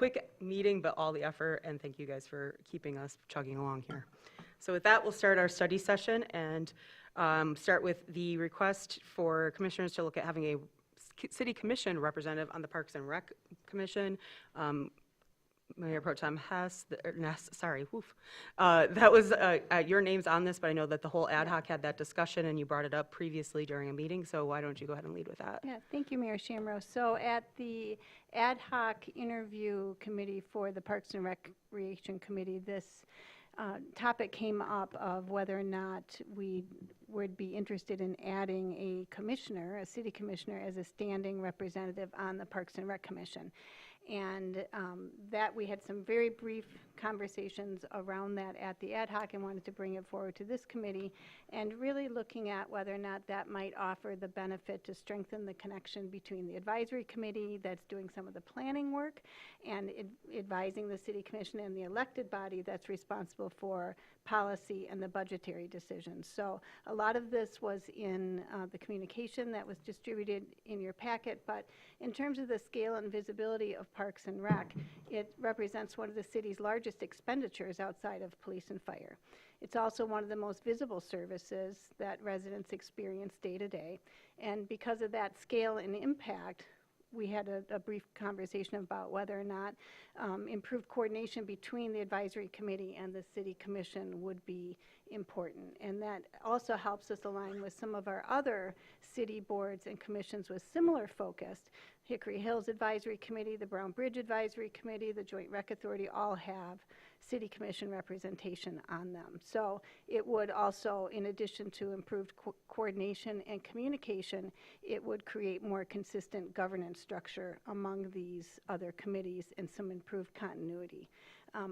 quick meeting, but all the effort, and thank you guys for keeping us chugging along here. So with that, we'll start our study session and start with the request for commissioners to look at having a city commission representative on the Parks and Rec Commission. Mayor Pro Tem Hess, that was, your name's on this, but I know that the whole ad hoc had that discussion and you brought it up previously during a meeting, so why don't you go ahead and lead with that? Yeah, thank you, Mayor Shamro. So at the ad hoc interview committee for the Parks and Recreation Committee, this topic came up of whether or not we would be interested in adding a commissioner, a city commissioner, as a standing representative on the Parks and Rec Commission. And that we had some very brief conversations around that at the ad hoc and wanted to bring it forward to this committee and really looking at whether or not that might offer the benefit to strengthen the connection between the advisory committee that's doing some of the planning work and advising the city commission and the elected body that's responsible for policy and the budgetary decisions. So a lot of this was in the communication that was distributed in your packet, but in terms of the scale and visibility of Parks and Rec, it represents one of the city's largest expenditures outside of police and fire. It's also one of the most visible services that residents experience day to day, and because of that scale and impact, we had a brief conversation about whether or not improved coordination between the advisory committee and the city commission would be important. And that also helps us align with some of our other city boards and commissions with similar focus. Hickory Hills Advisory Committee, the Brown Bridge Advisory Committee, the Joint Rec Authority all have city commission representation on them. So it would also, in addition to improved coordination and communication, it would create more consistent governance structure among these other committees and some improved continuity.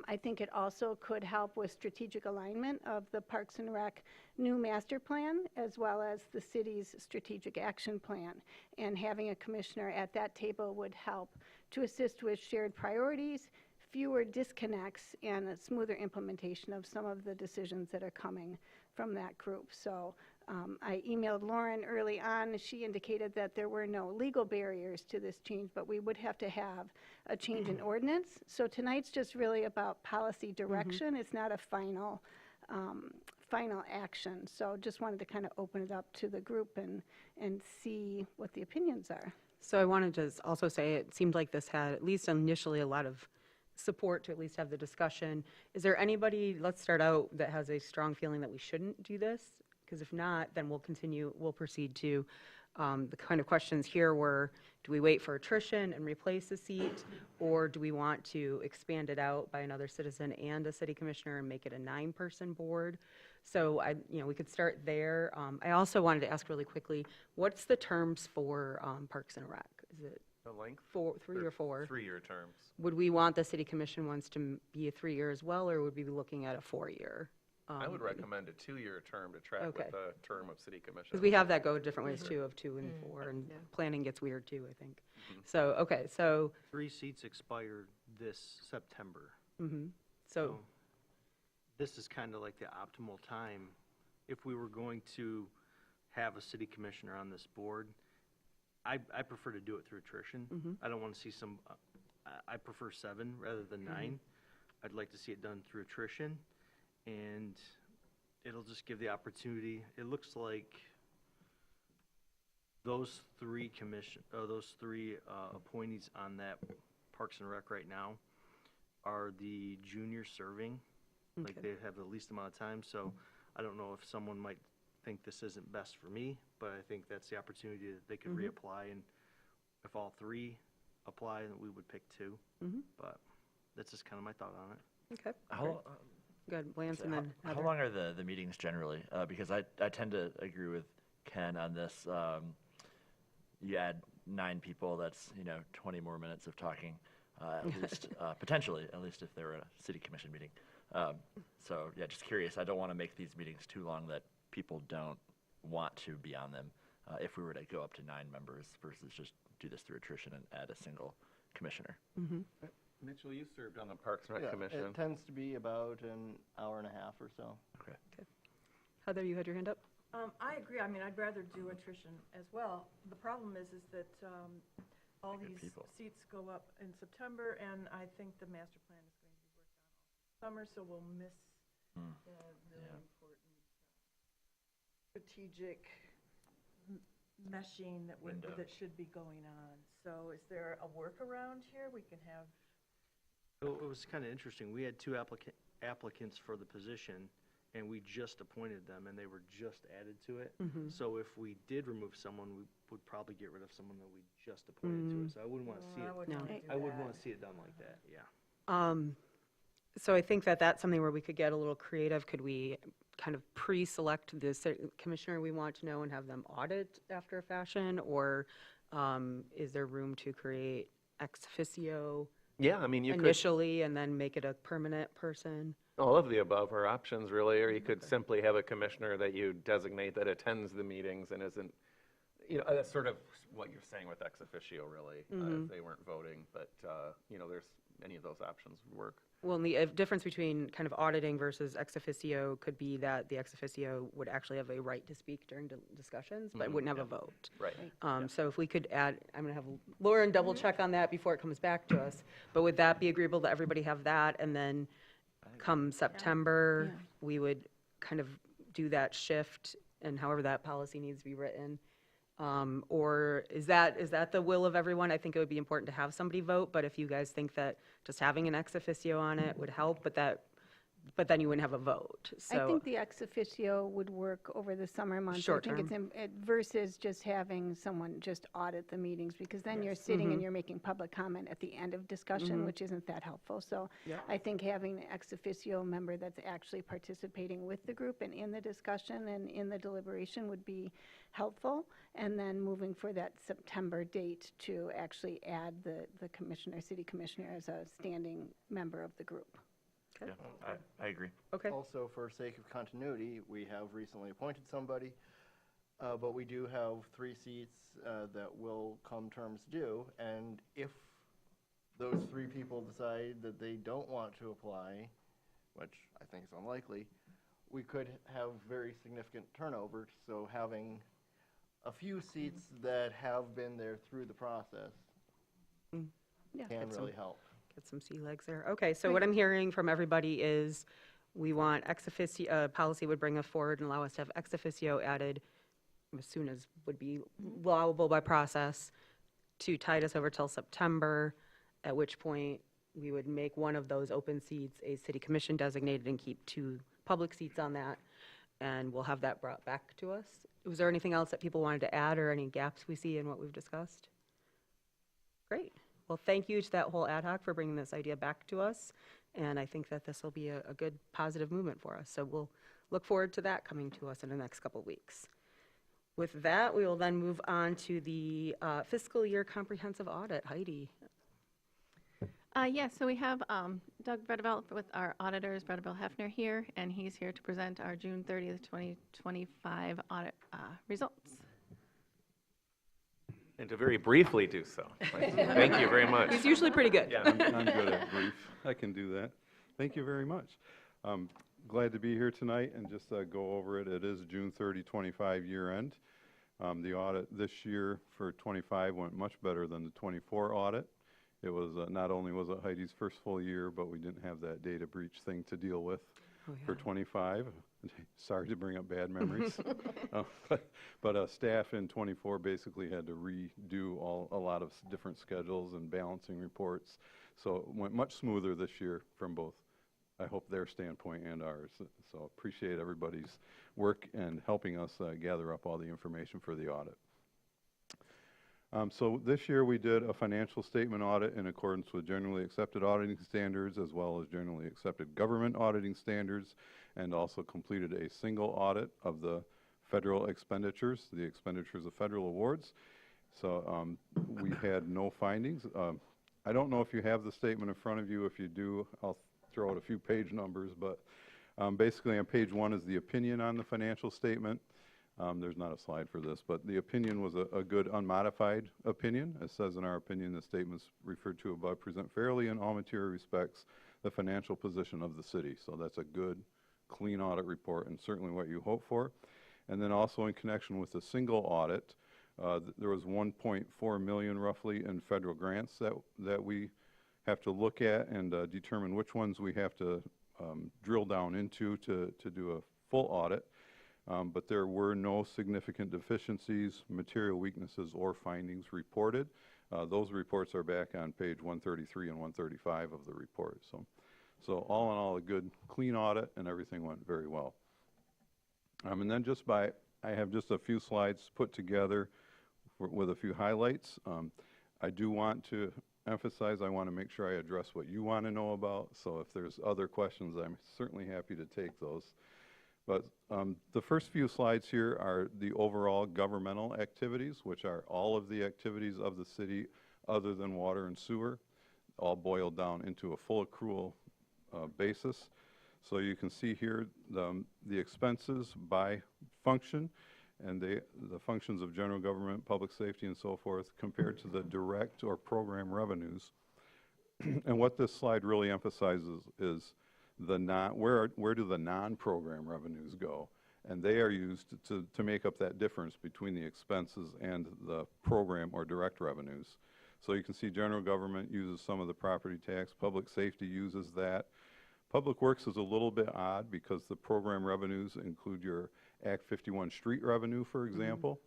I think it also could help with strategic alignment of the Parks and Rec new master plan as well as the city's strategic action plan. And having a commissioner at that table would help to assist with shared priorities, fewer disconnects, and a smoother implementation of some of the decisions that are coming from that group. So I emailed Lauren early on. She indicated that there were no legal barriers to this change, but we would have to have a change in ordinance. So tonight's just really about policy direction. It's not a final action. So just wanted to kind of open it up to the group and see what the opinions are. So I wanted to also say it seemed like this had, at least initially, a lot of support to at least have the discussion. Is there anybody, let's start out, that has a strong feeling that we shouldn't do this? Because if not, then we'll proceed to the kind of questions here were, do we wait for attrition and replace a seat, or do we want to expand it out by another citizen and a city commissioner and make it a 9-person board? So we could start there. I also wanted to ask really quickly, what's the terms for Parks and Rec? Is it the length? 3 or 4? 3-year terms. Would we want the city commission ones to be a 3-year as well, or would we be looking at a 4-year? I would recommend a 2-year term to track with the term of city commission. Because we have that go different ways too, of 2 and 4, and planning gets weird too, I think. So, okay, so. 3 seats expired this September. So this is kind of like the optimal time. If we were going to have a city commissioner on this board, I prefer to do it through attrition. I don't want to see I prefer 7 rather than 9. I'd like to see it done through attrition. And it'll just give the opportunity. It looks like those 3 appointees on that Parks and Rec right now are the junior serving. Like they have the least amount of time. So I don't know if someone might think this isn't best for me, but I think that's the opportunity that they could reapply. And if all 3 apply, then we would pick 2. But that's just kind of my thought on it. Okay. Good, Lance, and then how long are the meetings generally? Because I tend to agree with Ken on this. You add 9 people, that's 20 more minutes of talking, at least potentially, at least if they're a city commission meeting. So yeah, just curious. I don't want to make these meetings too long that people don't want to be on them. If we were to go up to 9 members versus just do this through attrition and add a single commissioner. Mitchell, you served on the Parks and Rec Commission. It tends to be about an hour and a half or so. Okay. Heather, you had your hand up? I agree. I mean, I'd rather do attrition as well. The problem is that all Good these people. seats go up in September, and I think the master plan is going to be worked on all summer, so we'll miss Hmm. the really Yeah. important strategic meshing Window. that should be going on. So is there a workaround here? We can have, It was kind of interesting. We had two applicants for the position, and we just appointed them, and they were just added to it. So if we did remove someone, we would probably get rid of someone that we just appointed to it. So I wouldn't want to see I it, wouldn't No. want to do I wouldn't that. want to see it done like that, yeah. So I think that that's something where we could get a little creative. Could we kind of pre-select the commissioner we want to know and have them audit after a fashion? Or is there room to create ex officio Yeah, I mean, you could, initially and then make it a permanent person? all of the above are options really, or you could simply have a commissioner that you designate that attends the meetings and isn't, that's sort of what you're saying with ex officio really, if they weren't voting, but, there's, any of those options would work. Well, and the difference between kind of auditing versus ex officio could be that the ex officio would actually have a right to speak during discussions, but wouldn't have a vote. Right. So if we could add, I'm going to have Lauren double check on that before it comes back to us. But would that be agreeable to everybody have that? And then come September, we would kind of do that shift and however that policy needs to be written. Or is that the will of everyone? I think it would be important to have somebody vote, but if you guys think that just having an ex officio on it would help, but then you wouldn't have a vote. I So think the ex officio would work over the summer months. Short I think it's versus just having someone just audit the meetings, because then you're sitting and you're making public comment at the end of discussion, which isn't that helpful. So I think having an ex officio member that's actually participating with the group and in the discussion and in the deliberation would be helpful. And then moving for that September date to actually add the commissioner, city commissioner, as a standing member of the group. Yeah, I agree. okay. Also, for sake of continuity, we have recently appointed somebody, but we do have 3 seats that will come terms due, and if those 3 people decide that they don't want to apply, which I think is unlikely, we could have very significant turnover, so having a few seats that have been there through the process Yeah. can really help. Get some sea legs there. Okay, so what I'm hearing from everybody is we want ex officio, policy would bring us forward and allow us to have ex officio added as soon as would be allowable by process to tide us over till September, at which point we would make one of those open seats a city commission designated and keep 2 public seats on that, and we'll have that brought back to us. Was there anything else that people wanted to add or any gaps we see in what we've discussed? Great. Well, thank you to that whole ad hoc for bringing this idea back to us, and I think that this will be a good, positive movement for us. So we'll look forward to that coming to us in the next couple of weeks. With that, we will then move on to the fiscal year comprehensive audit. Heidi. Yes, so we have Doug Bredeveld with our auditors, Bredeveld Hefner here, and he's here to present our June 30th, 2025 audit results. And to very briefly do so. Thank you very much. He's usually pretty good. Yeah. I'm good at brief. I can do that. Thank you very much. Glad to be here tonight and just go over it. It is June 30, 25 year end. The audit this year for 25 went much better than the 24 audit. It was not only was it Heidi's first full year, but we didn't have that data breach thing to deal with for 25. Sorry to bring up bad memories. But staff in 24 basically had to redo a lot of different schedules and balancing reports. So it went much smoother this year from both, I hope, their standpoint and ours. So appreciate everybody's work and helping us gather up all the information for the audit. So this year we did a financial statement audit in accordance with generally accepted auditing standards as well as generally accepted government auditing standards, and also completed a single audit of the federal expenditures, the expenditures of federal awards. So we had no findings. I don't know if you have the statement in front of you. If you do, I'll throw out a few page numbers, but basically on page 1 is the opinion on the financial statement. There's not a slide for this, but the opinion was a good unmodified opinion. It says in our opinion, the statements referred to above present fairly in all material respects the financial position of the city. So that's a good, clean audit report and certainly what you hope for. And then also in connection with the single audit, There was 1.4 million roughly in federal grants that we have to look at and determine which ones we have to drill down into to do a full audit. But there were no significant deficiencies, material weaknesses, or findings reported. Those reports are back on page 133 and 135 of the report. So all in all, a good, clean audit, and everything went very well. And then I have just a few slides put together with a few highlights. I do want to emphasize, I want to make sure I address what you want to know about. So if there's other questions, I'm certainly happy to take those. But the first few slides here are the overall governmental activities, which are all of the activities of the city other than water and sewer, all boiled down into a full accrual basis. So you can see here the expenses by function and the functions of general government, public safety, and so forth compared to the direct or program revenues. And what this slide really emphasizes is where do the non-program revenues go? And they are used to make up that difference between the expenses and the program or direct revenues. So you can see general government uses some of the property tax, public safety uses that. Public Works is a little bit odd because the program revenues include your Act 51 street revenue, for example,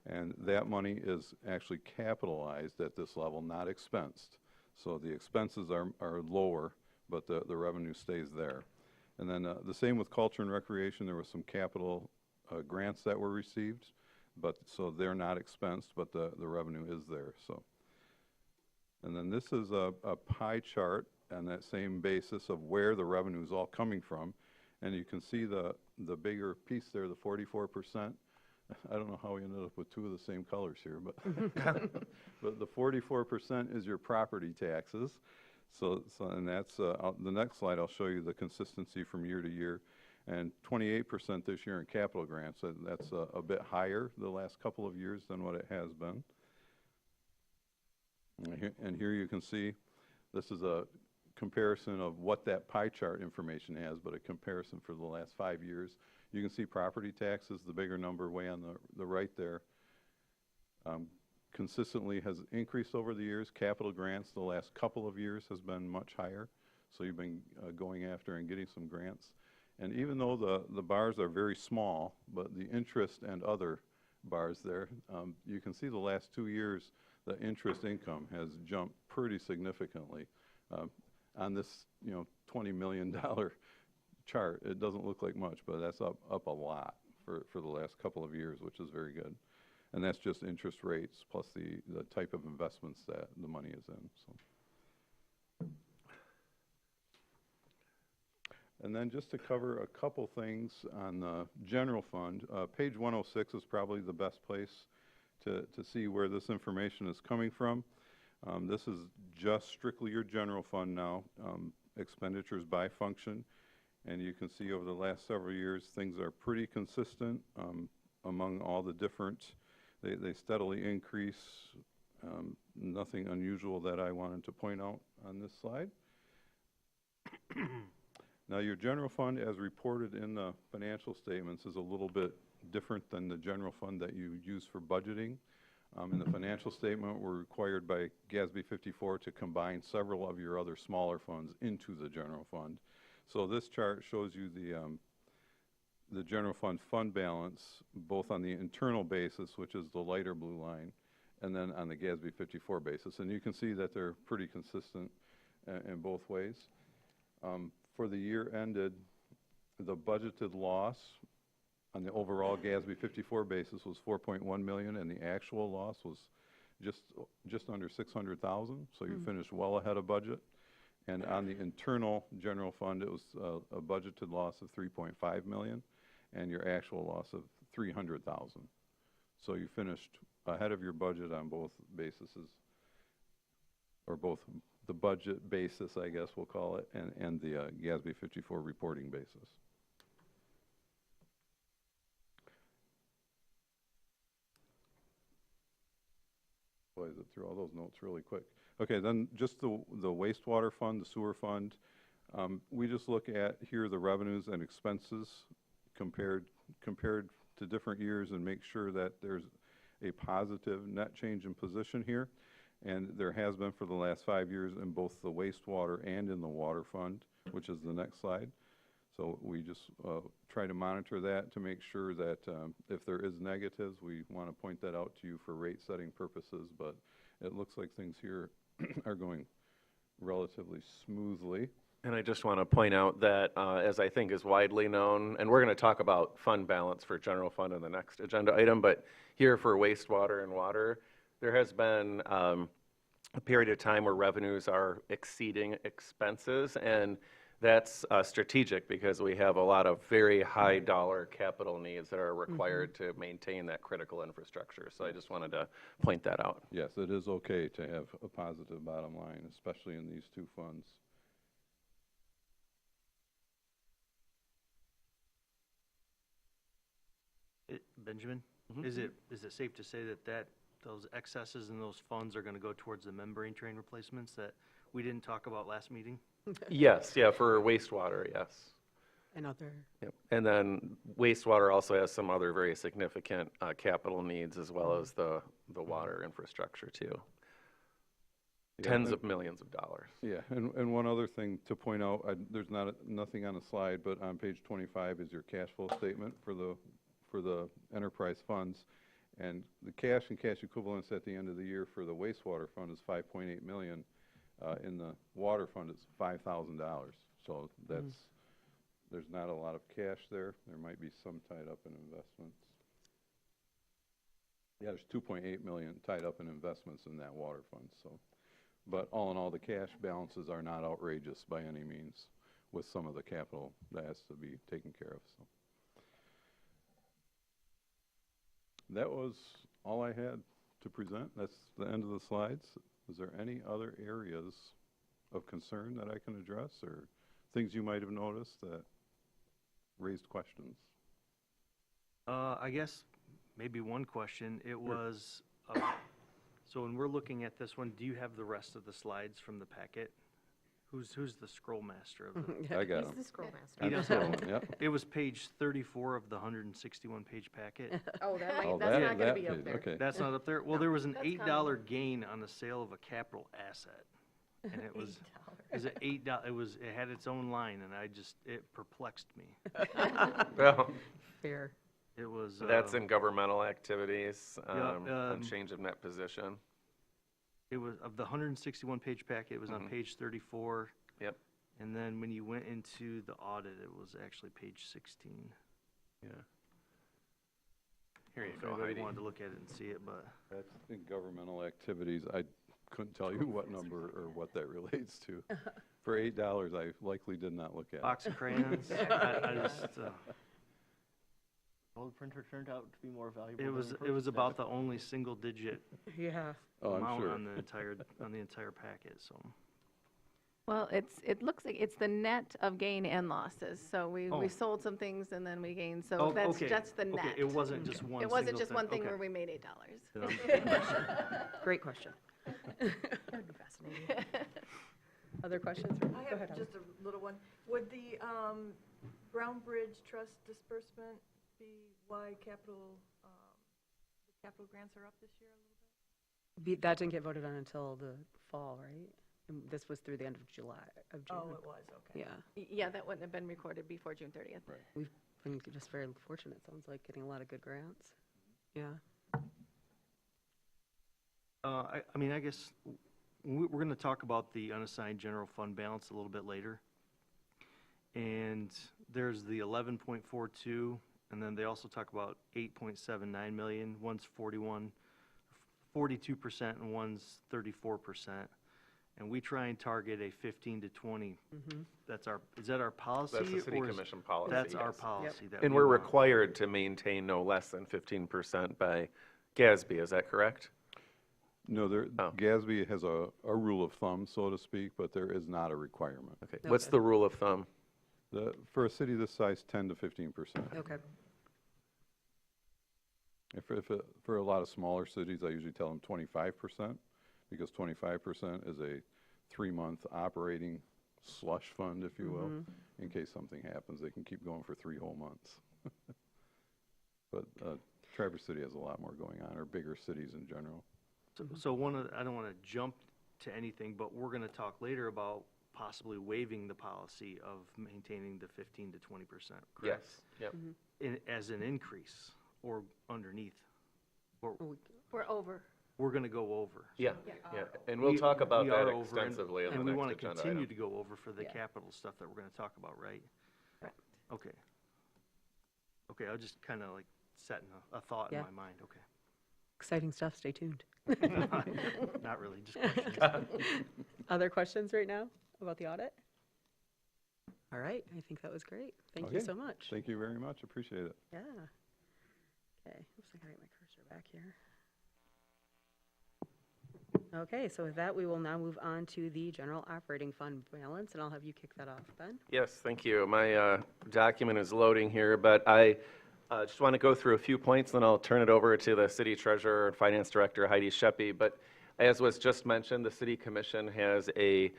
and that money is actually capitalized at this level, not expensed. So the expenses are lower, but the revenue stays there. And then the same with culture and recreation. There was some capital grants that were received, so they're not expensed, but the revenue is there. So, and then this is a pie chart on that same basis of where the revenue is all coming from. And you can see the bigger piece there, the 44%. I don't know how we ended up with two of the same colors here, but, but the 44% is your property taxes. So and that's, the next slide I'll show you the consistency from year to year. And 28% this year in capital grants. So that's a bit higher the last couple of years than what it has been. And here you can see, this is a comparison of what that pie chart information has, but a comparison for the last 5 years. You can see property taxes, the bigger number way on the right there, consistently has increased over the years. Capital grants the last couple of years has been much higher. So you've been going after and getting some grants. And even though the bars are very small, but the interest and other bars there, you can see the last 2 years, the interest income has jumped pretty significantly. On this, $20 million chart, it doesn't look like much, but that's up a lot for the last couple of years, which is very good. And that's just interest rates plus the type of investments that the money is in. So. And then just to cover a couple things on the general fund, page 106 is probably the best place to see where this information is coming from. This is just strictly your general fund now, expenditures by function. And you can see over the last several years, things are pretty consistent among all the different, they steadily increase. Nothing unusual that I wanted to point out on this slide. Now, your general fund, as reported in the financial statements, is a little bit different than the general fund that you use for budgeting. In the financial statement, we're required by GASB 54 to combine several of your other smaller funds into the general fund. So this chart shows you the general fund balance, both on the internal basis, which is the lighter blue line, and then on the GASB 54 basis. And you can see that they're pretty consistent in both ways. For the year ended, the budgeted loss on the overall GASB 54 basis was 4.1 million, and the actual loss was just under 600,000. So you finished well ahead of budget. And on the internal general fund, it was a budgeted loss of 3.5 million, and your actual loss of 300,000. So you finished ahead of your budget on both bases, or both the budget basis, I guess we'll call it, and the GASB 54 reporting basis. Boy, is it through all those notes really quick. Okay, then just the wastewater fund, the sewer fund. We just look at here the revenues and expenses compared to different years and make sure that there's a positive net change in position here, and there has been for the last 5 years in both the wastewater and in the water fund, which is the next slide. So we just try to monitor that to make sure that if there is negatives, we want to point that out to you for rate setting purposes, but it looks like things here are going relatively smoothly. And I just want to point out that, as I think is widely known, and we're going to talk about fund balance for general fund in the next agenda item, but here for wastewater and water, there has been a period of time where revenues are exceeding expenses, and that's strategic because we have a lot of very high dollar capital needs that are required to maintain that critical infrastructure. So I just wanted to point that out. Yes, it is okay to have a positive bottom line, especially in these two funds. Benjamin, is it safe to say that those excesses in those funds are going to go towards the membrane train replacements that we didn't talk about last meeting? Yes, yeah, for wastewater, yes. And other, Yep. And then wastewater also has some other very significant capital needs as well as the water infrastructure too. Yeah, Tens and- of millions of dollars. Yeah, and one other thing to point out, there's nothing on the slide, but on page 25 is your cash flow statement for the enterprise funds. And the cash and cash equivalents at the end of the year for the wastewater fund is 5.8 million. In the water fund, it's $5,000. So there's not a lot of cash there. There might be some tied up in investments. Yeah, there's 2.8 million tied up in investments in that water fund, so. But all in all, the cash balances are not outrageous by any means with some of the capital that has to be taken care of, so. That was all I had to present. That's the end of the slides. Is there any other areas of concern that I can address or things you might have noticed that raised questions? I guess maybe one question. It was, so when we're looking at this one, do you have the rest of the slides from the packet? Who's the scroll master of the? I got He's them. the scroll master. He does have them. Yep. It was page 34 of the 161-page packet. Oh, that might, Oh, that's not gonna that be up page, there. okay. That's not up there? Well, there was an That's $8 gain on the sale of a capital asset. And it was an $8, it had its own line, and it perplexed me. Well, fair. It was. that's in governmental activities, yeah, change of net position. It was, of the 161-page packet, it was on page 34. Yep. And then when you went into the audit, it was actually page 16. Yeah. Here you If go, anybody Heidi. wanted to look at it and see it, but. That's in governmental activities. I couldn't tell you what number or what that relates to. For $8, I likely did not look at it. Box of crayons. I just, Well, the printer turned out to be more valuable it than was, the it was postage about stamp. the only single-digit Yeah. Oh, I'm amount sure. on the entire packet, so. Well, it looks like it's the net of gain and losses. So we Oh. sold some things and then we gained, Oh, so that's okay, just the okay, net. it wasn't just one It wasn't single just one thing okay. where we made $8. Great question. That'd be fascinating. Other questions? I Go have ahead, Heidi. just a little one. Would the Brown Bridge Trust disbursement be why the capital grants are up this year a little bit? That didn't get voted on until the fall, right? And this was through the end of June. Oh, it was, okay. Yeah, Yeah, that wouldn't have been recorded before June 30th. we've been just very fortunate, sounds like, getting a lot of good grants. Yeah. I mean, I guess we're going to talk about the unassigned general fund balance a little bit later. And there's the 11.42, and then they also talk about 8.79 million. One's 42%, and one's 34%. And we try and target a 15 to 20. Is that our policy? That's the city or is- commission policy. That's our yes. policy. That And we we're want. required to maintain no less than 15% by GASB, is that correct? No, Oh. GASB has a rule of thumb, so to speak, but there is not a requirement. Okay. What's Okay. the rule of thumb? For a city this size, 10 to 15%. Okay. For a lot of smaller cities, I usually tell them 25%, because 25% is a 3-month operating slush fund, if you will. In case something happens, they can keep going for 3 whole months. But Traverse City has a lot more going on, or bigger cities in general. So I don't want to jump to anything, but we're going to talk later about possibly waiving the policy of maintaining the 15 to 20%, correct? Yes, yep. As an increase or underneath. We're over. We're going to go over. Yeah, yeah, and we'll talk about We that are over, and- extensively in the And we want next to agenda continue item. to go over for the Yeah. capital stuff that we're going to talk about, right? Correct. Okay. Okay, I was just kind of like setting a thought in Yeah. my mind, okay. Exciting stuff, stay tuned. Not really, just questions. Other questions right now about the audit? All right, I think that was great. Thank you Okay. so much. Thank you very much, appreciate it. Yeah. Okay, looks like I got my cursor back here. Okay, so with that, we will now move on to the general operating fund balance, and I'll have you kick that off, Ben. Yes, thank you. My document is loading here, but I just want to go through a few points, then I'll turn it over to the city treasurer and finance director, Heidi Sheppy. But as was just mentioned, the city commission has a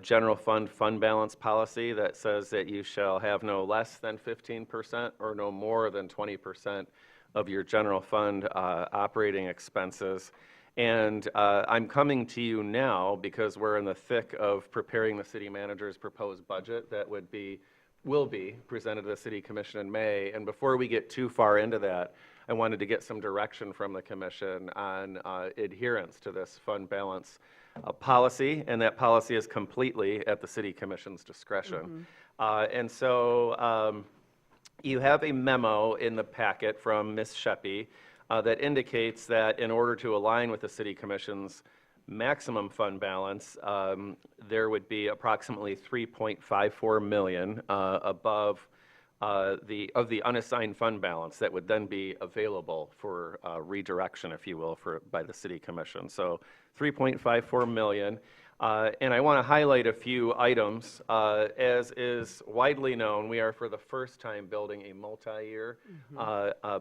general fund balance policy that says that you shall have no less than 15% or no more than 20% of your general fund operating expenses. And I'm coming to you now because we're in the thick of preparing the city manager's proposed budget that will be presented to the city commission in May. And before we get too far into that, I wanted to get some direction from the commission on adherence to this fund balance policy, and that policy is completely at the city commission's discretion. And so you have a memo in the packet from Ms. Sheppy that indicates that in order to align with the city commission's maximum fund balance, there would be approximately 3.54 million above the unassigned fund balance that would then be available for redirection, if you will, by the city commission. So 3.54 million. And I want to highlight a few items. As is widely known, we are for the first time building a multi-year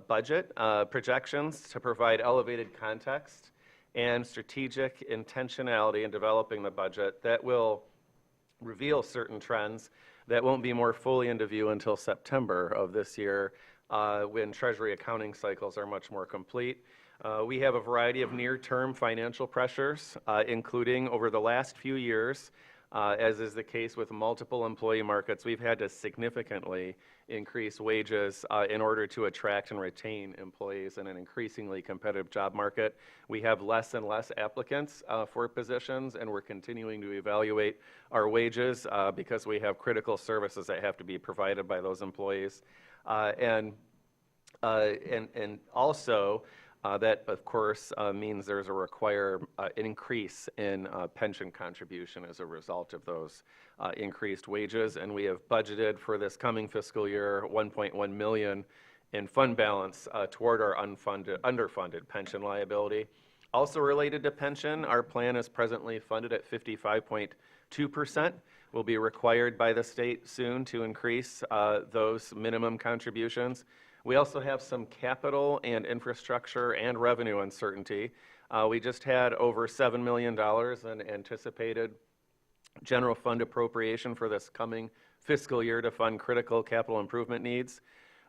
budget projections to provide elevated context and strategic intentionality in developing the budget that will reveal certain trends that won't be more fully into view until September of this year, when Treasury accounting cycles are much more complete. We have a variety of near-term financial pressures, including over the last few years, as is the case with multiple employee markets, we've had to significantly increase wages in order to attract and retain employees in an increasingly competitive job market. We have less and less applicants for positions, and we're continuing to evaluate our wages because we have critical services that have to be provided by those employees. And also, that, of course, means there's an increase in pension contribution as a result of those increased wages. And we have budgeted for this coming fiscal year 1.1 million in fund balance toward our underfunded pension liability. Also related to pension, our plan is presently funded at 55.2%. We'll be required by the state soon to increase those minimum contributions. We also have some capital and infrastructure and revenue uncertainty. We just had over $7 million in anticipated general fund appropriation for this coming fiscal year to fund critical capital improvement needs.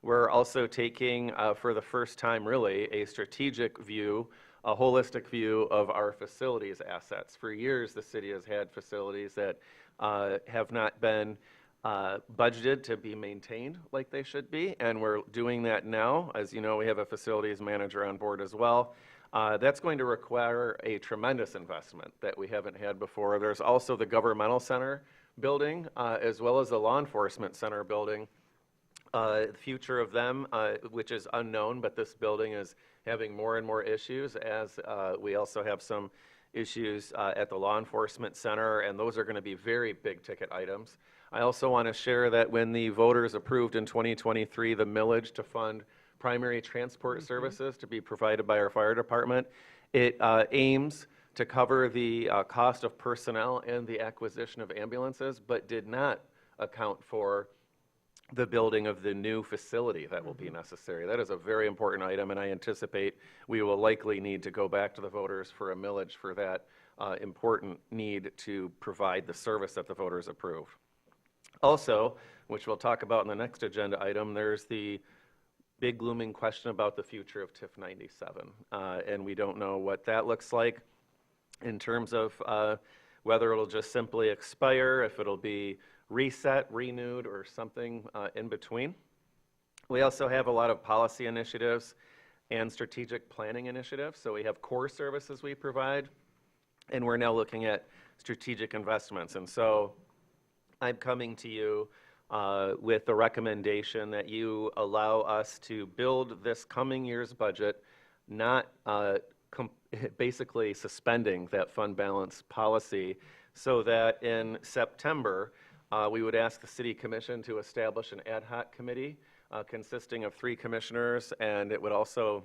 We're also taking, for the first time really, a strategic view, a holistic view of our facilities assets. For years, the city has had facilities that have not been budgeted to be maintained like they should be, and we're doing that now. As you know, we have a facilities manager on board as well. That's going to require a tremendous investment that we haven't had before. There's also the governmental center building, as well as the law enforcement center building. The future of them, which is unknown, but this building is having more and more issues, as we also have some issues at the law enforcement center, and those are going to be very big ticket items. I also want to share that when the voters approved in 2023 the millage to fund primary transport services to be provided by our fire department, it aims to cover the cost of personnel and the acquisition of ambulances, but did not account for the building of the new facility that will be necessary. That is a very important item, and I anticipate we will likely need to go back to the voters for a millage for that important need to provide the service that the voters approve. Also, which we'll talk about in the next agenda item, there's the big looming question about the future of TIF 97. And we don't know what that looks like in terms of whether it'll just simply expire, if it'll be reset, renewed, or something in between. We also have a lot of policy initiatives and strategic planning initiatives. So we have core services we provide, and we're now looking at strategic investments. And so I'm coming to you with the recommendation that you allow us to build this coming year's budget, not basically suspending that fund balance policy, so that in September, we would ask the City Commission to establish an ad hoc committee consisting of 3 commissioners, and it would also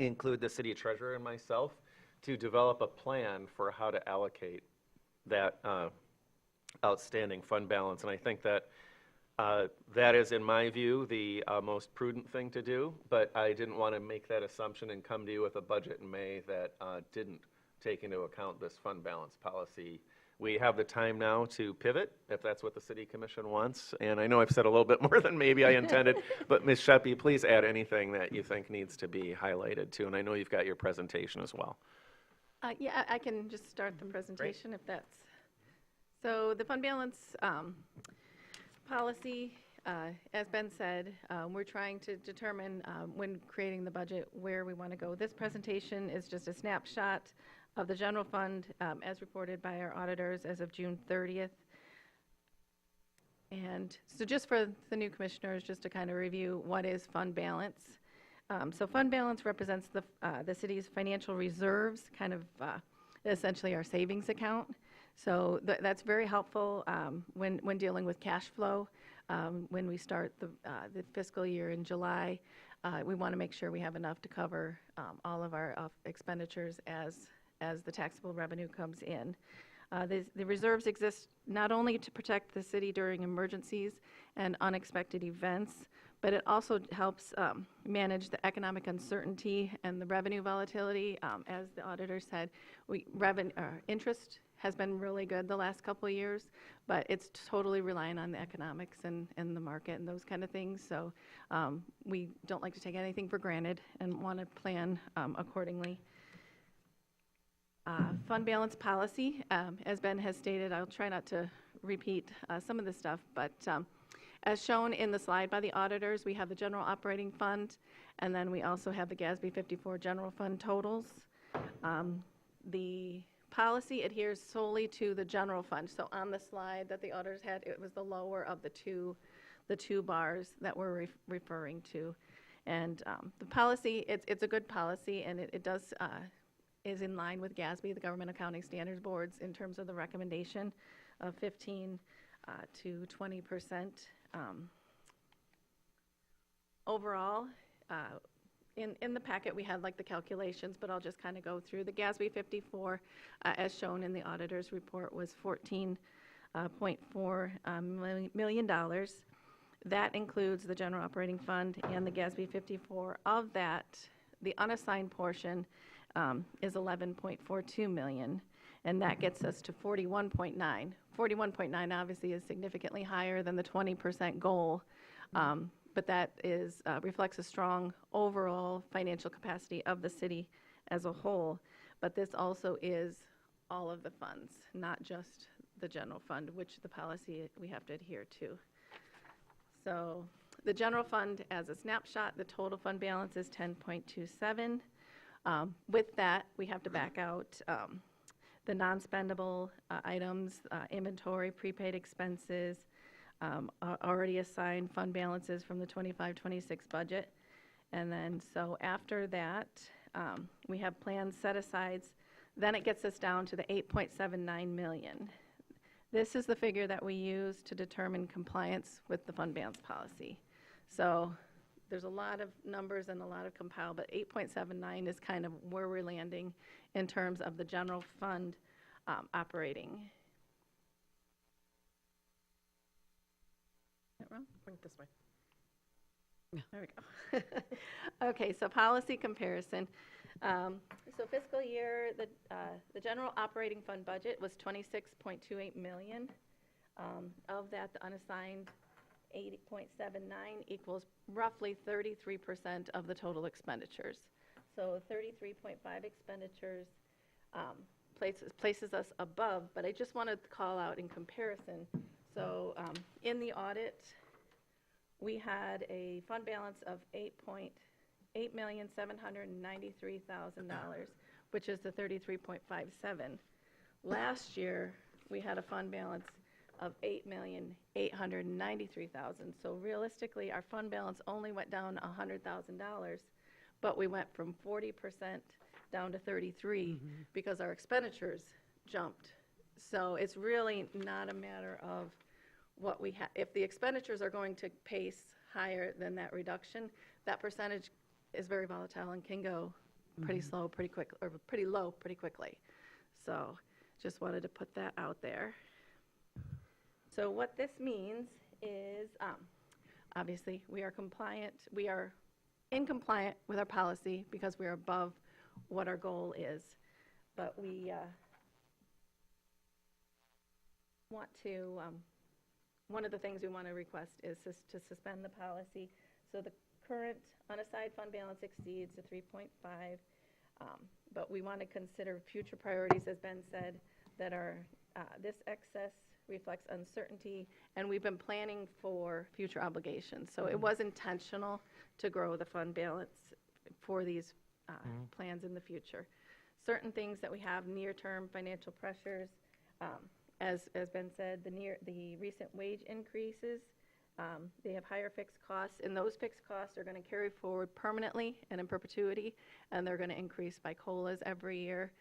include the city treasurer and myself to develop a plan for how to allocate that outstanding fund balance. And I think that that is, in my view, the most prudent thing to do, but I didn't want to make that assumption and come to you with a budget in May that didn't take into account this fund balance policy. We have the time now to pivot, if that's what the City Commission wants. And I know I've said a little bit more than maybe I intended, but Ms. Sheppy, please add anything that you think needs to be highlighted too. And I know you've got your presentation as well. Yeah, I can just start the presentation if that's. So the fund balance policy, as Ben said, we're trying to determine when creating the budget where we want to go. This presentation is just a snapshot of the general fund as reported by our auditors as of June 30th. And so just for the new commissioners, just to kind of review what is fund balance. So fund balance represents the city's financial reserves, kind of essentially our savings account. So that's very helpful when dealing with cash flow. When we start the fiscal year in July, we want to make sure we have enough to cover all of our expenditures as the taxable revenue comes in. The reserves exist not only to protect the city during emergencies and unexpected events, but it also helps manage the economic uncertainty and the revenue volatility. As the auditor said, interest has been really good the last couple of years, but it's totally relying on the economics and the market and those kind of things. So we don't like to take anything for granted and want to plan accordingly. Fund balance policy, as Ben has stated, I'll try not to repeat some of the stuff, but as shown in the slide by the auditors, we have the general operating fund, and then we also have the GASB 54 general fund totals. The policy adheres solely to the general fund. So on the slide that the auditors had, it was the lower of the two bars that we're referring to. And the policy, it's a good policy, and it does is in line with GASB, the Government Accounting Standards Boards, in terms of the recommendation of 15 to 20%. Overall, in the packet we had like the calculations, but I'll just kind of go through. The GASB 54, as shown in the auditor's report, was $14.4 million. That includes the general operating fund and the GASB 54. Of that, the unassigned portion is $11.42 million, and that gets us to 41.9. 41.9 obviously is significantly higher than the 20% goal, but that is reflects a strong overall financial capacity of the city as a whole. But this also is all of the funds, not just the general fund, which the policy we have to adhere to. So the general fund, as a snapshot, the total fund balance is 10.27. With that, we have to back out the non-spendable items, inventory, prepaid expenses, already assigned fund balances from the 25-26 budget. And then so after that, we have planned set-asides. Then it gets us down to the $8.79 million. This is the figure that we use to determine compliance with the fund balance policy. So there's a lot of numbers and a lot of compile, but 8.79 is kind of where we're landing in terms of the general fund operating. Is that wrong? Bring it this way. There we go. Okay, so policy comparison. So fiscal year, the general operating fund budget was $26.28 million. Of that, the unassigned 80.79 equals roughly 33% of the total expenditures. So 33.5 expenditures places us above, but I just wanted to call out in comparison. So in the audit, we had a fund balance of $8,793,000, which is the 33.57. Last year, we had a fund balance of $8,893,000. So realistically, our fund balance only went down $100,000, but we went from 40% down to 33 because our expenditures jumped. So it's really not a matter of what we have. If the expenditures are going to pace higher than that reduction, that percentage is very volatile and can go pretty slow, pretty quick, or pretty low, pretty quickly. So just wanted to put that out there. So what this means is, obviously, we are compliant. We are in compliant with our policy because we are above what our goal is. But we want to, one of the things we want to request is to suspend the policy. So the current unassigned fund balance exceeds the 3.5, but we want to consider future priorities, as Ben said, that are, this excess reflects uncertainty, and we've been planning for future obligations. So it was intentional to grow the fund balance for these plans in the future. Certain things that we have, near-term financial pressures, as Ben said, the recent wage increases, they have higher fixed costs, and those fixed costs are going to carry forward permanently and in perpetuity, and they're going to increase by COLAs every year.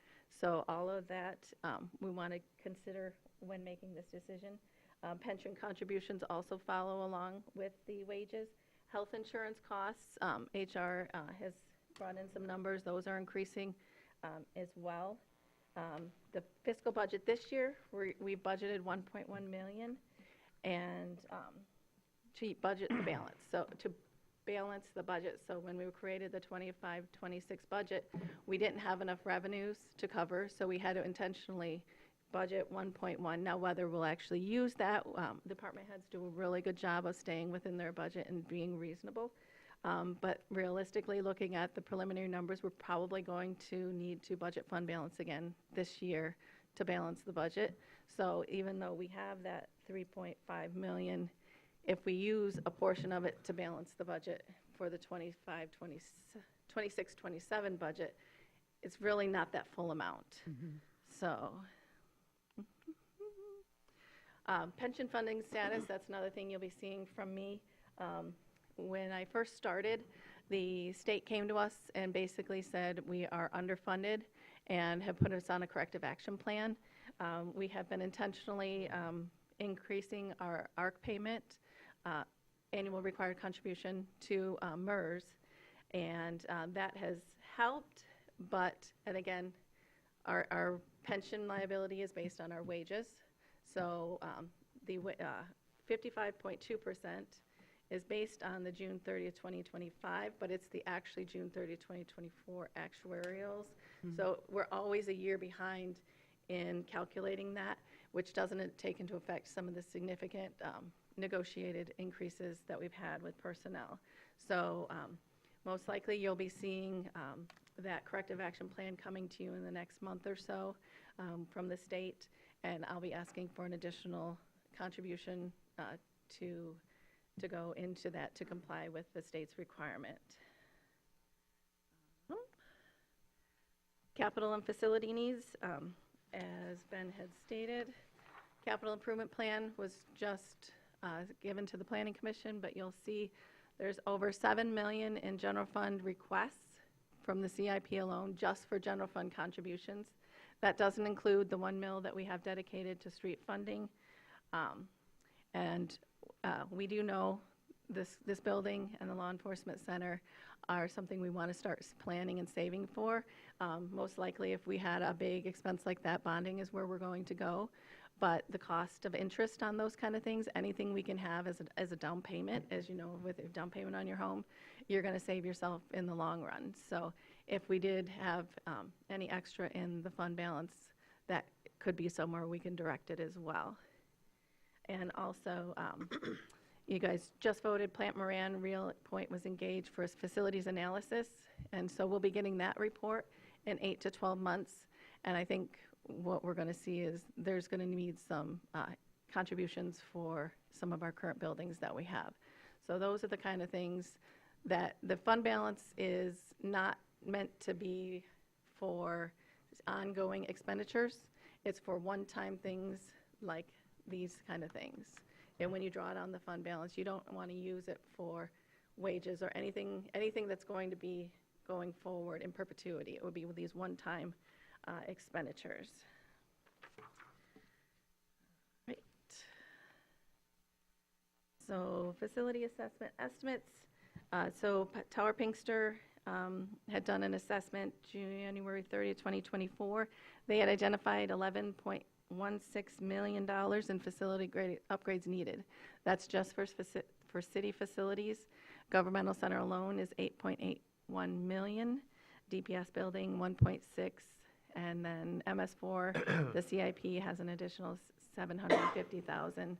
So all of that we want to consider when making this decision. Pension contributions also follow along with the wages. Health insurance costs, HR has brought in some numbers. Those are increasing as well. The fiscal budget this year, we budgeted $1.1 million, and to budget the balance. So to balance the budget. So when we created the 25-26 budget, we didn't have enough revenues to cover, so we had to intentionally budget 1.1. Now, whether we'll actually use that, department heads do a really good job of staying within their budget and being reasonable. But realistically, looking at the preliminary numbers, we're probably going to need to budget fund balance again this year to balance the budget. So even though we have that 3.5 million, if we use a portion of it to balance the budget for the 26-27 budget, it's really not that full amount. So pension funding status, that's another thing you'll be seeing from me. When I first started, the state came to us and basically said we are underfunded and have put us on a corrective action plan. We have been intentionally increasing our ARC payment, annual required contribution to MERS, and that has helped, but, and again, our pension liability is based on our wages. So the 55.2% is based on the June 30th, 2025, but it's the actually June 30th, 2024 actuarials. So we're always a year behind in calculating that, which doesn't take into effect some of the significant negotiated increases that we've had with personnel. So most likely you'll be seeing that corrective action plan coming to you in the next month or so from the state, and I'll be asking for an additional contribution to go into that to comply with the state's requirement. Capital and facility needs, as Ben had stated, capital improvement plan was just given to the Planning Commission, but you'll see there's over $7 million in general fund requests from the CIP alone, just for general fund contributions. That doesn't include the $1 million that we have dedicated to street funding. We do know this building and the law enforcement center are something we want to start planning and saving for. Most likely, if we had a big expense like that, bonding is where we're going to go. But the cost of interest on those kind of things, anything we can have as a down payment, as you know, with a down payment on your home, you're going to save yourself in the long run. So if we did have any extra in the fund balance, that could be somewhere we can direct it as well. And also, You guys just voted Plant Moran, Real Point was engaged for facilities analysis, and so we'll be getting that report in 8 to 12 months. And I think what we're going to see is there's going to need some contributions for some of our current buildings that we have. So those are the kind of things that the fund balance is not meant to be for ongoing expenditures. It's for one-time things like these kind of things. And when you draw down the fund balance, you don't want to use it for wages or anything that's going to be going forward in perpetuity. It would be with these one-time expenditures. Right. So facility assessment estimates. Tower Pinkster had done an assessment January 30th, 2024. They had identified $11.16 million in facility upgrades needed. That's just for city facilities. Governmental center alone is $8.81 million. DPS building 1.6, and then MS4, the CIP has an additional $750,000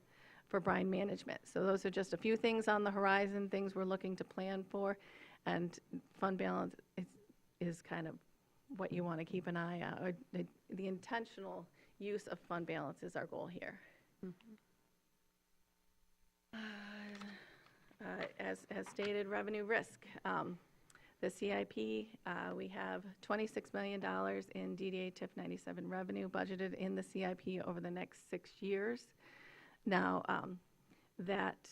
for brine management. So those are just a few things on the horizon, things we're looking to plan for, and fund balance is kind of what you want to keep an eye on. Or the intentional use of fund balance is our goal here. As stated, revenue risk. The CIP, we have $26 million in DDA TIF 97 revenue budgeted in the CIP over the next 6 years. Now, that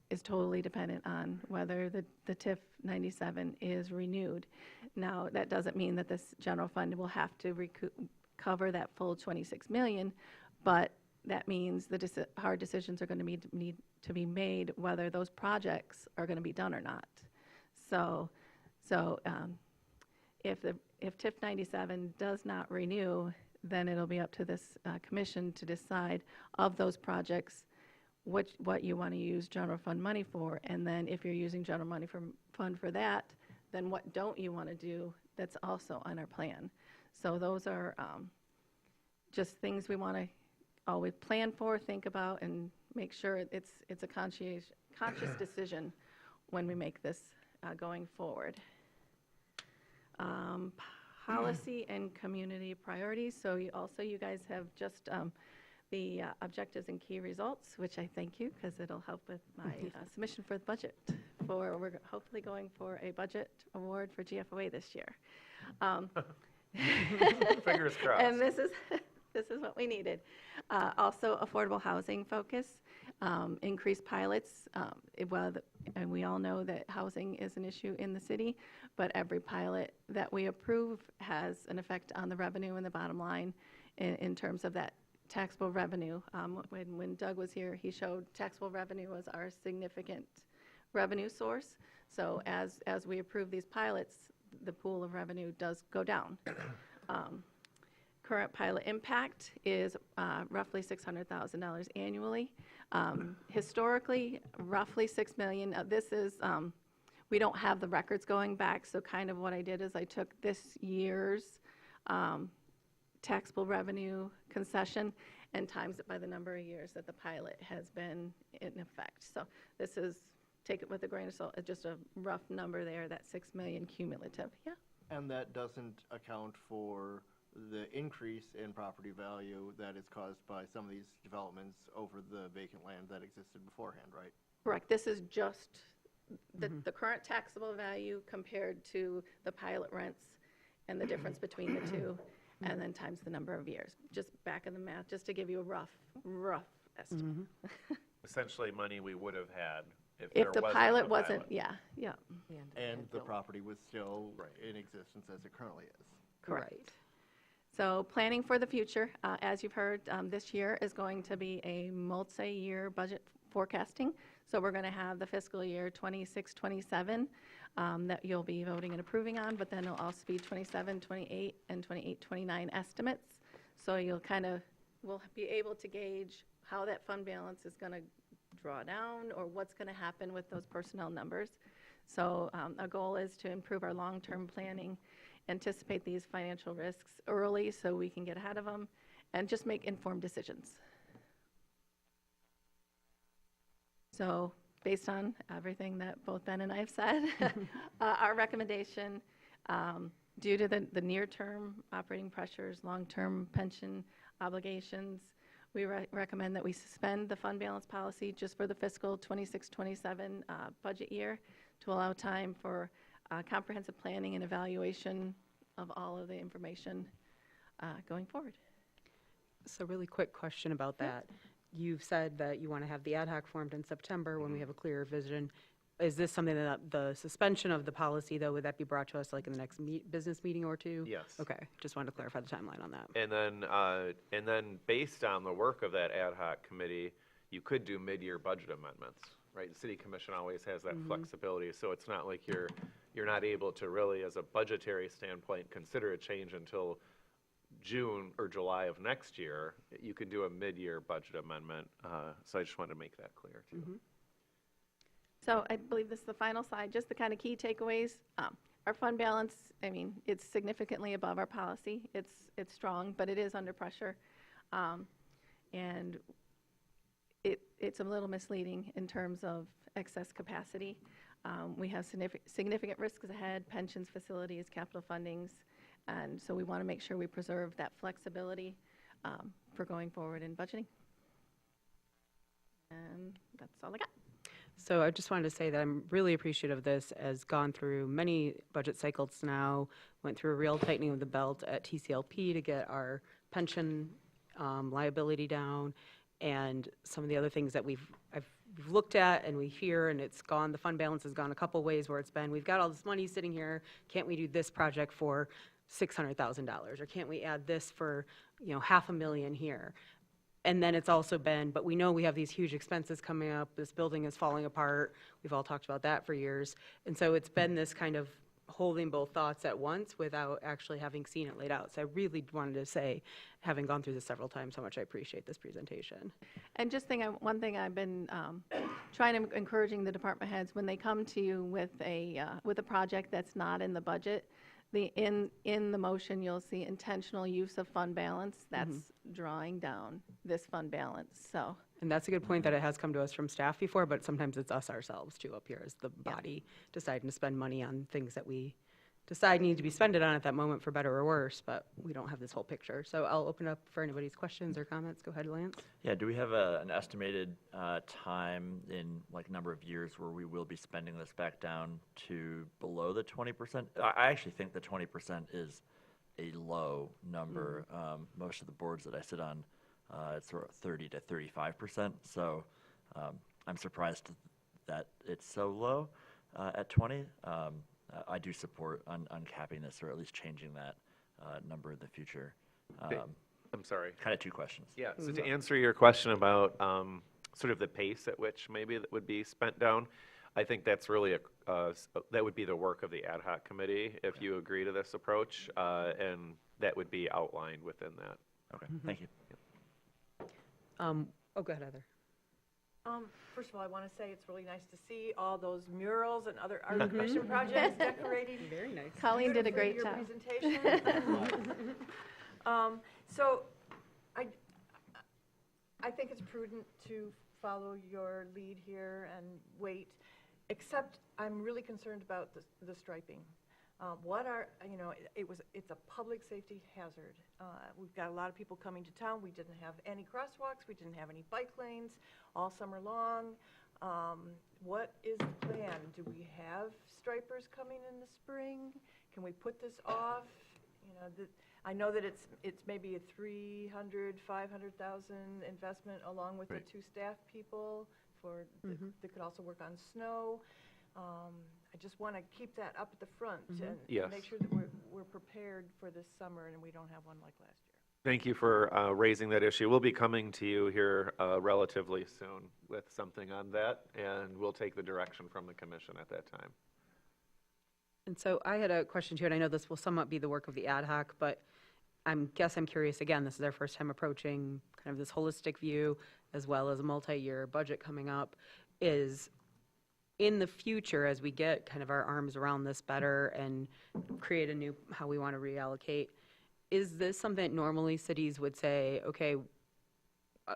is totally dependent on whether the TIF 97 is renewed. Now, that doesn't mean that this general fund will have to cover that full 26 million, but that means the hard decisions are going to need to be made whether those projects are going to be done or not. So if TIF 97 does not renew, then it'll be up to this commission to decide of those projects what you want to use general fund money for, and then if you're using general money fund for that, then what don't you want to do that's also on our plan. So those are just things we want to always plan for, think about, and make sure it's a conscious decision when we make this going forward. Policy and community priorities. So you guys have just the objectives and key results, which I thank you because it'll help with my submission for the budget. We're hopefully going for a budget award for GFOA this year. Fingers crossed. And this is what we needed. Also, affordable housing focus, increased pilots. And we all know that housing is an issue in the city, but every pilot that we approve has an effect on the revenue and the bottom line in terms of that taxable revenue. When Doug was here, he showed taxable revenue as our significant revenue source. So as we approve these pilots, the pool of revenue does go down. Current pilot impact is roughly $600,000 annually. Historically, roughly $6 million. This is, we don't have the records going back, so kind of what I did is I took this year's taxable revenue concession and times it by the number of years that the pilot has been in effect. So this is, take it with a grain of salt, just a rough number there, that $6 million cumulative. Yeah. And that doesn't account for the increase in property value that is caused by some of these developments over the vacant land that existed beforehand, right? Correct. This is just the current taxable value compared to the pilot rents and the difference between the two, and then times the number of years. Just back of the math, just to give you a rough estimate. Essentially money we would have had if If there the wasn't pilot a wasn't, pilot. yeah. And the property was still in existence as it currently is. Correct. So planning for the future, as you've heard, this year is going to be a multi-year budget forecasting. So we're going to have the fiscal year 26-27 that you'll be voting and approving on, but then it'll also be 27, 28, and 28, 29 estimates. So you'll we'll be able to gauge how that fund balance is going to draw down or what's going to happen with those personnel numbers. So our goal is to improve our long-term planning, anticipate these financial risks early so we can get ahead of them, and just make informed decisions. So based on everything that both Ben and I have said, our recommendation, due to the near-term operating pressures, long-term pension obligations, we recommend that we suspend the fund balance policy just for the fiscal 26-27 budget year to allow time for comprehensive planning and evaluation of all of the information going forward. So really quick question about that. You've said that you want to have the ad hoc formed in September when we have a clearer vision. Is this something that the suspension of the policy, though, would that be brought to us like in the next business meeting or two? Yes. Okay, just wanted to clarify the timeline on that. And then based on the work of that ad hoc committee, you could do mid-year budget amendments, right? The city commission always has that flexibility, so it's not like you're not able to really, as a budgetary standpoint, consider a change until June or July of next year. You could do a mid-year budget amendment, so I just wanted to make that clear, too. So I believe this is the final slide, just the kind of key takeaways. Our fund balance, I mean, it's significantly above our policy. It's strong, but it is under pressure. And it's a little misleading in terms of excess capacity. We have significant risks ahead, pensions, facilities, capital fundings, and so we want to make sure we preserve that flexibility for going forward in budgeting. And that's all I got. So I just wanted to say that I'm really appreciative of this, as gone through many budget cycles now, went through a real tightening of the belt at TCLP to get our pension liability down, and some of the other things that I've looked at and we hear, and it's gone, the fund balance has gone a couple ways where it's been, we've got all this money sitting here, can't we do this project for $600,000, or can't we add this for, $500,000 here? And then it's also been, but we know we have these huge expenses coming up, this building is falling apart, we've all talked about that for years. And so it's been this kind of holding both thoughts at once without actually having seen it laid out. So I really wanted to say, having gone through this several times, how much I appreciate this presentation. And just one thing I've been trying to encouraging the department heads, when they come to you with a project that's not in the budget, in the motion, you'll see intentional use of fund balance. That's drawing down this fund balance, so. And that's a good point, that it has come to us from staff before, but sometimes it's us ourselves too up here as the body deciding to spend money on things that we decide need to be spent on at that moment, for better or worse, but we don't have this whole picture. So I'll open up for anybody's questions or comments. Go ahead, Lance. Yeah, do we have an estimated time in like number of years where we will be spending this back down to below the 20%? I actually think the 20% is a low number. Most of the boards that I sit on, it's sort of 30 to 35%. So I'm surprised that it's so low at 20. I do support uncapping this, or at least changing that number in the future. I'm sorry. Kind of two questions. Yeah, so to answer your question about sort of the pace at which maybe that would be spent down, I think that's really that would be the work of the ad hoc committee if you agree to this approach, and that would be outlined within that. Okay, thank you. Go ahead, Heather. First of all, I want to say it's really nice to see all those murals and other art commission projects decorating. Very nice. Colleen did a great your job. presentation. So I think it's prudent to follow your lead here and wait, except I'm really concerned about the striping. It's a public safety hazard. We've got a lot of people coming to town. We didn't have any crosswalks. We didn't have any bike lanes all summer long. What is the plan? Do we have stripers coming in the spring? Can we put this off? I know that it's maybe a $300,000, $500,000 investment along with the two staff people that could also work on snow. I just want to keep that up at the front and Yes. make sure that we're prepared for this summer and we don't have one like last year. Thank you for raising that issue. We'll be coming to you here relatively soon with something on that, and we'll take the direction from the commission at that time. And so I had a question too, and I know this will somewhat be the work of the ad hoc, but I'm curious, again, this is our first time approaching kind of this holistic view, as well as a multi-year budget coming up, is in the future, as we get kind of our arms around this better and create a new, how we want to reallocate, is this something that normally cities would say, okay,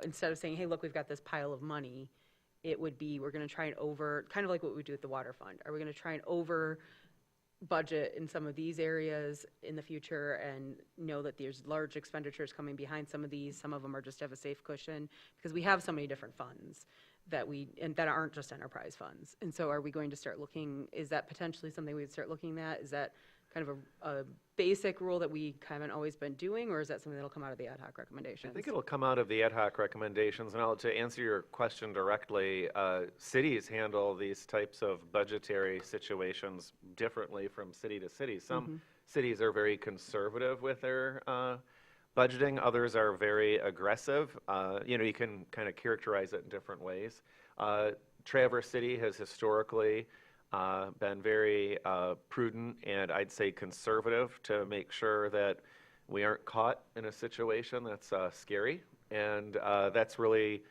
instead of saying, hey, look, we've got this pile of money, it would be, we're going to try and kind of like what we do with the water fund. Are we going to try and over budget in some of these areas in the future and know that there's large expenditures coming behind some of these? Some of them are just to have a safe cushion, because we have so many different funds and that aren't just enterprise funds. And so are we going to start looking, is that potentially something we'd start looking at? Is that kind of a basic rule that we haven't always been doing, or is that something that'll come out of the ad hoc recommendations? I think it'll come out of the ad hoc recommendations. And to answer your question directly, cities handle these types of budgetary situations differently from city to city. Some cities are very conservative with their budgeting. Others are very aggressive. You can kind of characterize it in different ways. Traverse City has historically been very prudent and I'd say conservative to make sure that we aren't caught in a situation that's scary. And that's really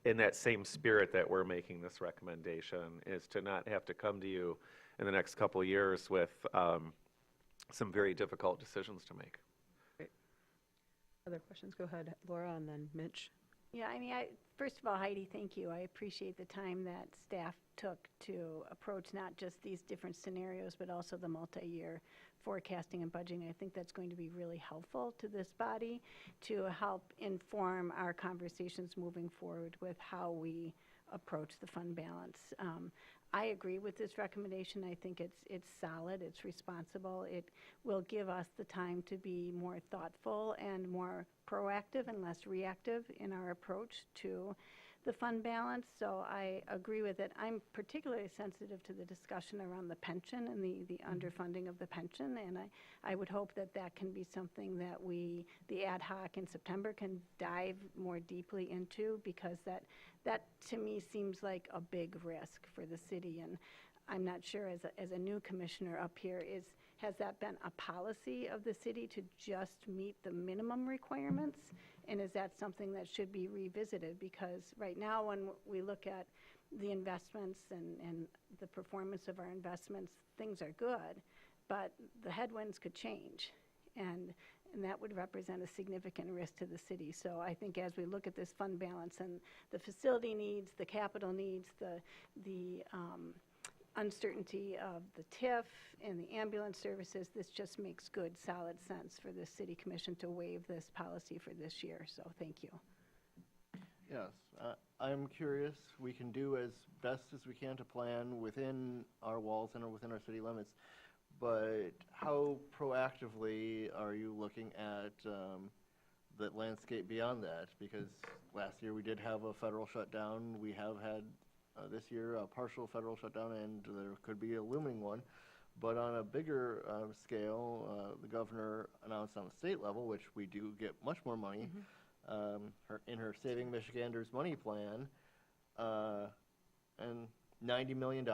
in that same spirit that we're making this recommendation, is to not have to come to you in the next couple of years with some very difficult decisions to make. Great. Other questions? Go ahead, Laura, and then Mitch. Yeah, I mean, first of all, Heidi, thank you. I appreciate the time that staff took to approach not just these different scenarios, but also the multi-year forecasting and budgeting. I think that's going to be really helpful to this body to help inform our conversations moving forward with how we approach the fund balance. I agree with this recommendation. I think it's solid, it's responsible. It will give us the time to be more thoughtful and more proactive and less reactive in our approach to the fund balance. So I agree with it. I'm particularly sensitive to the discussion around the pension and the underfunding of the pension, and I would hope that that can be something that the ad hoc in September, can dive more deeply into, because that to me seems like a big risk for the city. And I'm not sure, as a new commissioner up here, has that been a policy of the city to just meet the minimum requirements? And is that something that should be revisited? Because right now, when we look at the investments and the performance of our investments, things are good, but the headwinds could change. And that would represent a significant risk to the city. So I think as we look at this fund balance and the facility needs, the capital needs, the uncertainty of the TIF and the ambulance services, this just makes good, solid sense for the city commission to waive this policy for this year. So thank you. Yes, I'm curious. We can do as best as we can to plan within our walls and within our city limits, but how proactively are you looking at the landscape beyond that? Because last year we did have a federal shutdown. We have had this year a partial federal shutdown, and there could be a looming one. But on a bigger scale, the governor announced on the state level, which we do get much more money, in her Saving Michiganders money plan, and $90 million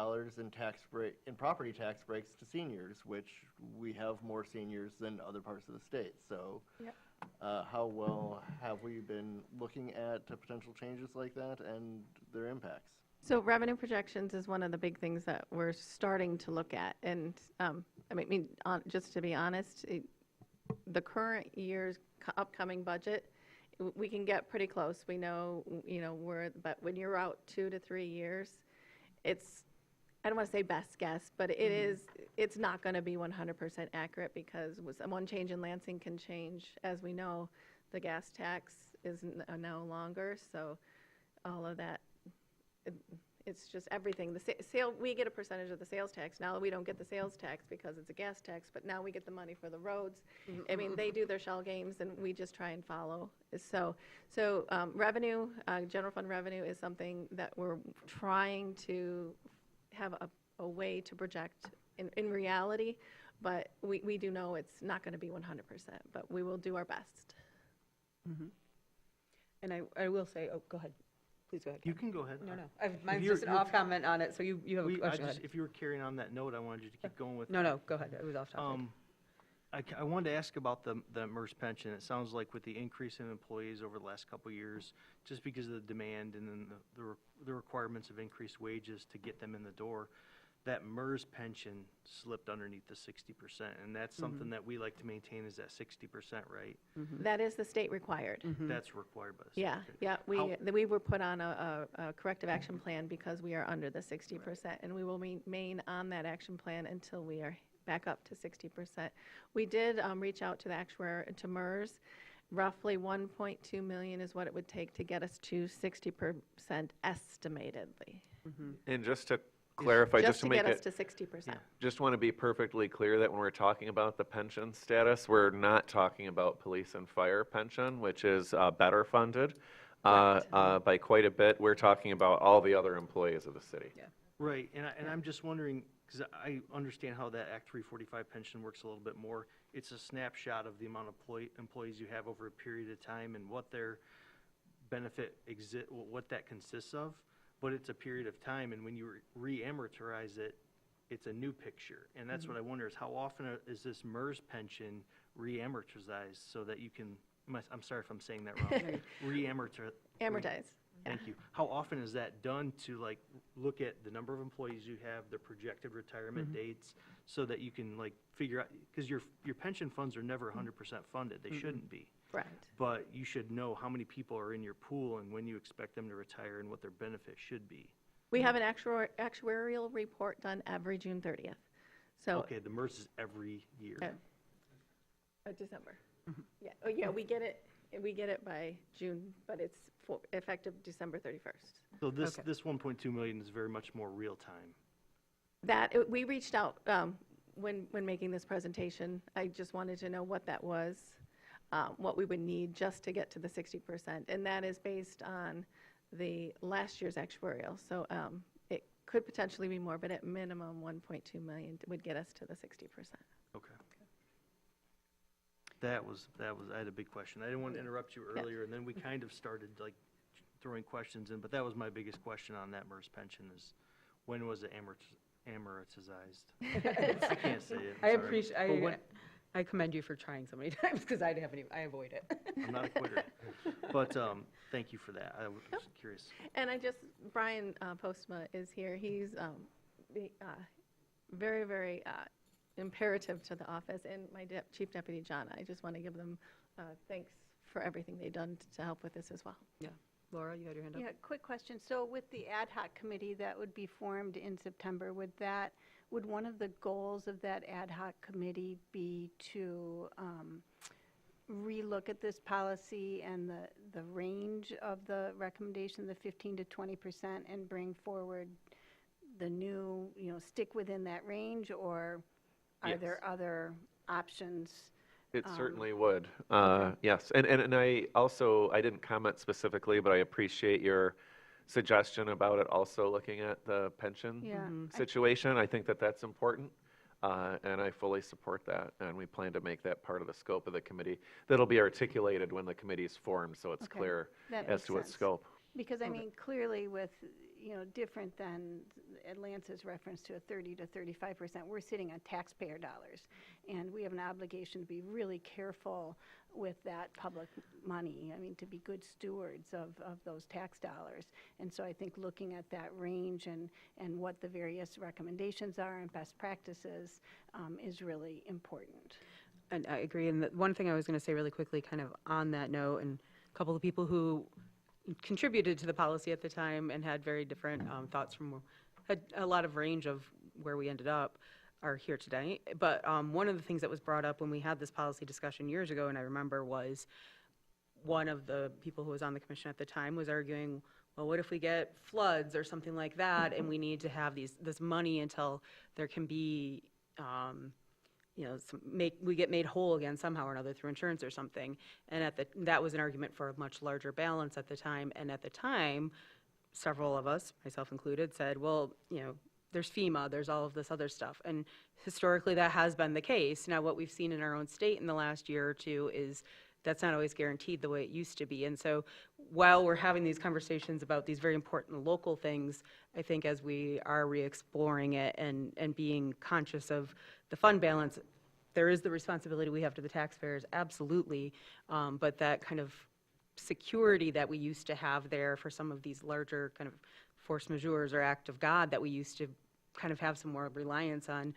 in property tax breaks to seniors, which we have more seniors than other parts of the state. So how well have we been looking at potential changes like that and their impacts? So revenue projections is one of the big things that we're starting to look at. And just to be honest, the current year's upcoming budget, we can get pretty close. We know, but when you're out 2 to 3 years, I don't want to say best guess, but it's not going to be 100% accurate, because one change in Lansing can change. As we know, the gas tax is no longer, so all of that, it's just everything. We get a percentage of the sales tax. Now we don't get the sales tax because it's a gas tax, but now we get the money for the roads. I mean, they do their shell games, and we just try and follow. So revenue, general fund revenue, is something that we're trying to have a way to project in reality, but we do know it's not going to be 100%, but we will do our best. And I will say, go ahead. Please go ahead. You can go ahead. No. Mine's just an off comment on it, so you have a question. If you were carrying on that note, I wanted you to keep going with. No, go ahead. It was off topic. I wanted to ask about the MERS pension. It sounds like with the increase in employees over the last couple of years, just because of the demand and then the requirements of increased wages to get them in the door, that MERS pension slipped underneath the 60%, and that's something that we like to maintain is that 60%, right? That is the state required. That's required by the state. Yeah, okay. yeah, How- we were put on a corrective action plan because we are under the 60%, and we will remain on that action plan until we are back up to 60%. We did reach out to the actuary, to MERS. Roughly 1.2 million is what it would take to get us to 60% estimatedly. And just to clarify, just to make get us it, to 60%. just want to be perfectly clear that when we're talking about the pension status, we're not talking about police and fire pension, which is better funded by quite a bit. We're talking about all the other employees of the city. Right, and I'm just wondering, because I understand how that Act 345 pension works a little bit more. It's a snapshot of the amount of employees you have over a period of time and what their benefit what that consists of. But it's a period of time, and when you re-amortize it, it's a new picture. And that's what I wonder is how often is this MERS pension re-amortized so that you can, I'm sorry if I'm saying that wrong, Amortize. Thank you. How often is that done to like look at the number of employees you have, their projected retirement dates, so that you can like figure out, because your pension funds are never 100% funded. They shouldn't be. Right. But you should know how many people are in your pool and when you expect them to retire and what their benefit should be. We have an actuarial report done every June 30th. So Okay, the MERS is every year. December. Yeah, oh yeah, we get it by June, but it's effective December 31st. So this 1.2 million is very much more real time. We reached out when making this presentation. I just wanted to know what that was, what we would need just to get to the 60%. And that is based on the last year's actuarial. So it could potentially be more, but at minimum 1.2 million would get us to the 60%. Okay. That was, I had a big question. I didn't want to interrupt you earlier, and then we kind of started like throwing questions in, but that was my biggest question on that MERS pension is when was it amortized? I can't say it. I sorry. appreciate, But when- I commend you for trying so many times, because I avoid it. I'm not a quitter. But thank you for that. I was curious. And Brian Postma is here. He's very, very imperative to the office, and my Chief Deputy John. I just want to give them thanks for everything they've done to help with this as well. Yeah. Laura, you had your hand up? Yeah, quick question. So with the ad hoc committee that would be formed in September, would one of the goals of that ad hoc committee be to relook at this policy and the range of the recommendation, the 15 to 20%, and bring forward the new, stick within that range, or are Yes. there other options? It certainly would, yes. And I also, I didn't comment specifically, but I appreciate your suggestion about it also looking at the pension Yeah. situation. I think that that's important, and I fully support that. And we plan to make that part of the scope of the committee. That'll be articulated when the committee is formed, so it's Okay, clear that as makes to its sense. scope. Because, I mean, clearly with, different than Atlanta's reference to a 30 to 35%, we're sitting on taxpayer dollars. And we have an obligation to be really careful with that public money. I mean, to be good stewards of those tax dollars. And so I think looking at that range and what the various recommendations are and best practices is really important. And I agree. And the one thing I was going to say really quickly, kind of on that note, and a couple of people who contributed to the policy at the time and had very different thoughts had a lot of range of where we ended up, are here today. But one of the things that was brought up when we had this policy discussion years ago, and I remember, was one of the people who was on the commission at the time was arguing, well, what if we get floods or something like that, and we need to have this money until there can be we get made whole again somehow or another through insurance or something. And that was an argument for a much larger balance at the time. And at the time, several of us, myself included, said, well, there's FEMA, there's all of this other stuff. And historically, that has been the case. Now, what we've seen in our own state in the last year or two is that's not always guaranteed the way it used to be. And so while we're having these conversations about these very important local things, I think as we are re-exploring it and being conscious of the fund balance, there is the responsibility we have to the taxpayers, absolutely, but that kind of security that we used to have there for some of these larger kind of force majeures or act of God that we used to kind of have some more reliance on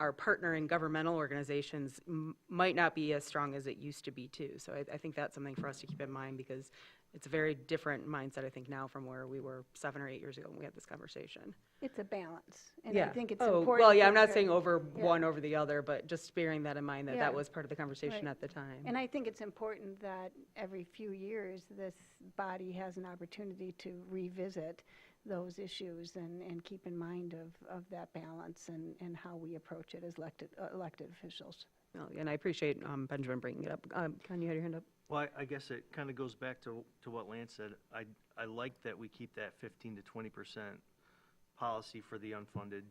our partner in governmental organizations might not be as strong as it used to be too. So I think that's something for us to keep in mind, because it's a very different mindset, I think, now from where we were 7 or 8 years ago when we had this conversation. It's a balance, and I Yeah. think it's Oh, important. well, yeah, for I'm not there- saying over Yeah. one over the other, but just bearing that in mind that Yeah. that was part of the conversation Right. at the time. And I think it's important that every few years, this body has an opportunity to revisit those issues and keep in mind of that balance and how we approach it as elected officials. Well, and I appreciate Benjamin bringing it up. Ken, you had your hand up? Well, I guess it kind of goes back to what Lance said. I like that we keep that 15 to 20% policy for the unfunded,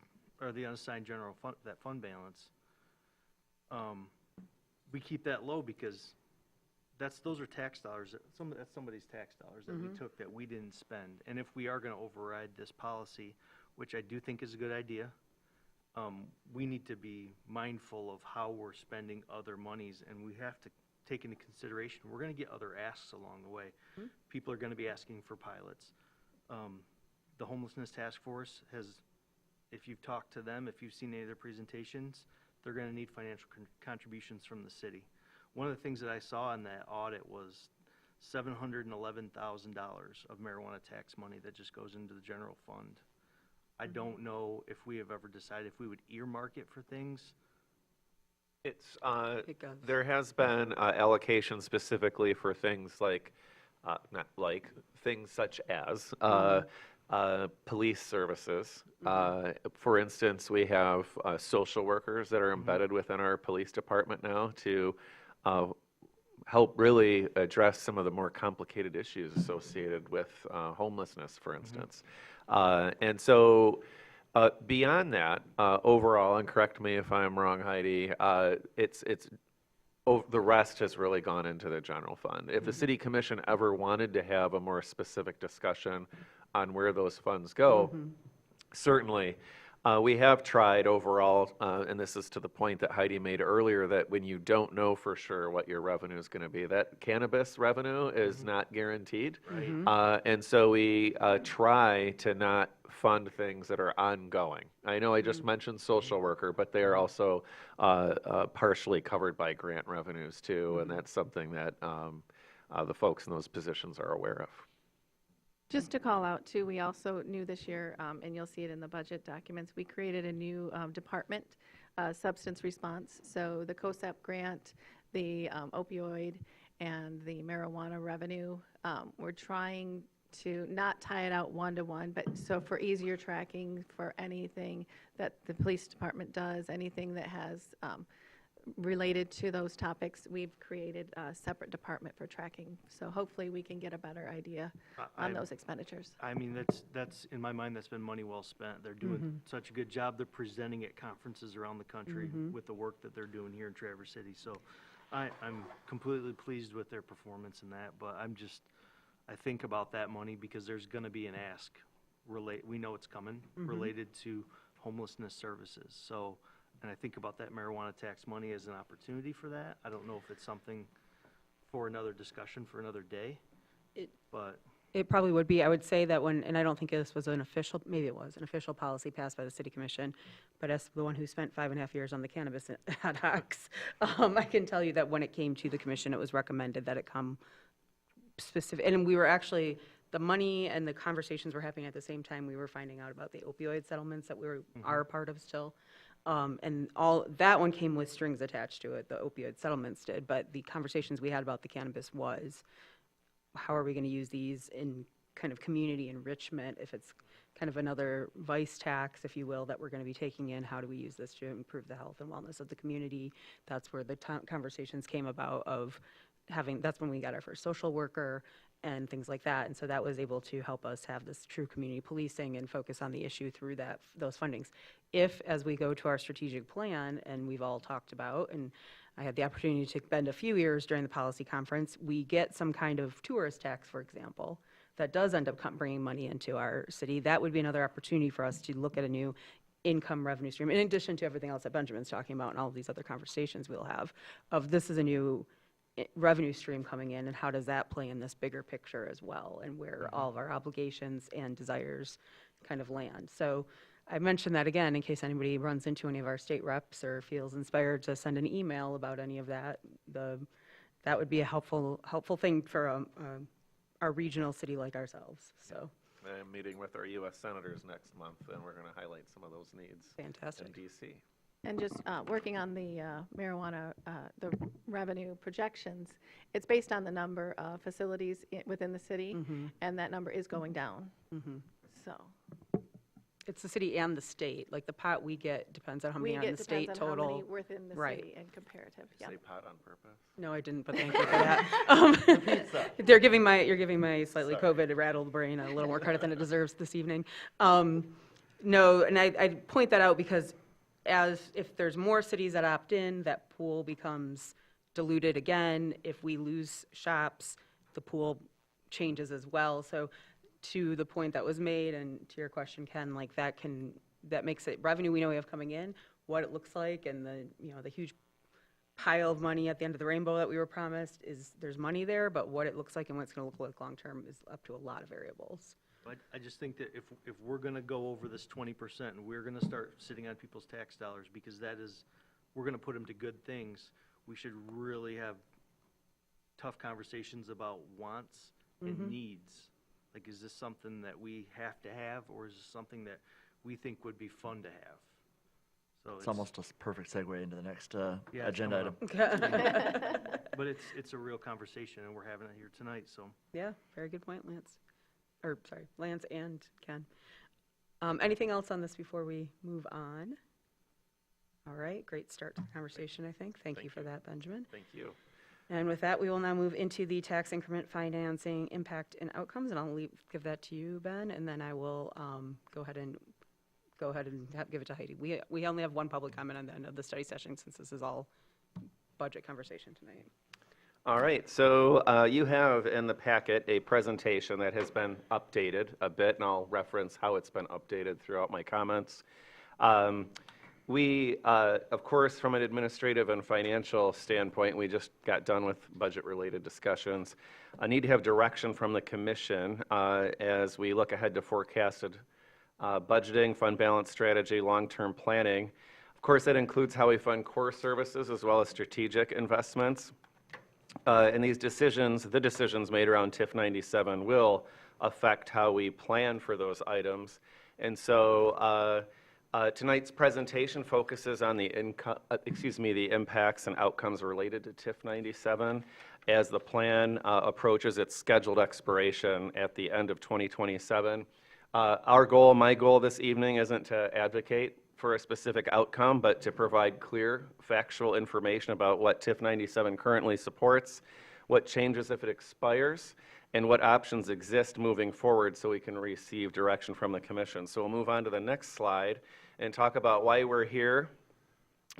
or the unassigned general fund, that fund balance. We keep that low because those are tax dollars, that's somebody's tax dollars that we took that we didn't spend. And if we are going to override this policy, which I do think is a good idea, we need to be mindful of how we're spending other monies, and we have to take into consideration, we're going to get other asks along the way. People are going to be asking for pilots. The Homelessness Task Force has, if you've talked to them, if you've seen any of their presentations, they're going to need financial contributions from the city. One of the things that I saw in that audit was $711,000 of marijuana tax money that just goes into the general fund. I don't know if we have ever decided if we would earmark it for things. It's, It does. there has been allocation specifically for things like, not like, things such as police services. For instance, we have social workers that are embedded within our police department now to help really address some of the more complicated issues associated with homelessness, for instance. And so beyond that, overall, and correct me if I'm wrong, Heidi, the rest has really gone into the general fund. If the city commission ever wanted to have a more specific discussion on where those funds go, certainly. We have tried overall, and this is to the point that Heidi made earlier, that when you don't know for sure what your revenue is going to be, that cannabis revenue is not guaranteed. And so we try to not fund things that are ongoing. I know I just mentioned social worker, but they are also partially covered by grant revenues too, and that's something that the folks in those positions are aware of. Just to call out too, we also knew this year, and you'll see it in the budget documents, we created a new department, substance response. So the COSAP grant, the opioid, and the marijuana revenue, we're trying to not tie it out one-to-one, but so for easier tracking for anything that the police department does, anything that has related to those topics, we've created a separate department for tracking. So hopefully we can get a better idea on those expenditures. I mean, that's, in my mind, that's been money well spent. They're doing such a good job. They're presenting at conferences around the country with the work that they're doing here in Traverse City. So I'm completely pleased with their performance in that, but I think about that money because there's gonna be an ask we know it's coming, related to homelessness services. So, and I think about that marijuana tax money as an opportunity for that. I don't know if it's something for another discussion for another day, but. It probably would be. I would say that and I don't think this was an official, maybe it was, an official policy passed by the city commission, but as the one who spent 5.5 years on the cannabis ad hocs, I can tell you that when it came to the commission, it was recommended that it come specific, and we were actually, the money and the conversations were happening at the same time. We were finding out about the opioid settlements that are a part of still. And all, that one came with strings attached to it, the opioid settlements did, but the conversations we had about the cannabis was, how are we going to use these in kind of community enrichment, if it's kind of another vice tax, if you will, that we're going to be taking in, how do we use this to improve the health and wellness of the community? That's where the conversations came about of having, that's when we got our first social worker and things like that. And so that was able to help us have this true community policing and focus on the issue through those fundings. If, as we go to our strategic plan, and we've all talked about, and I had the opportunity to spend a few years during the policy conference, we get some kind of tourist tax, for example, that does end up bringing money into our city, that would be another opportunity for us to look at a new income revenue stream, in addition to everything else that Benjamin's talking about and all of these other conversations we'll have, of this is a new revenue stream coming in, and how does that play in this bigger picture as well, and where all of our obligations and desires kind of land. So I mentioned that again in case anybody runs into any of our state reps or feels inspired to send an email about any of that. That would be a helpful thing for our regional city like ourselves, so. I'm meeting with our U.S. senators next month, and we're going to highlight some of those needs Fantastic. in D.C. And just working on the marijuana, the revenue projections, it's based on the number of facilities within the city, and that number is going down. So It's the city and the state, like the pot we get depends on how many we are in get the state depends on how many total. within the Right. city and comparative. Yeah. Say pot on purpose. No, I didn't, but thank you for that. You're giving my slightly COVID rattled brain a little more credit than it deserves this evening. No, and I point that out because if there's more cities that opt in, that pool becomes diluted again. If we lose shops, the pool changes as well. So to the point that was made and to your question, Ken, like that makes it revenue we know we have coming in, what it looks like, and the huge pile of money at the end of the rainbow that we were promised there's money there, but what it looks like and what it's going to look like long term is up to a lot of variables. I just think that if we're gonna go over this 20% and we're gonna start sitting on people's tax dollars, because we're gonna put them to good things, we should really have tough conversations about wants and needs. Like, is this something that we have to have, or is this something that we think would be fun to have? So It's almost a perfect segue into the next Yeah, agenda it's item. But it's a real conversation, and we're having it here tonight, so. Yeah, very good point, Lance. Or, sorry, Lance and Ken. Anything else on this before we move on? All right, great start to the conversation, I think. Thank you for that, Benjamin. Thank you. And with that, we will now move into the tax increment financing impact and outcomes, and I'll give that to you, Ben, and then I will go ahead and give it to Heidi. We only have one public comment on the end of the study session since this is all budget conversation tonight. All right, so you have in the packet a presentation that has been updated a bit, and I'll reference how it's been updated throughout my comments. We, of course, from an administrative and financial standpoint, we just got done with budget-related discussions. I need to have direction from the commission as we look ahead to forecasted budgeting, fund balance strategy, long-term planning. Of course, that includes how we fund core services as well as strategic investments. And these decisions, the decisions made around TIF 97 will affect how we plan for those items. And so tonight's presentation focuses on the impacts and outcomes related to TIF 97 as the plan approaches its scheduled expiration at the end of 2027. My goal this evening isn't to advocate for a specific outcome, but to provide clear, factual information about what TIF 97 currently supports, what changes if it expires, and what options exist moving forward so we can receive direction from the commission. So we'll move on to the next slide and talk about why we're here.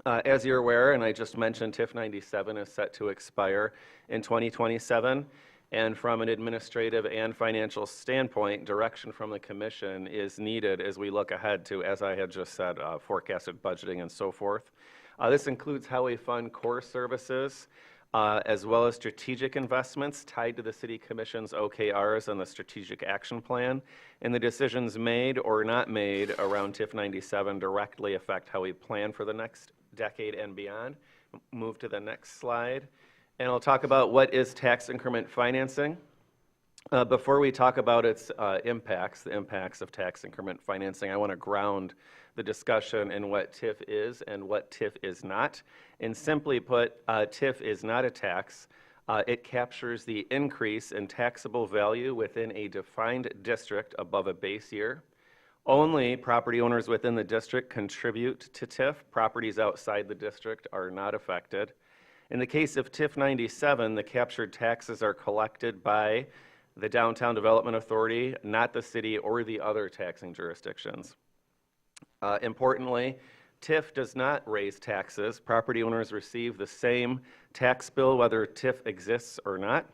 As you're aware, and I just mentioned, TIF 97 is set to expire in 2027. And from an administrative and financial standpoint, direction from the commission is needed as we look ahead to, as I had just said, forecasted budgeting and so forth. This includes how we fund core services, as well as strategic investments tied to the City Commission's OKRs and the Strategic Action Plan. And the decisions made or not made around TIF 97 directly affect how we plan for the next decade and beyond. Move to the next slide. And I'll talk about what is tax increment financing. Before we talk about its impacts, the impacts of tax increment financing, I want to ground the discussion in what TIF is and what TIF is not. And simply put, TIF is not a tax. It captures the increase in taxable value within a defined district above a base year. Only property owners within the district contribute to TIF. Properties outside the district are not affected. In the case of TIF 97, the captured taxes are collected by the Downtown Development Authority, not the city or the other taxing jurisdictions. Importantly, TIF does not raise taxes. Property owners receive the same tax bill whether TIF exists or not.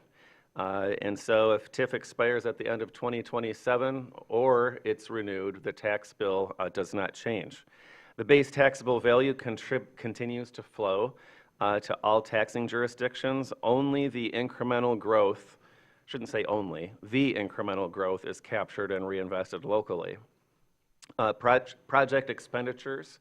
And so if TIF expires at the end of 2027 or it's renewed, the tax bill does not change. The base taxable value continues to flow to all taxing jurisdictions. Only the incremental growth, shouldn't say only, the incremental growth is captured and reinvested locally. Project expenditures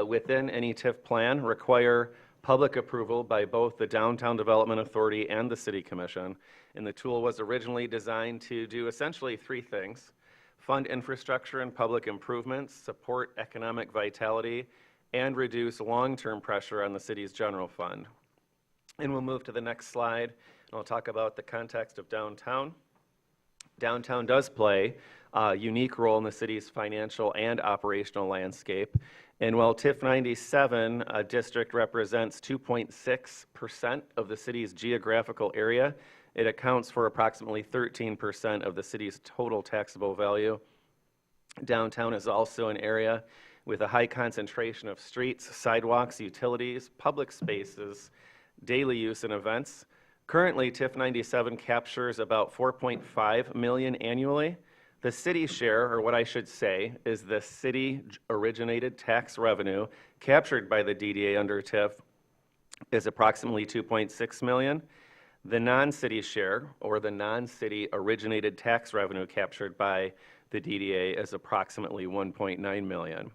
within any TIF plan require public approval by both the Downtown Development Authority and the City Commission. And the tool was originally designed to do essentially three things: fund infrastructure and public improvements, support economic vitality, and reduce long-term pressure on the city's general fund. And we'll move to the next slide, and I'll talk about the context of downtown. Downtown does play a unique role in the city's financial and operational landscape. And while TIF 97 district represents 2.6% of the city's geographical area, it accounts for approximately 13% of the city's total taxable value. Downtown is also an area with a high concentration of streets, sidewalks, utilities, public spaces, daily use and events. Currently, TIF 97 captures about 4.5 million annually. The city share, or what I should say, is the city-originated tax revenue captured by the DDA under TIF is approximately 2.6 million. The non-city share, or the non-city originated tax revenue captured by the DDA is approximately 1.9 million.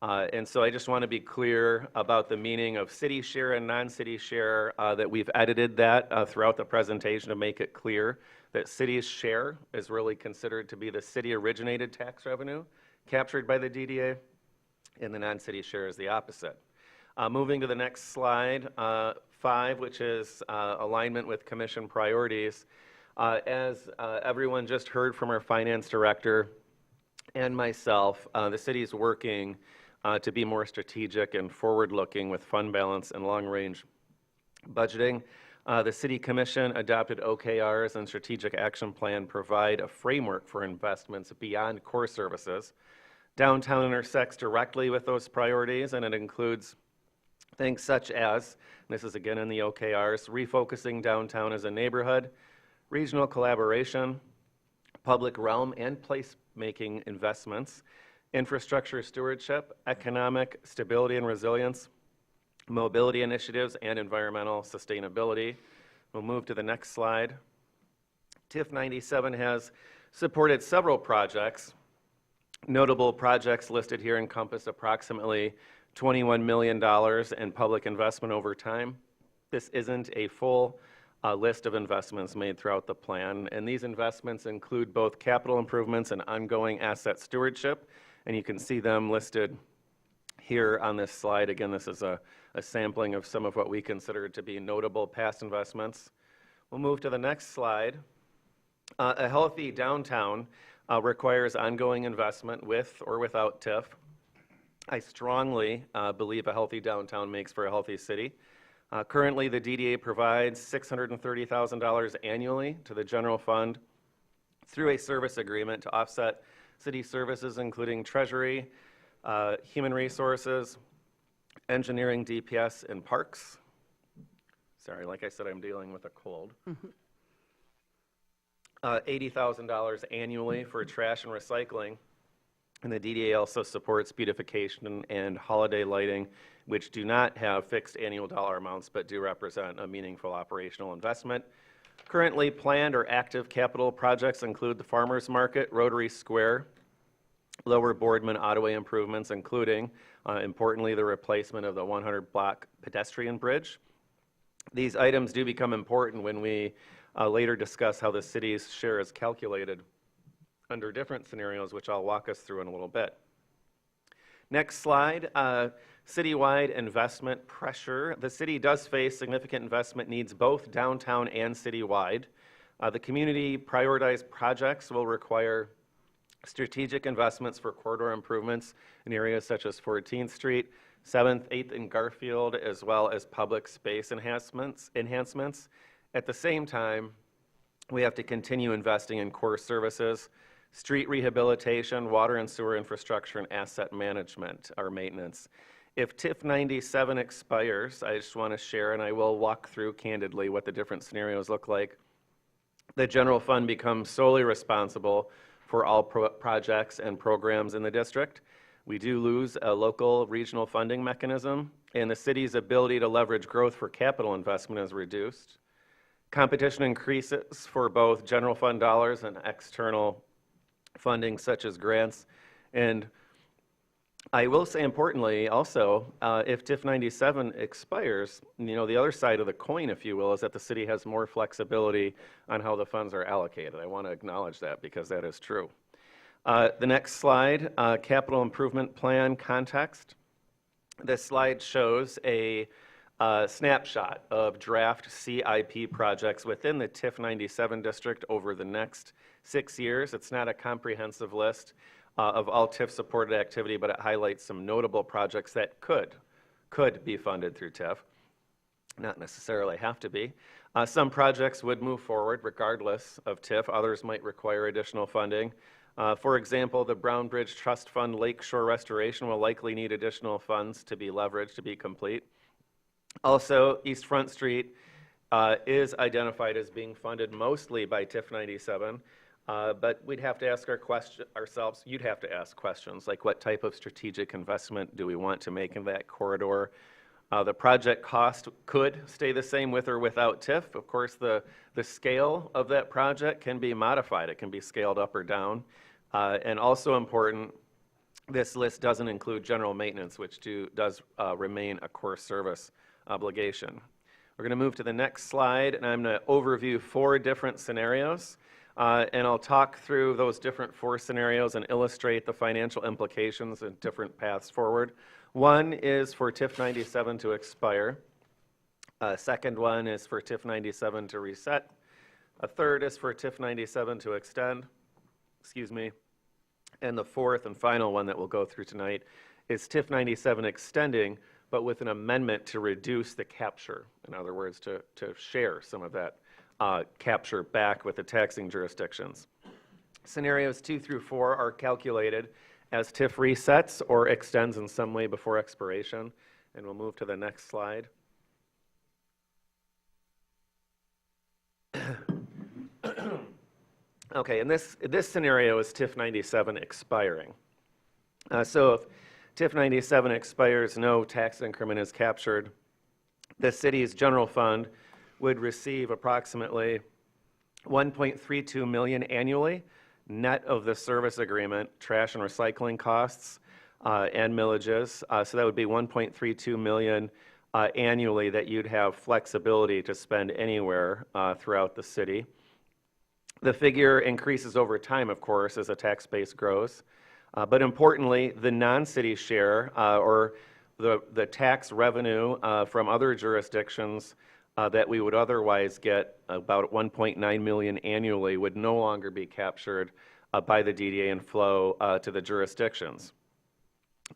And so I just want to be clear about the meaning of city share and non-city share, that we've edited that throughout the presentation to make it clear that city's share is really considered to be the city-originated tax revenue captured by the DDA, and the non-city share is the opposite. Moving to the next slide, 5, which is alignment with commission priorities. As everyone just heard from our finance director and myself, the city's working to be more strategic and forward-looking with fund balance and long-range budgeting. The City Commission adopted OKRs and Strategic Action Plan provide a framework for investments beyond core services. Downtown intersects directly with those priorities, and it includes things such as, and this is again in the OKRs, refocusing downtown as a neighborhood, regional collaboration, public realm and place-making investments, infrastructure stewardship, economic stability and resilience, mobility initiatives, and environmental sustainability. We'll move to the next slide. TIF 97 has supported several projects. Notable projects listed here encompass approximately $21 million in public investment over time. This isn't a full list of investments made throughout the plan, and these investments include both capital improvements and ongoing asset stewardship, and you can see them listed here on this slide. Again, this is a sampling of some of what we consider to be notable past investments. We'll move to the next slide. A healthy downtown requires ongoing investment with or without TIF. I strongly believe a healthy downtown makes for a healthy city. Currently, the DDA provides $630,000 annually to the general fund through a service agreement to offset city services, including treasury, human resources, engineering, DPS, and parks. Sorry, like I said, I'm dealing with a cold. $80,000 annually for trash and recycling. And the DDA also supports beautification and holiday lighting, which do not have fixed annual dollar amounts, but do represent a meaningful operational investment. Currently planned or active capital projects include the Farmers Market, Rotary Square, Lower Boardman Ottaway improvements, including, importantly, the replacement of the 100-block pedestrian bridge. These items do become important when we later discuss how the city's share is calculated under different scenarios, which I'll walk us through in a little bit. Next slide, citywide investment pressure. The city does face significant investment needs both downtown and citywide. The community prioritized projects will require strategic investments for corridor improvements in areas such as 14th Street, 7th, 8th, and Garfield, as well as public space enhancements. At the same time, we have to continue investing in core services, street rehabilitation, water and sewer infrastructure, and asset management or maintenance. If TIF 97 expires, I just want to share, and I will walk through candidly what the different scenarios look like. The general fund becomes solely responsible for all projects and programs in the district. We do lose a local regional funding mechanism, and the city's ability to leverage growth for capital investment is reduced. Competition increases for both general fund dollars and external funding such as grants, and I will say importantly also, if TIF 97 expires, the other side of the coin, if you will, is that the city has more flexibility on how the funds are allocated. I want to acknowledge that because that is true. The next slide, capital improvement plan context. This slide shows a snapshot of draft CIP projects within the TIF 97 district over the next 6 years. It's not a comprehensive list of all TIF-supported activity, but it highlights some notable projects that could be funded through TIF. Not necessarily have to be. Some projects would move forward regardless of TIF. Others might require additional funding. For example, the Brown Bridge Trust Fund Lakeshore Restoration will likely need additional funds to be leveraged to be complete. Also, East Front Street is identified as being funded mostly by TIF 97. But we'd have to ask ourselves, you'd have to ask questions like what type of strategic investment do we want to make in that corridor? The project cost could stay the same with or without TIF. Of course, the scale of that project can be modified. It can be scaled up or down. And also important, this list doesn't include general maintenance, which does remain a core service obligation. We're going to move to the next slide, and I'm going to overview 4 different scenarios. And I'll talk through those different 4 scenarios and illustrate the financial implications and different paths forward. One is for TIF 97 to expire. Second one is for TIF 97 to reset. A third is for TIF 97 to extend. And the fourth and final one that we'll go through tonight is TIF 97 extending, but with an amendment to reduce the capture. In other words, to share some of that capture back with the taxing jurisdictions. Scenarios 2 through 4 are calculated as TIF resets or extends in some way before expiration. And we'll move to the next slide. Okay, and this scenario is TIF 97 expiring. So if TIF 97 expires, no tax increment is captured. The city's general fund would receive approximately $1.32 million annually, net of the service agreement, trash and recycling costs, and millages. So that would be $1.32 million annually that you'd have flexibility to spend anywhere throughout the city. The figure increases over time, of course, as the tax base grows. But importantly, the non-city share, or the tax revenue from other jurisdictions that we would otherwise get, about $1.9 million annually, would no longer be captured by the DDA and flow to the jurisdictions.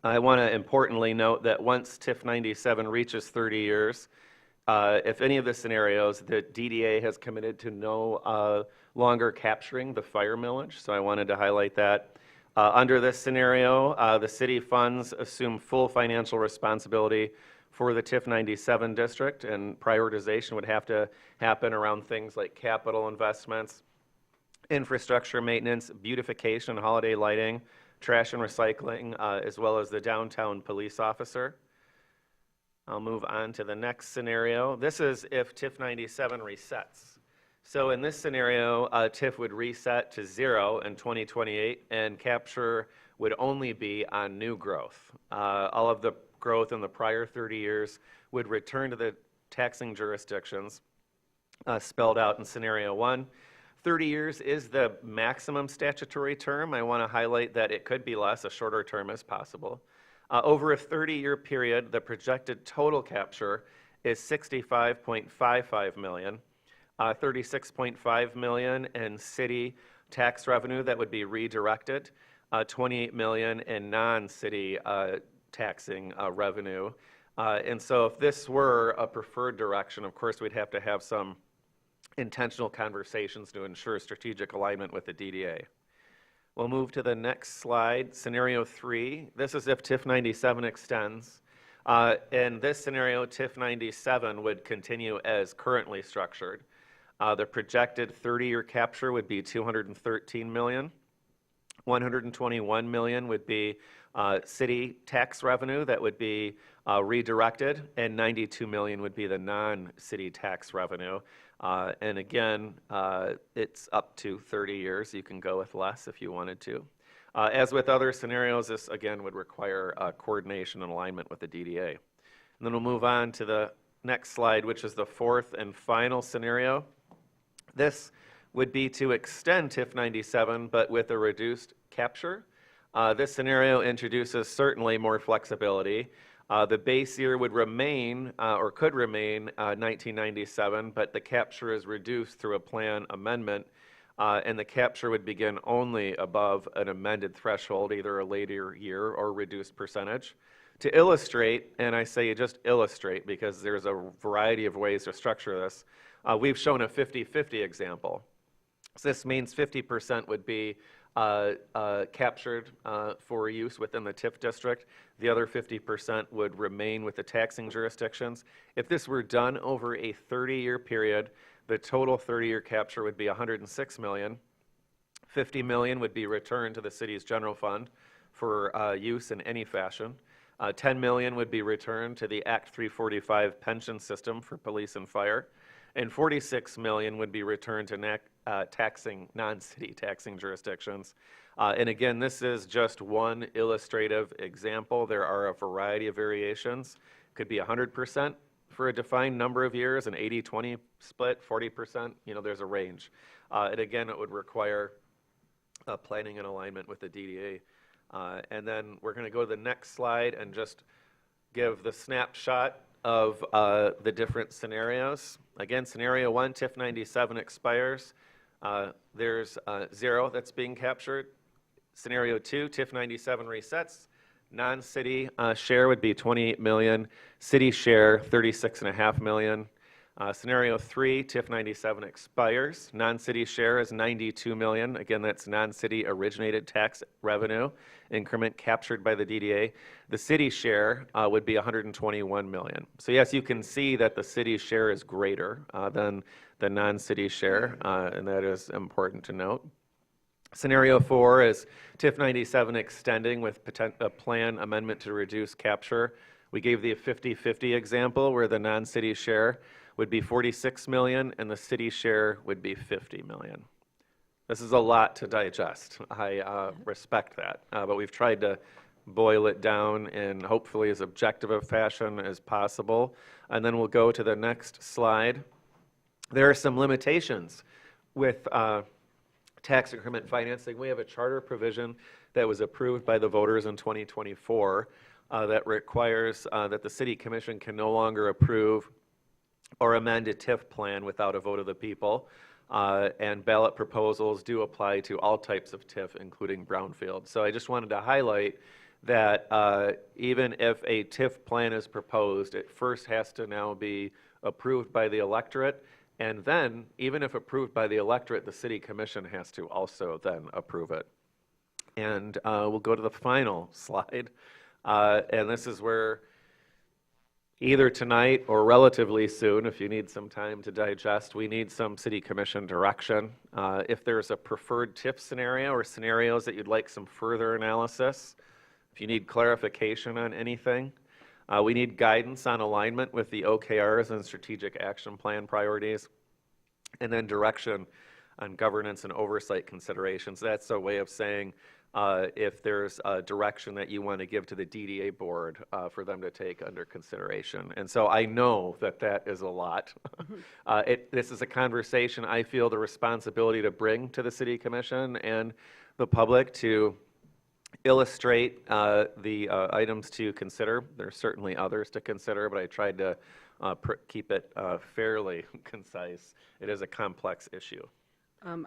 I want to importantly note that once TIF 97 reaches 30 years, if any of the scenarios, the DDA has committed to no longer capturing the fire millage, so I wanted to highlight that. Under this scenario, the city funds assume full financial responsibility for the TIF 97 district, and prioritization would have to happen around things like capital investments, infrastructure maintenance, beautification, holiday lighting, trash and recycling, as well as the downtown police officer. I'll move on to the next scenario. This is if TIF 97 resets. So in this scenario, TIF would reset to 0 in 2028, and capture would only be on new growth. All of the growth in the prior 30 years would return to the taxing jurisdictions spelled out in scenario 1. 30 years is the maximum statutory term. I want to highlight that it could be less, a shorter term is possible. Over a 30-year period, the projected total capture is $65.55 million, $36.5 million in city tax revenue that would be redirected, $28 million in non-city taxing revenue. And so if this were a preferred direction, of course, we'd have to have some intentional conversations to ensure strategic alignment with the DDA. We'll move to the next slide, scenario 3. This is if TIF 97 extends. In this scenario, TIF 97 would continue as currently structured. The projected 30-year capture would be $213 million. $121 million would be city tax revenue that would be redirected, and $92 million would be the non-city tax revenue. And again, it's up to 30 years. You can go with less if you wanted to. As with other scenarios, this again would require coordination and alignment with the DDA. And then we'll move on to the next slide, which is the fourth and final scenario. This would be to extend TIF 97, but with a reduced capture. This scenario introduces certainly more flexibility. The base year would remain, or could remain, 1997, but the capture is reduced through a plan amendment, and the capture would begin only above an amended threshold, either a later year or reduced percentage. To illustrate, and I say just illustrate because there's a variety of ways to structure this, we've shown a 50-50 example. So this means 50% would be captured for use within the TIF district. The other 50% would remain with the taxing jurisdictions. If this were done over a 30-year period, the total 30-year capture would be $106 million. $50 million would be returned to the city's general fund for use in any fashion. $10 million would be returned to the Act 345 pension system for police and fire. And $46 million would be returned to non-city taxing jurisdictions. And again, this is just one illustrative example. There are a variety of variations. Could be 100% for a defined number of years, an 80-20 split, 40%, there's a range. And again, it would require planning and alignment with the DDA. And then we're going to go to the next slide and just give the snapshot of the different scenarios. Again, scenario 1, TIF 97 expires. There's 0 that's being captured. Scenario 2, TIF 97 resets. Non-city share would be $28 million. City share, $36.5 million. Scenario 3, TIF 97 expires. Non-city share is $92 million. Again, that's non-city originated tax revenue increment captured by the DDA. The city share would be $121 million. So yes, you can see that the city share is greater than the non-city share, and that is important to note. Scenario 4 is TIF 97 extending with a plan amendment to reduce capture. We gave the 50-50 example where the non-city share would be $46 million and the city share would be $50 million. This is a lot to digest. I respect that, but we've tried to boil it down in hopefully as objective a fashion as possible. And then we'll go to the next slide. There are some limitations with tax increment financing. We have a charter provision that was approved by the voters in 2024 that requires that the City Commission can no longer approve or amend a TIF plan without a vote of the people. And ballot proposals do apply to all types of TIF, including brownfield. So I just wanted to highlight that even if a TIF plan is proposed, it first has to now be approved by the electorate. And then, even if approved by the electorate, the City Commission has to also then approve it. And we'll go to the final slide. And this is where either tonight or relatively soon, if you need some time to digest, we need some City Commission direction. If there's a preferred TIF scenario or scenarios that you'd like some further analysis, if you need clarification on anything, we need guidance on alignment with the OKRs and strategic action plan priorities, and then direction on governance and oversight considerations. That's a way of saying if there's a direction that you want to give to the DDA board for them to take under consideration. And so I know that that is a lot. This is a conversation I feel the responsibility to bring to the City Commission and the public to illustrate the items to consider. There's certainly others to consider, but I tried to keep it fairly concise. It is a complex issue.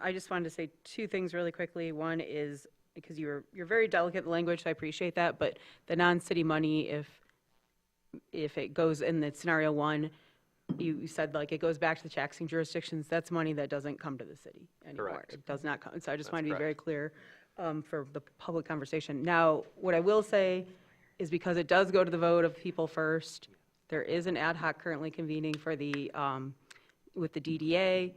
I just wanted to say two things really quickly. One is, because you're very delicate language, so I appreciate that, but the non-city money, if it goes in the scenario 1, you said like it goes back to the taxing jurisdictions, that's money that doesn't come to the city anymore. Correct. It does not come. So I just That's wanted to be correct. very clear for the public conversation. Now, what I will say is because it does go to the vote of people first, there is an ad hoc currently convening for the, with the DDA.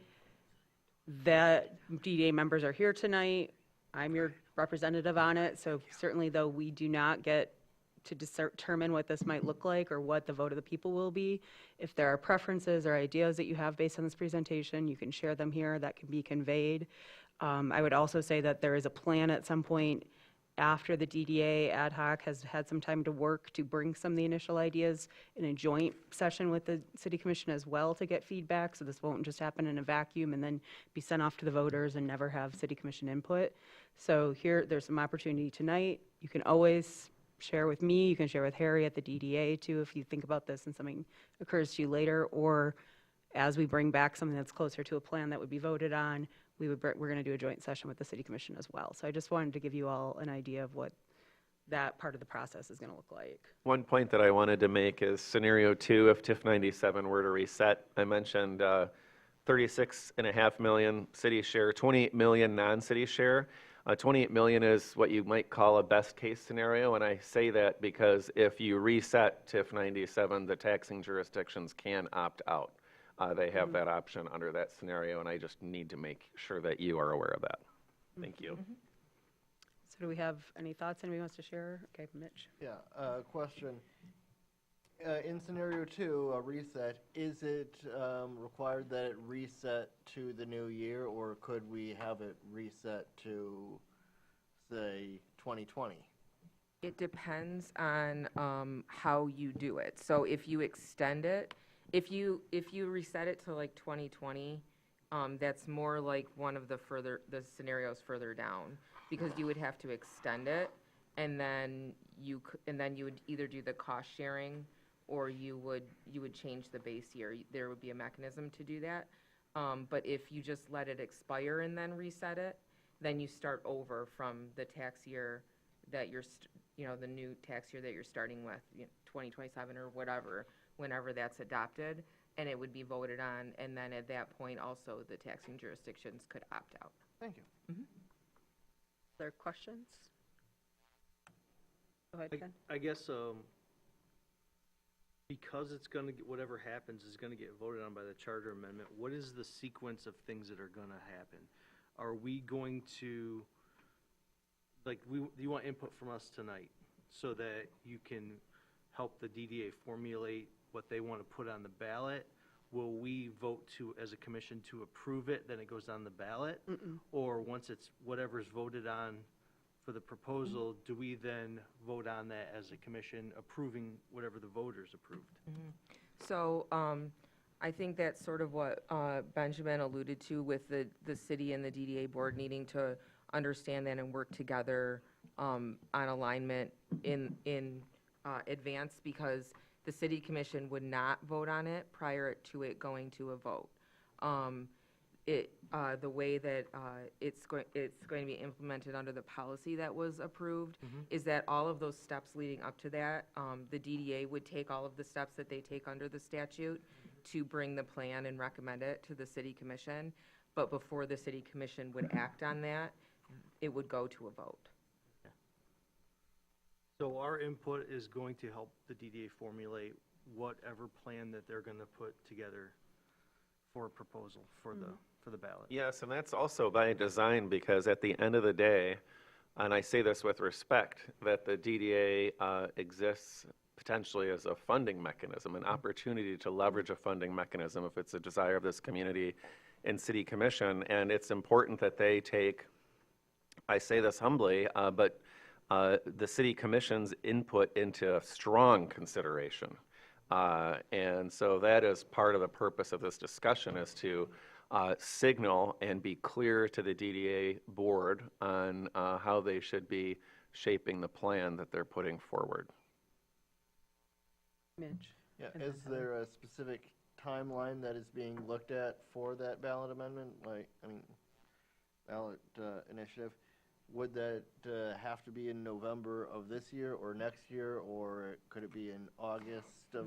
The DDA members are here tonight. I'm your representative on it, so certainly though we do not get to determine what this might look like or what the vote of the people will be, if there are preferences or ideas that you have based on this presentation, you can share them here, that can be conveyed. I would also say that there is a plan at some point after the DDA ad hoc has had some time to work to bring some of the initial ideas in a joint session with the city commission as well to get feedback, so this won't just happen in a vacuum and then be sent off to the voters and never have city commission input. So here, there's some opportunity tonight. You can always share with me, you can share with Harry at the DDA too, if you think about this and something occurs to you later, or as we bring back something that's closer to a plan that would be voted on, we're going to do a joint session with the city commission as well. So I just wanted to give you all an idea of what that part of the process is going to look like. One point that I wanted to make is scenario 2, if TIF 97 were to reset. I mentioned 36.5 million city share, 28 million non-city share. 28 million is what you might call a best case scenario, and I say that because if you reset TIF 97, the taxing jurisdictions can opt out. They have that option under that scenario, and I just need to make sure that you are aware of that. Thank you. So do we have any thoughts anybody wants to share? Okay, Mitch. Yeah, question. In scenario 2, a reset, is it required that it reset to the new year, or could we have it reset to, say, 2020? It depends on how you do it. So if you extend it, if you reset it to like 2020, that's more like one of the scenarios further down, because you would have to extend it, and then you would either do the cost sharing, or you would change the base year. There would be a mechanism to do that. But if you just let it expire and then reset it, then you start over from the tax year that the new tax year that you're starting with, 2027 or whatever, whenever that's adopted, and it would be voted on, and then at that point also the taxing jurisdictions could opt out. Thank you. Other questions? Go ahead, Ken. I guess, because it's going to, whatever happens is going to get voted on by the charter amendment, what is the sequence of things that are going to happen? Are we going to, you want input from us tonight so that you can help the DDA formulate what they want to put on the ballot? Will we vote as a commission to approve it, then it goes on the ballot? Or once it's whatever's voted on for the proposal, do we then vote on that as a commission, approving whatever the voters approved? So I think that's sort of what Benjamin alluded to with the city and the DDA board needing to understand that and work together on alignment in advance, because the city commission would not vote on it prior to it going to a vote. The way that it's going to be implemented under the policy that was approved is that all of those steps leading up to that, the DDA would take all of the steps that they take under the statute to bring the plan and recommend it to the city commission. But before the city commission would act on that, it would go to a vote. So our input is going to help the DDA formulate whatever plan that they're going to put together for a proposal for the ballot. Yes, and that's also by design, because at the end of the day, and I say this with respect, that the DDA exists potentially as a funding mechanism, an opportunity to leverage a funding mechanism if it's a desire of this community and city commission. And it's important that they take, I say this humbly, but the city commission's input into strong consideration. And so that is part of the purpose of this discussion, is to signal and be clear to the DDA board on how they should be shaping the plan that they're putting forward. Mitch. Yeah, And then is there a specific timeline that is being looked at for that ballot amendment? Ballot initiative? Would that have to be in November of this year or next year, or could it be in August of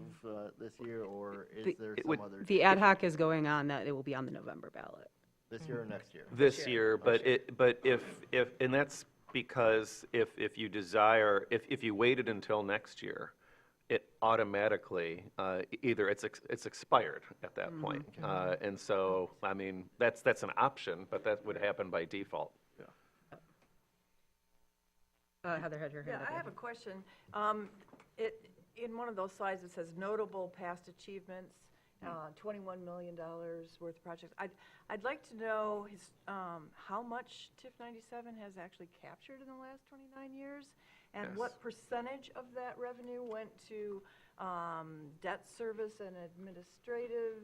this year, or is there some other? The ad hoc is going on, that it will be on the November ballot. This year or next year? This year, but if and that's because if you desire, if you waited until next year, it automatically either it's expired at that point, and so I mean that's an option, but that would happen by default. Heather had her hand up. I have a question. In one of those slides, it says notable past achievements. $21 million worth of projects. I'd like to know how much TIF 97 has actually captured in the last 29 years, and Yes. what percentage of that revenue went to debt service and administrative,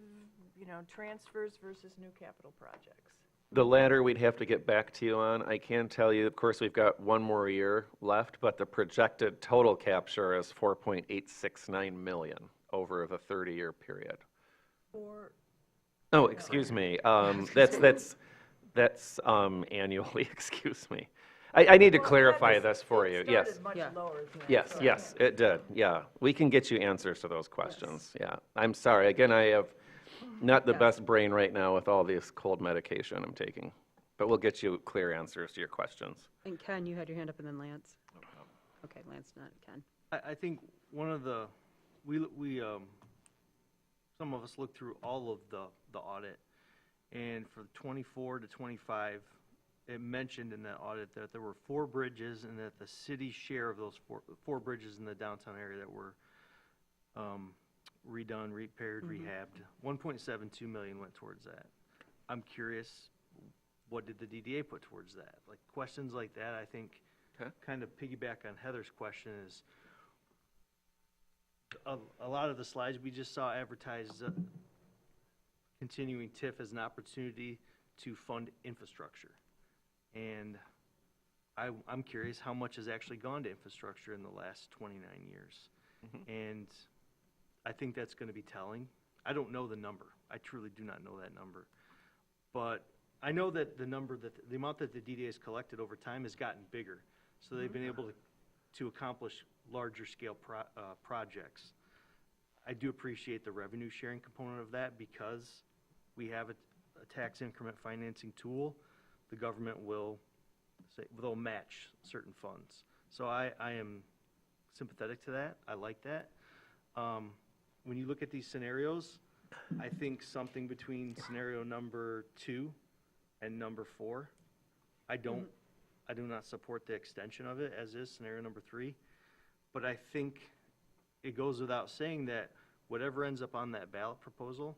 transfers versus new capital projects. The latter, we'd have to get back to you on. I can tell you, of course, we've got one more year left, but the projected total capture is 4.869 million over the 30-year period. Or Oh, excuse me. That's annually, excuse me. I need to Well, clarify that this for it you. Yes. started much Yeah. lower than that, Yes, so I yes, can't- it did, yeah. We can get you answers to those questions, yeah. I'm sorry, again, I have not the Yes. best brain right now with all this cold medication I'm taking, but we'll get you clear answers to your questions. And Ken, you had your hand up, and then Lance. Okay, Lance, not Ken. I think one of the, some of us looked through all of the audit, and for 24 to 25, it mentioned in that audit that there were 4 bridges, and that the city's share of those four bridges in the downtown area that were redone, repaired, rehabbed, 1.72 million went towards that. I'm curious, what did the DDA put towards that? Like, questions like that, I think, Okay. kind of piggyback on Heather's question is, a lot of the slides we just saw advertised continuing TIF as an opportunity to fund infrastructure. And I'm curious how much has actually gone to infrastructure in the last 29 years. And I think that's going to be telling. I don't know the number. I truly do not know that number. But I know that the amount that the DDA has collected over time has gotten bigger. So they've been able to accomplish larger scale projects. I do appreciate the revenue sharing component of that, because we have a tax increment financing tool. The government will say, they'll match certain funds. So I am sympathetic to that. I like that. When you look at these scenarios, I think something between scenario number 2 and number 4, I do not support the extension of it as is scenario number 3. But I think it goes without saying that whatever ends up on that ballot proposal,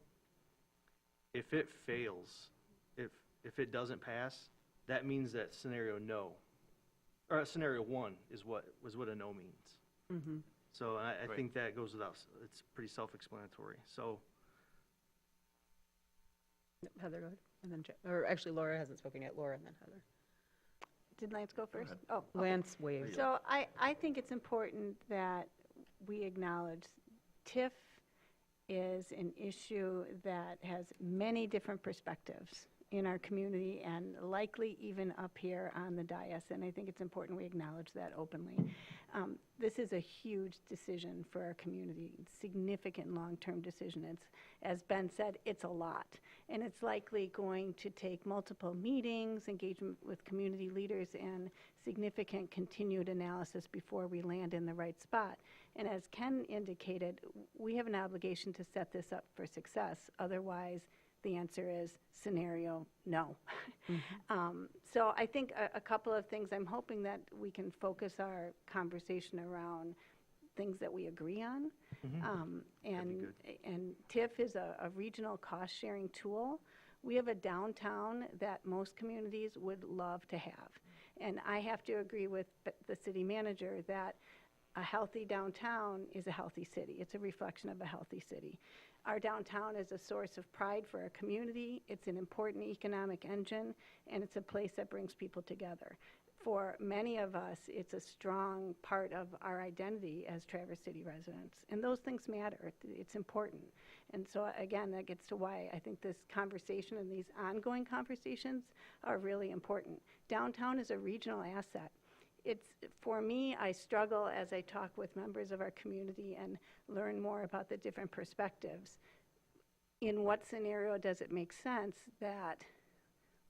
if it fails, if it doesn't pass, that means that scenario 1 is what a no means. So I Right. think that goes without, it's pretty self-explanatory. So Heather, go ahead. And then, or actually, Laura hasn't spoken yet. Laura and then Heather. Did Lance go first? Oh, okay. Lance waved. So I think it's important that we acknowledge TIF is an issue that has many different perspectives in our community, and likely even up here on the dais, and I think it's important we acknowledge that openly. This is a huge decision for our community, significant long-term decision. It's, as Ben said, it's a lot, and it's likely going to take multiple meetings, engagement with community leaders, and significant continued analysis before we land in the right spot. And as Ken indicated, we have an obligation to set this up for success. Otherwise, the answer is scenario no. So I think a couple of things, I'm hoping that we can focus our conversation around things that we agree on. And TIF is a regional cost-sharing tool. We have a downtown that most communities would love to have. And I have to agree with the city manager that a healthy downtown is a healthy city. It's a reflection of a healthy city. Our downtown is a source of pride for our community. It's an important economic engine, and it's a place that brings people together. For many of us, it's a strong part of our identity as Traverse City residents, and those things matter. It's important. And so, again, that gets to why I think this conversation and these ongoing conversations are really important. Downtown is a regional asset. It's, for me, I struggle as I talk with members of our community and learn more about the different perspectives. In what scenario does it make sense that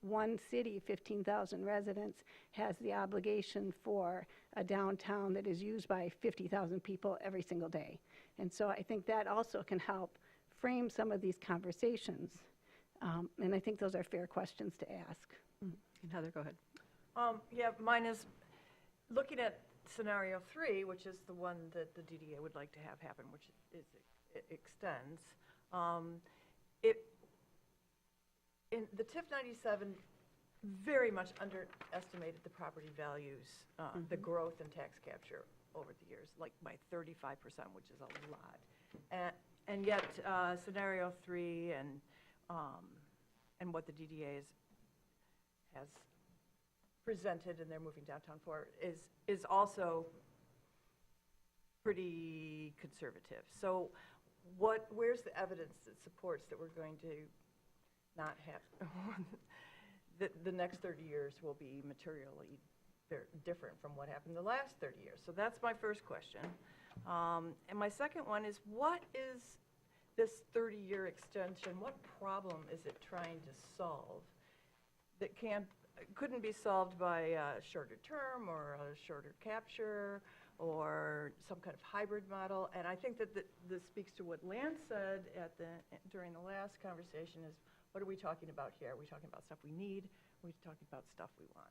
one city, 15,000 residents, has the obligation for a downtown that is used by 50,000 people every single day? And so I think that also can help frame some of these conversations. And I think those are fair questions to ask. And Heather, go ahead. Yeah, mine is, looking at scenario 3, which is the one that the DDA would like to have happen, which is, it extends, In the TIF 97 very much underestimated the property values, the growth in tax capture over the years, like by 35%, which is a lot. And yet, scenario 3 and what the DDA has presented, and they're moving downtown for, is also pretty conservative. So where's the evidence that supports that we're going to not have, the next 30 years will be materially different from what happened the last 30 years? So that's my first question. And my second one is, what is this 30-year extension, what problem is it trying to solve that couldn't be solved by a shorter term or a shorter capture or some kind of hybrid model? And I think that this speaks to what Lance said during the last conversation is, what are we talking about here? Are we talking about stuff we need? Are we talking about stuff we want?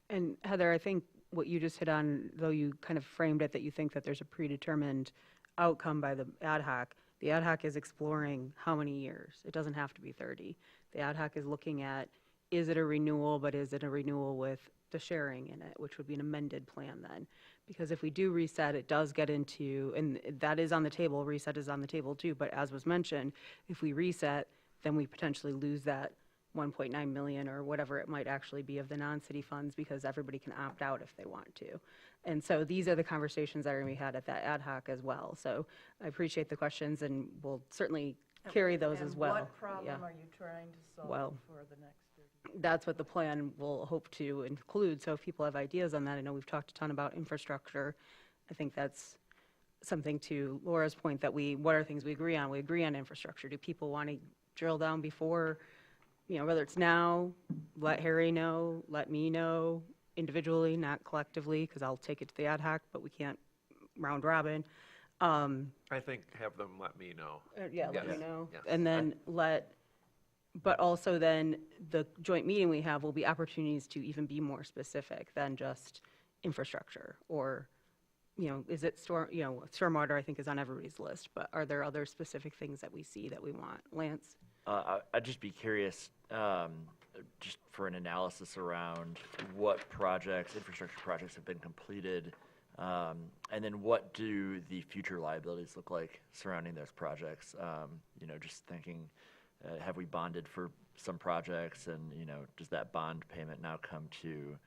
And Heather, I think what you just hit on, though you kind of framed it that you think that there's a predetermined outcome by the ad hoc, the ad hoc is exploring how many years. It doesn't have to be 30. The ad hoc is looking at, is it a renewal, but is it a renewal with the sharing in it, which would be an amended plan then? Because if we do reset, it does get into, and that is on the table, reset is on the table too, but as was mentioned, if we reset, then we potentially lose that 1.9 million or whatever it might actually be of the non-city funds, because everybody can opt out if they want to. And so these are the conversations that are going to be had at that ad hoc as well. So I appreciate the questions, and we'll certainly carry those as well. And what problem Yeah. are you trying to solve Well, for the next 30 years? That's what the plan will hope to include. So if people have ideas on that, I know we've talked a ton about infrastructure. I think that's something, to Laura's point, that what are things we agree on? We agree on infrastructure. Do people want to drill down before, whether it's now, let Harry know, let me know individually, not collectively, because I'll take it to the ad hoc, but we can't round robin. I think have them let me know. Yeah, let me Yes. know. Yes. And then but also then the joint meeting we have will be opportunities to even be more specific than just infrastructure, or, is it stormwater, I think, is on everybody's list, but are there other specific things that we see that we want? Lance? I'd just be curious, just for an analysis around what infrastructure projects have been completed, and then what do the future liabilities look like surrounding those projects? Just thinking, have we bonded for some projects, and, does that bond payment now come to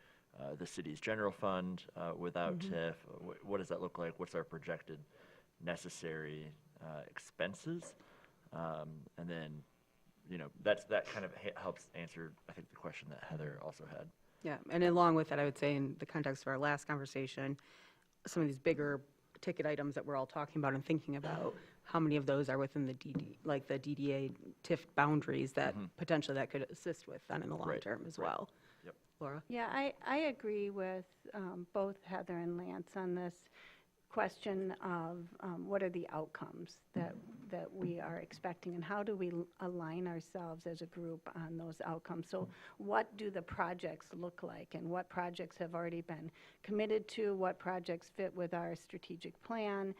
the city's general fund without TIF? What does that look like? What's our projected necessary expenses? And then, that kind of helps answer, I think, the question that Heather also had. Yeah, and along with that, I would say in the context of our last conversation, some of these bigger ticket items that we're all talking about and thinking about, how many of those are within the DDA TIF boundaries that potentially that could assist with then in the long Right, term as right. well. Yep. Laura? Yeah, I agree with both Heather and Lance on this question of what are the outcomes that we are expecting, and how do we align ourselves as a group on those outcomes? So what do the projects look like, and what projects have already been committed to? What projects fit with our strategic plan?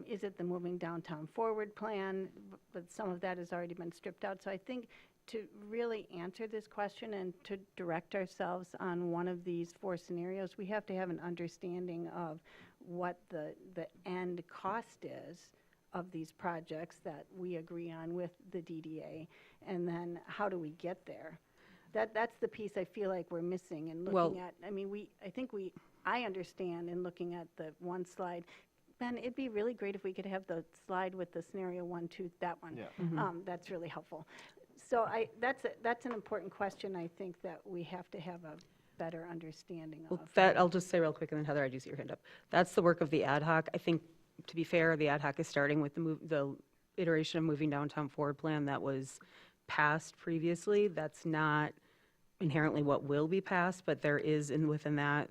Is it the Moving Downtown Forward plan? But some of that has already been stripped out. So I think to really answer this question and to direct ourselves on one of these 4 scenarios, we have to have an understanding of what the end cost is of these projects that we agree on with the DDA, and then how do we get there? That's the piece I feel like we're missing in looking at. I mean, I understand in looking at the one slide. Ben, it'd be really great if we could have the slide with the scenario 1, 2, that one. Yeah. That's really helpful. So that's an important question, I think, that we have to have a better understanding of. Well, that, I'll just say real quick, and then Heather, I do see your hand up. That's the work of the ad hoc. I think, to be fair, the ad hoc is starting with the iteration of Moving Downtown Forward plan that was passed previously. That's not inherently what will be passed, but there is within that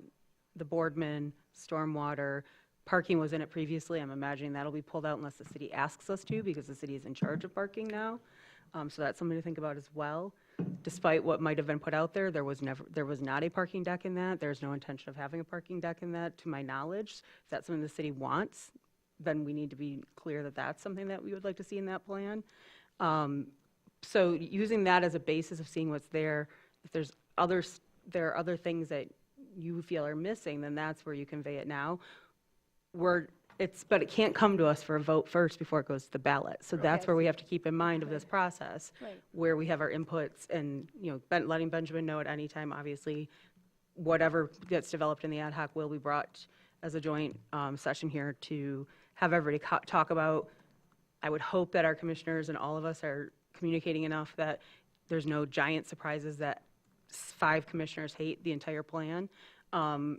the Boardman, stormwater, parking was in it previously. I'm imagining that'll be pulled out unless the city asks us to, because the city is in charge of parking now. So that's something to think about as well. Despite what might have been put out there, there was not a parking deck in that. There's no intention of having a parking deck in that, to my knowledge. If that's something the city wants, then we need to be clear that that's something that we would like to see in that plan. So using that as a basis of seeing what's there, if there are other things that you feel are missing, then that's where you convey it now. But it can't come to us for a vote first before it goes to the ballot. So that's where we have to keep in mind of this process, Right. where we have our inputs and, letting Benjamin know at any time, obviously, whatever gets developed in the ad hoc will be brought as a joint session here to have everybody talk about. I would hope that our commissioners and all of us are communicating enough that there's no giant surprises that 5 commissioners hate the entire plan.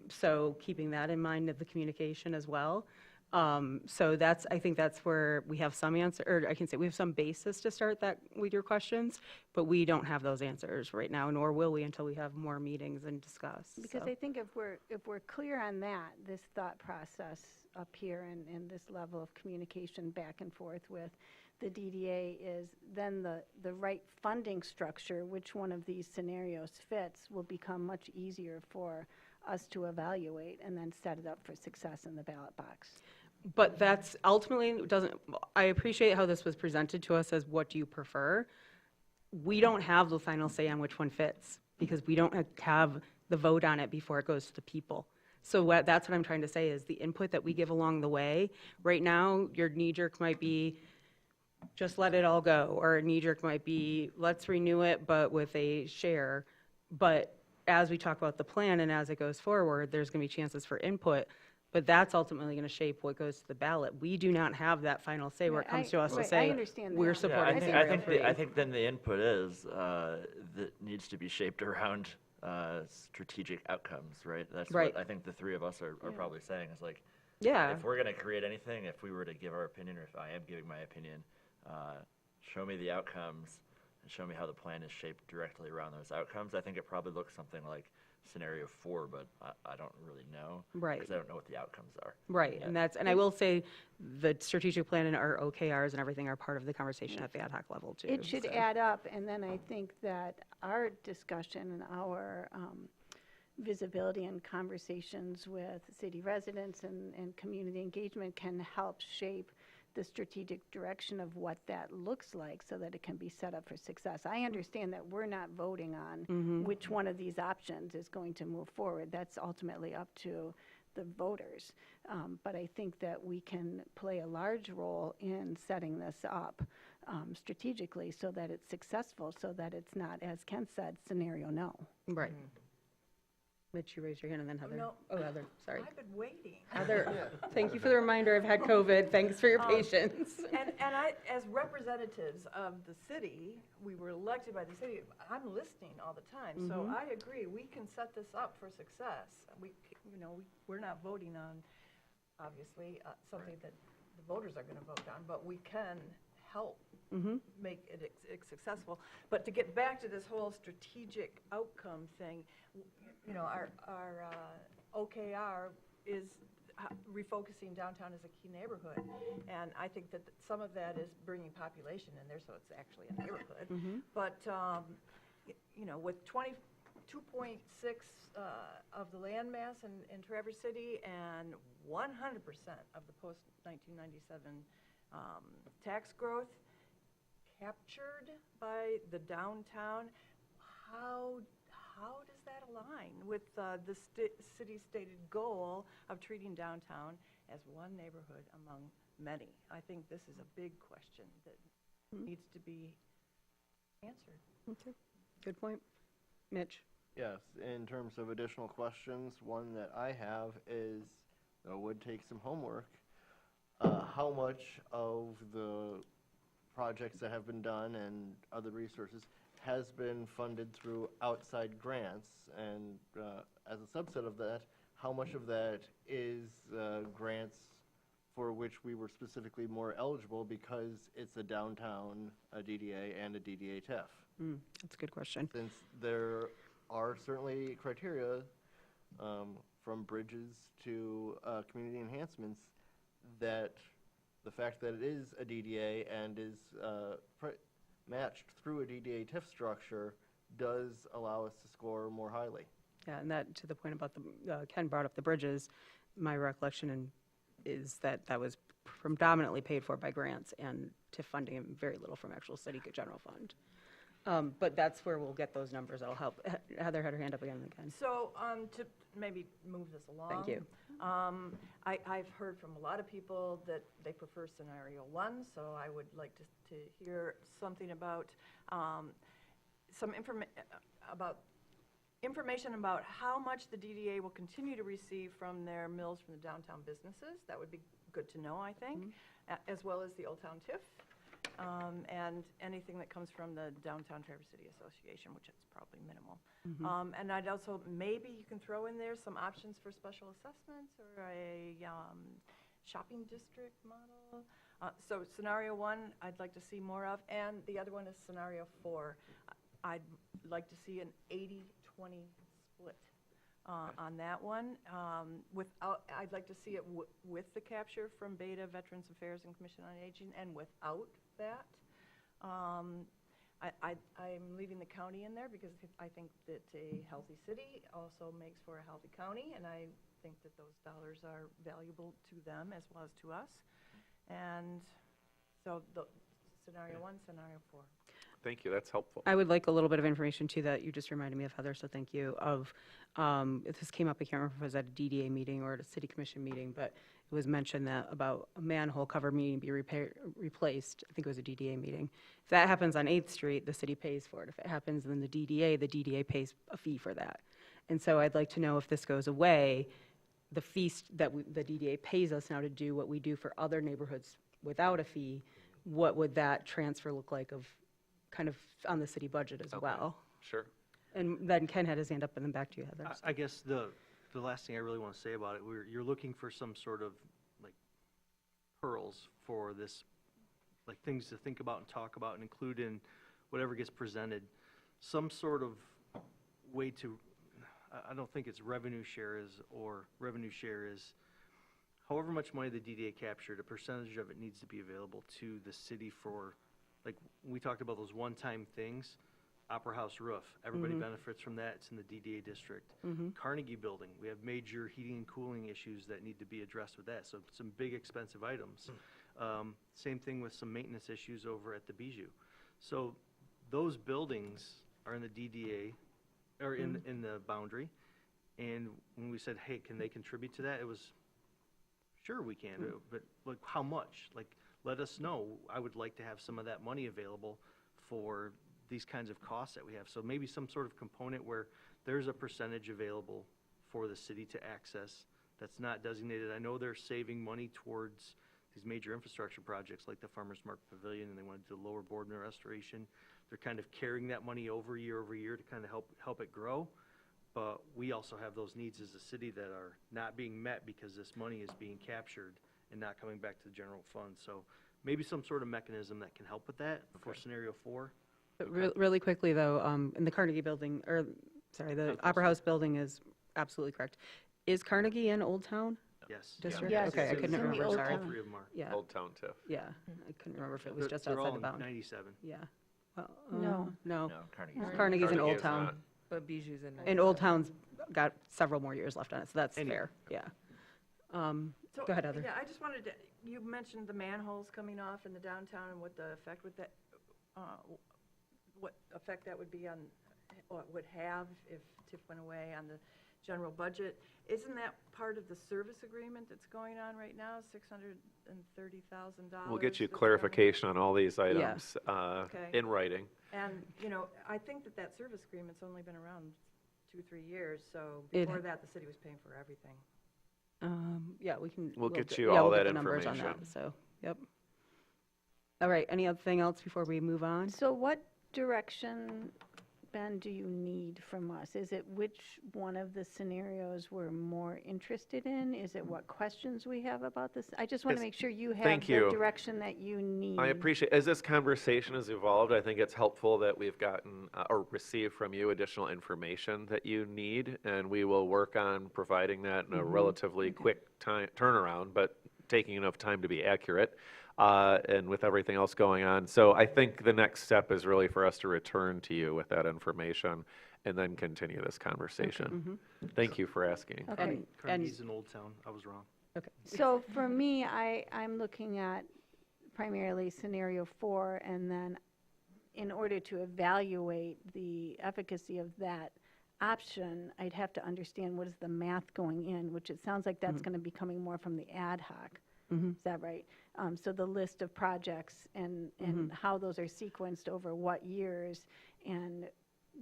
So keeping that in mind of the communication as well. So I think that's where we have some answer, or I can say we have some basis to start that with your questions, but we don't have those answers right now, nor will we until we have more meetings and discuss. Because So. I think if we're clear on that, this thought process up here and this level of communication back and forth with the DDA is then the right funding structure, which one of these scenarios fits, will become much easier for us to evaluate and then set it up for success in the ballot box. But that's ultimately I appreciate how this was presented to us as what do you prefer. We don't have the final say on which one fits because we don't have the vote on it before it goes to the people. So that's what I'm trying to say is the input that we give along the way. Right now, your knee-jerk might be just let it all go, or a knee-jerk might be let's renew it but with a share. But as we talk about the plan and as it goes forward, there's going to be chances for input. But that's ultimately going to shape what goes to the ballot. We do not have that final say where it comes to us to Right, say, I understand we're that. supporting I scenario think, three. I think then the input is that needs to be shaped around strategic outcomes, right? That's Right. what I think the 3 of us are probably saying is like, Yeah. if we're going to create anything, if we were to give our opinion, or if I am giving my opinion, show me the outcomes and show me how the plan is shaped directly around those outcomes. I think it probably looks something like scenario 4, but I don't really know. Right. Because I don't know what the outcomes are. Right, and I will say, the strategic plan and our OKRs and everything are part of the conversation at the ad hoc level, too. It should so. add up, and then I think that our discussion and our visibility and conversations with city residents and community engagement can help shape the strategic direction of what that looks like so that it can be set up for success. I understand that we're not voting on which one of these options is going to move forward. That's ultimately up to the voters. But I think that we can play a large role in setting this up strategically so that it's successful, so that it's not, as Ken said, scenario no. Right. Mitch, you raised your hand, and then Heather. No. Oh, Heather, sorry. I've been waiting. Heather, thank you for the reminder. I've had COVID. Thanks for your patience. And I, as representatives of the city, we were elected by the city, I'm listening all the time. So I agree, we can set this up for success. We're not voting on, obviously, something that the voters are going to vote on, but we can help make it successeful. But to get back to this whole strategic outcome thing, our OKR is refocusing downtown as a key neighborhood. And I think that some of that is bringing population in there, so it's actually a neighborhood. But, with 22.6 of the land mass in Traverse City and 100% of the post-1997 tax growth captured by the downtown, how does that align with the city's stated goal of treating downtown as one neighborhood among many? I think this is a big question that needs to be answered. Okay, good point. Mitch? Yes, in terms of additional questions, one that I have is, would take some homework. How much of the projects that have been done and other resources has been funded through outside grants? And as a subset of that, how much of that is grants for which we were specifically more eligible because it's a downtown, a DDA, and a DDA TEF? That's a good question. Since there are certainly criteria from bridges to community enhancements that the fact that it is a DDA and is matched through a DDA TIF structure does allow us to score more highly. Yeah, and that, to the point about Ken brought up the bridges, my recollection is that was predominantly paid for by grants and TIF funding and very little from actual city general fund. But that's where we'll get those numbers. That'll help. Heather had her hand up again and again. So, to maybe move this along. Thank you. I've heard from a lot of people that they prefer scenario one, so I would like to hear something about, information about how much the DDA will continue to receive from their mills from the downtown businesses. That would be good to know, I think, as well as the Old Town TIF. And anything that comes from the Downtown Traverse City Association, which is probably minimal. And I'd also, maybe you can throw in there some options for special assessments or a shopping district model. So scenario one, I'd like to see more of, and the other one is scenario four. I'd like to see an 80-20 split on that one. I'd like to see it with the capture from Beta, Veterans Affairs, and Commission on Aging, and without that. I'm leaving the county in there because I think that a healthy city also makes for a healthy county, and I think that those dollars are valuable to them as well as to us. And so the scenario one, scenario four. Thank you, that's helpful. I would like a little bit of information too that you just reminded me of, Heather, so thank you, of, this came up, I can't remember if it was at a DDA meeting or at a city commission meeting, but it was mentioned that about a manhole cover needing to be replaced. I think it was a DDA meeting. If that happens on 8th Street, the city pays for it. If it happens in the DDA pays a fee for that. And so I'd like to know if this goes away, the fees that the DDA pays us now to do what we do for other neighborhoods without a fee, what would that transfer look like of kind of on the city budget as well? Sure. And then Ken had his hand up, and then back to you, Heather. I guess the last thing I really want to say about it, you're looking for some sort of like pearls for this, like things to think about and talk about and include in whatever gets presented. Some sort of way to, I don't think it's revenue share is, however much money the DDA captured, a percentage of it needs to be available to the city for, like, we talked about those one-time things. Opera House roof, everybody benefits from that, it's in the DDA district. Carnegie Building, we have major heating and cooling issues that need to be addressed with that, so some big expensive items. Same thing with some maintenance issues over at the Bijou. So those buildings are in the DDA, or in the boundary, and when we said, hey, can they contribute to that, it was, sure we can, but like how much? Like, let us know. I would like to have some of that money available for these kinds of costs that we have. So maybe some sort of component where there's a percentage available for the city to access that's not designated. I know they're saving money towards these major infrastructure projects like the Farmers Market Pavilion, and they want to do lower Boardman restoration. They're kind of carrying that money over year to kind of help it grow. But we also have those needs as a city that are not being met because this money is being captured and not coming back to the general fund. So maybe some sort of mechanism that can help with that for scenario 4. But really quickly, though, in the Carnegie building, the Opera House building is absolutely correct. Is Carnegie in Old Town Yes. District? Yes. Okay, I It's couldn't in the remember, Old sorry. Town. All 3 of them are. Yeah, Old Town TIF. yeah, I couldn't remember if it was just They're all outside the in bound. 97. Yeah. Well, No. No, No, Carnegie's. Carnegie's in Carnegie Old is Town. not. But Bijou's in. And Old Town's got several more years left on it, so that's Anyway. fair, yeah. So, Go ahead, Heather. Yeah, I just wanted to, you mentioned the manholes coming off in the downtown and what the effect with that, what effect that would be on, or would have if TIF went away on the general budget. Isn't that part of the service agreement that's going on right now, $630,000? We'll get you that's clarification on all these items Okay. in writing. And, I think that service agreement's only been around 2-3 years, so It- before that, the city was paying for everything. Yeah, we can. We'll get get- you yeah, all we'll get that the numbers on that, information. So, yep. All right, anything else before we move on? So what direction, Ben, do you need from us? Is it which one of the scenarios we're more interested in? Is it what questions we have about this? I just want to Yes. make sure you have Thank the you. direction that you need. I appreciate, as this conversation has evolved, I think it's helpful that we've gotten or received from you additional information that you need, and we will work on providing that in a relatively quick time turnaround, but taking enough time to be accurate, and with everything else going on. So I think the next step is really for us to return to you with that information and then continue this conversation. Thank you for asking. Okay. And Carnegie's in Old Town. I was wrong. Okay. So for me, I'm looking at primarily scenario 4, and then in order to evaluate the efficacy of that option, I'd have to understand what is the math going in, which it sounds like that's going to be coming more from the ad hoc. Is that right? So the list of projects and how those are sequenced over what years, and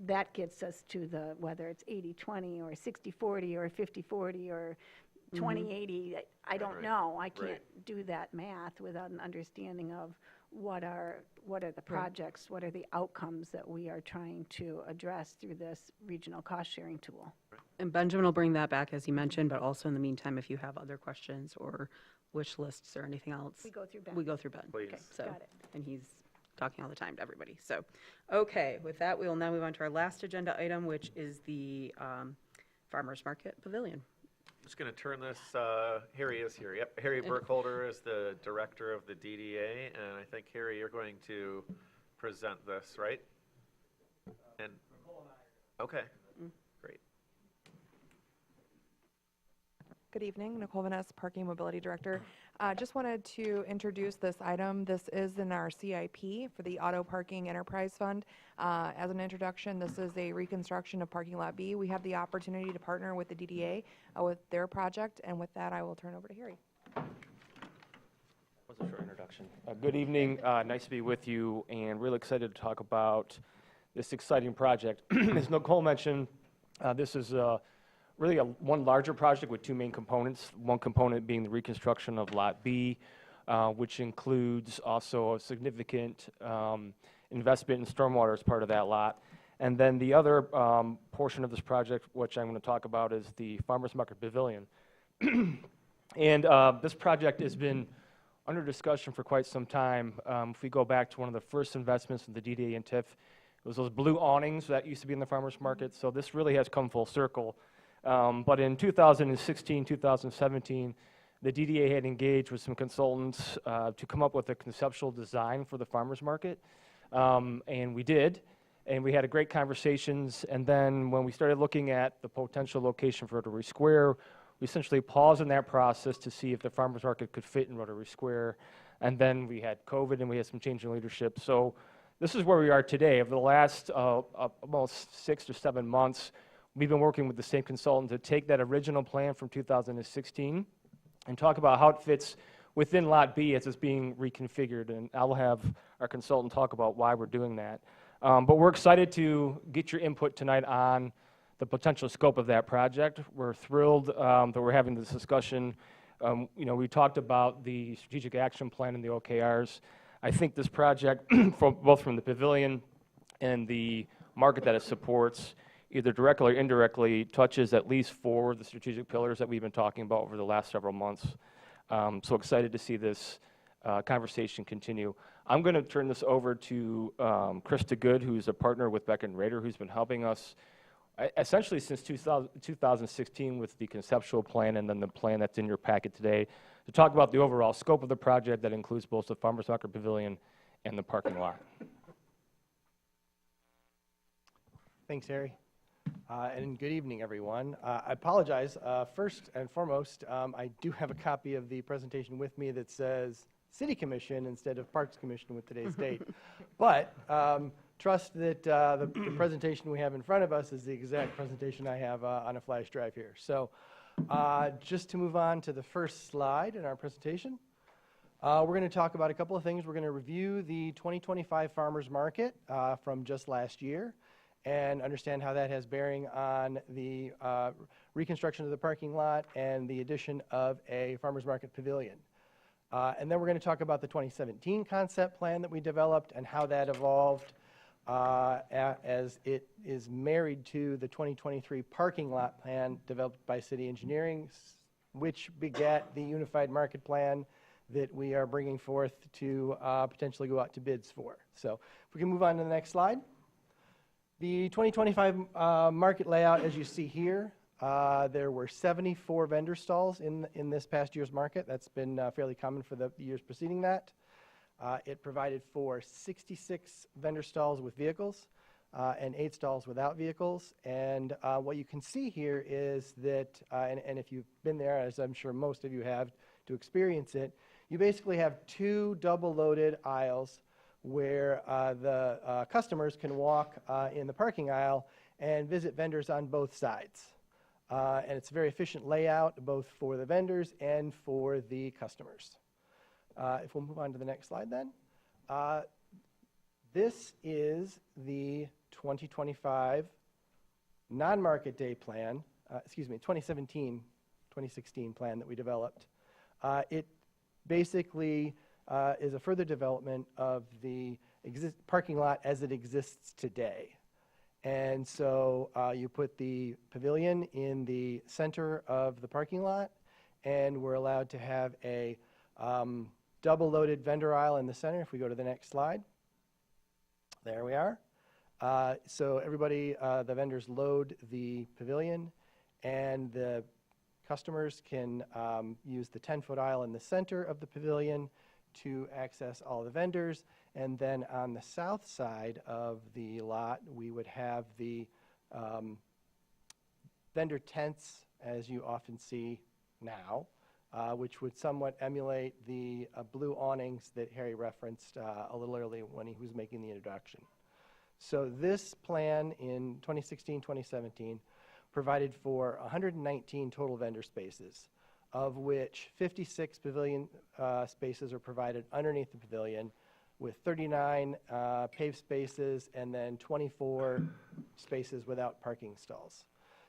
that gets us to the, whether it's 80-20 or 60-40 or 50-40 or 20-80, I don't know. I can't do that math without an understanding of what are the projects, what are the outcomes that we are trying to address through this regional cost-sharing tool. And Benjamin will bring that back, as he mentioned, but also in the meantime, if you have other questions or wish lists or anything else. We go through Ben. We go through Ben. Please. Okay, So, got it. and he's talking all the time to everybody. So, okay, with that, we will now move on to our last agenda item, which is the Farmers Market Pavilion. I'm just going to turn this, Harry is here. Yep, Harry Burkholder is the director of the DDA, and I think, Harry, you're going to present this, right? And okay, great. Good evening, Nicole Vaness, Parking Mobility Director. Just wanted to introduce this item. This is in our CIP for the Auto Parking Enterprise Fund. As an introduction, this is a reconstruction of Parking Lot B. We have the opportunity to partner with the DDA with their project, and with that, I will turn over to Harry. Was a short introduction. Good evening. Nice to be with you, and really excited to talk about this exciting project. As Nicole mentioned, this is really one larger project with two main components. One component being the reconstruction of Lot B, which includes also a significant investment in stormwater as part of that lot. And then the other portion of this project, which I'm going to talk about, is the Farmers Market Pavilion. And this project has been under discussion for quite some time. If we go back to one of the first investments in the DDA and TIF, it was those blue awnings that used to be in the farmers market. So this really has come full circle. But in 2016, 2017, the DDA had engaged with some consultants to come up with a conceptual design for the farmers market. And we did. And we had a great conversations. And then when we started looking at the potential location for Rotary Square, we essentially paused in that process to see if the farmers market could fit in Rotary Square. And then we had COVID and we had some change in leadership. So this is where we are today. Over the last almost 6 to 7 months, we've been working with the same consultant to take that original plan from 2016 and talk about how it fits within Lot B as it's being reconfigured. And I'll have our consultant talk about why we're doing that. But we're excited to get your input tonight on the potential scope of that project. We're thrilled that we're having this discussion. We talked about the strategic action plan and the OKRs. I think this project, both from the pavilion and the market that it supports, either directly or indirectly, touches at least 4 of the strategic pillars that we've been talking about over the last several months. So excited to see this conversation continue. I'm going to turn this over to Krista Good, who's a partner with Beck and Rader, who's been helping us essentially since 2016 with the conceptual plan and then the plan that's in your packet today to talk about the overall scope of the project that includes both the Farmers Market Pavilion and the parking lot. Thanks, Harry. And good evening, everyone. I apologize. First and foremost, I do have a copy of the presentation with me that says City Commission instead of Parks Commission with today's date. But trust that the presentation we have in front of us is the exact presentation I have on a flash drive here. So just to move on to the first slide in our presentation, we're going to talk about a couple of things. We're going to review the 2025 Farmers Market from just last year and understand how that has bearing on the reconstruction of the parking lot and the addition of a Farmers Market Pavilion. And then we're going to talk about the 2017 concept plan that we developed and how that evolved as it is married to the 2023 parking lot plan developed by City Engineering, which begat the Unified Market Plan that we are bringing forth to potentially go out to bids for. So if we can move on to the next slide. The 2025 market layout, as you see here, there were 74 vendor stalls in this past year's market. That's been fairly common for the years preceding that. It provided for 66 vendor stalls with vehicles, and 8 stalls without vehicles. And what you can see here is that, and if you've been there, as I'm sure most of you have to experience it, you basically have 2 double-loaded aisles where the customers can walk in the parking aisle and visit vendors on both sides. And it's a very efficient layout, both for the vendors and for the customers. If we'll move on to the next slide then. This is the 2025 non-market day plan, 2016 plan that we developed. It basically is a further development of the parking lot as it exists today. And so you put the pavilion in the center of the parking lot, and we're allowed to have a double-loaded vendor aisle in the center. If we go to the next slide. There we are. So everybody, the vendors load the pavilion, and the customers can use the 10-foot aisle in the center of the pavilion to access all the vendors. And then on the south side of the lot, we would have the vendor tents, as you often see now, which would somewhat emulate the blue awnings that Harry referenced a little earlier when he was making the introduction. So this plan in 2016-2017 provided for 119 total vendor spaces, of which 56 pavilion spaces are provided underneath the pavilion, with 39 paved spaces and then 24 spaces without parking stalls.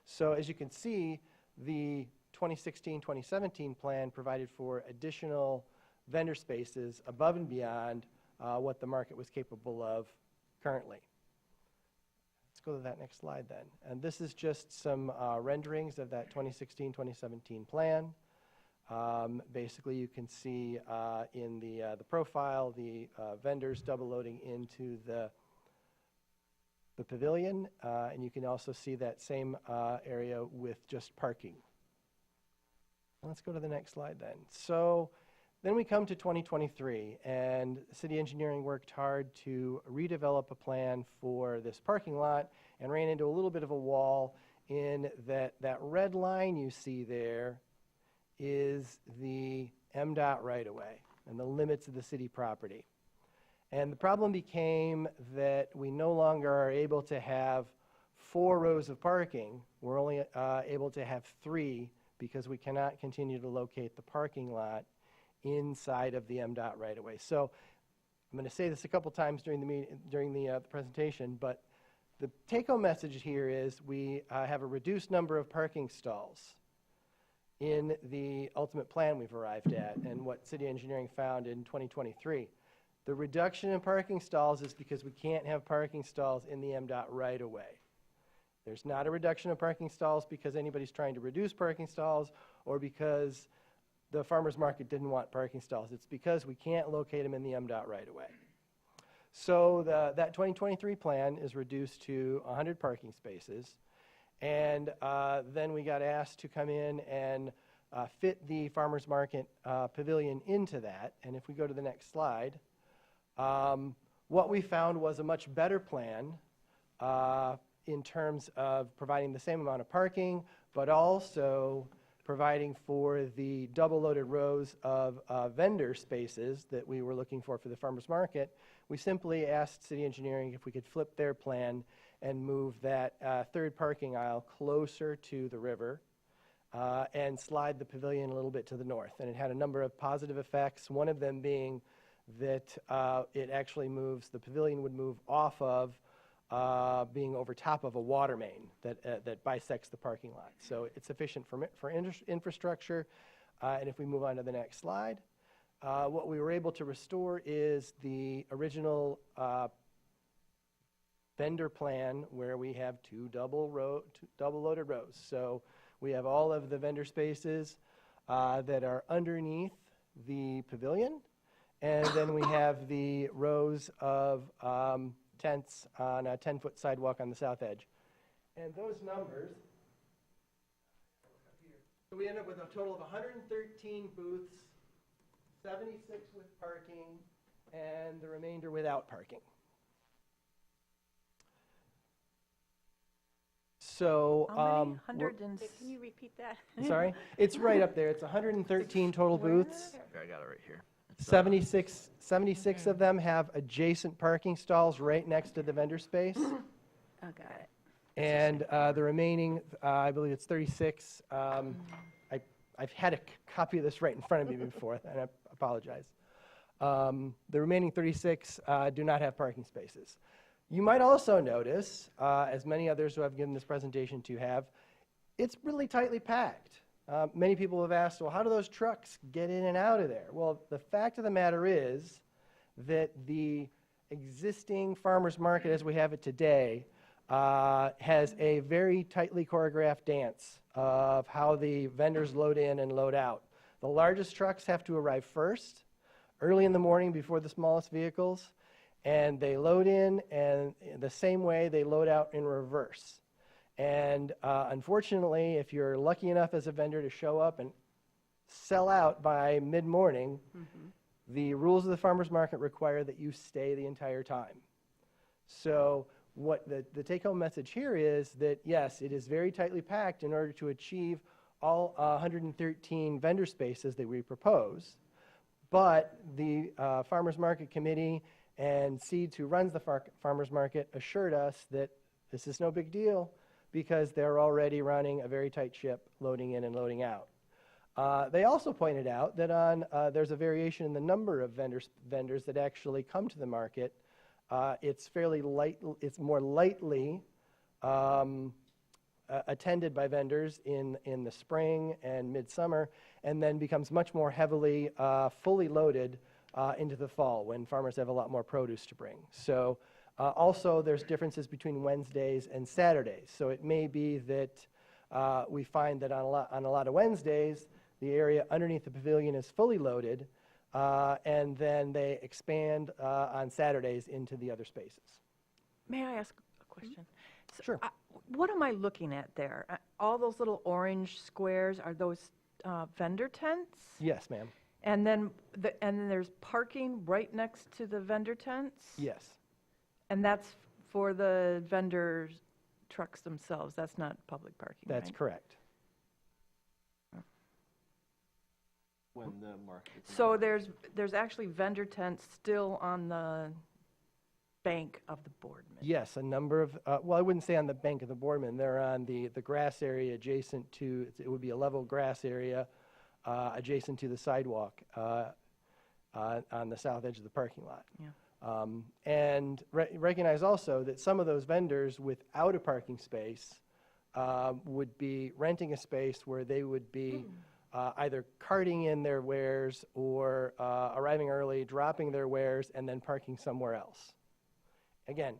So as you can see, the 2016-2017 plan provided for additional vendor spaces above and beyond what the market was capable of currently. Let's go to that next slide then. And this is just some renderings of that 2016-2017 plan. Basically, you can see in the profile the vendors double loading into the pavilion, and you can also see that same area with just parking. Let's go to the next slide then. So then we come to 2023, and city engineering worked hard to redevelop a plan for this parking lot and ran into a little bit of a wall in that red line you see there is the MDOT right-of-way and the limits of the city property. And the problem became that we no longer are able to have 4 rows of parking. We're only able to have 3 because we cannot continue to locate the parking lot inside of the MDOT right-of-way. So I'm going to say this a couple times during the presentation, but the take-home message here is we have a reduced number of parking stalls in the ultimate plan we've arrived at and what city engineering found in 2023. The reduction in parking stalls is because we can't have parking stalls in the MDOT right-of-way. There's not a reduction of parking stalls because anybody's trying to reduce parking stalls or because the farmer's market didn't want parking stalls. It's because we can't locate them in the MDOT right-of-way. So that 2023 plan is reduced to 100 parking spaces. And then we got asked to come in and fit the farmer's market pavilion into that. And if we go to the next slide, what we found was a much better plan in terms of providing the same amount of parking, but also providing for the double-loaded rows of vendor spaces that we were looking for the farmer's market. We simply asked city engineering if we could flip their plan and move that third parking aisle closer to the river and slide the pavilion a little bit to the north. And it had a number of positive effects, one of them being that it actually moves, the pavilion would move off of being over top of a water main that bisects the parking lot. So it's efficient for infrastructure. And if we move on to the next slide, what we were able to restore is the original vendor plan where we have 2 double-loaded rows. So we have all of the vendor spaces that are underneath the pavilion, and then we have the rows of tents on a 10-foot sidewalk on the south edge. And those numbers, so we end up with a total of 113 booths, 76 with parking, and the remainder without parking. So, How many? we're- 100 and, Can you repeat that? sorry, it's right up there. It's 113 total booths. Here, I got it right here. It's, 76 of them have adjacent parking stalls right next to the vendor space. Oh, got it. And the remaining, I believe it's 36. I've had a copy of this right in front of me before, and I apologize. The remaining 36 do not have parking spaces. You might also notice, as many others who have given this presentation to have, it's really tightly packed. Many people have asked, well, how do those trucks get in and out of there? Well, the fact of the matter is that the existing farmers market as we have it today has a very tightly choreographed dance of how the vendors load in and load out. The largest trucks have to arrive first, early in the morning before the smallest vehicles, and they load in, and the same way they load out in reverse. And unfortunately, if you're lucky enough as a vendor to show up and sell out by mid-morning, the rules of the farmers market require that you stay the entire time. So what the take-home message here is that, yes, it is very tightly packed in order to achieve all 113 vendor spaces that we propose, but the Farmers Market Committee and Seeds, who runs the farmers market, assured us that this is no big deal because they're already running a very tight ship, loading in and loading out. They also pointed out that there's a variation in the number of vendors that actually come to the market. It's fairly light. It's more lightly attended by vendors in the spring and midsummer, and then becomes much more heavily fully loaded into the fall when farmers have a lot more produce to bring. So also there's differences between Wednesdays and Saturdays. So it may be that we find that on a lot of Wednesdays, the area underneath the pavilion is fully loaded, and then they expand on Saturdays into the other spaces. may I ask a question? So, Sure. What am I looking at there? All those little orange squares, are those vendor tents? Yes, ma'am. And then, there's parking right next to the vendor tents? Yes. And that's for the vendors' trucks themselves? That's not public parking, right? That's correct. When the market is So there's actually vendor tents still on the bank of the Boardman? Yes, a number of, well, I wouldn't say on the bank of the Boardman. They're on the grass area adjacent to, it would be a level grass area adjacent to the sidewalk on the south edge of the parking lot. Yeah. And recognize also that some of those vendors without a parking space would be renting a space where they would be either carting in their wares or arriving early, dropping their wares, and then parking somewhere else. Again,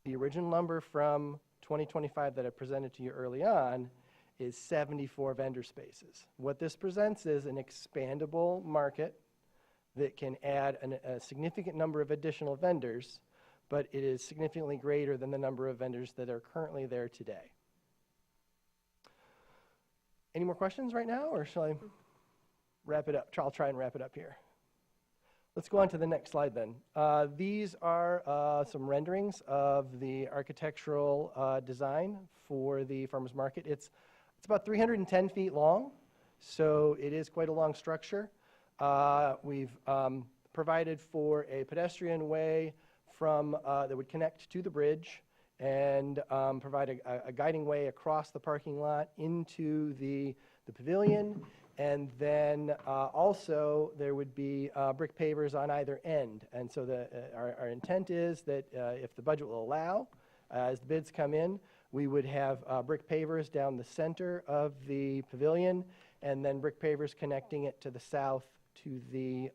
the original number from 2025 that I presented to you early on is 74 vendor spaces. What this presents is an expandable market that can add a significant number of additional vendors, but it is significantly greater than the number of vendors that are currently there today. Any more questions right now, or shall I wrap it up? I'll try and wrap it up here. Let's go on to the next slide then. These are some renderings of the architectural design for the farmers market. It's about 310 feet long, so it is quite a long structure. We've provided for a pedestrian way from that would connect to the bridge and provide a guiding way across the parking lot into the pavilion. And then also there would be brick pavers on either end. And so our intent is that if the budget will allow, as the bids come in, we would have brick pavers down the center of the pavilion, and then brick pavers connecting it to the south to the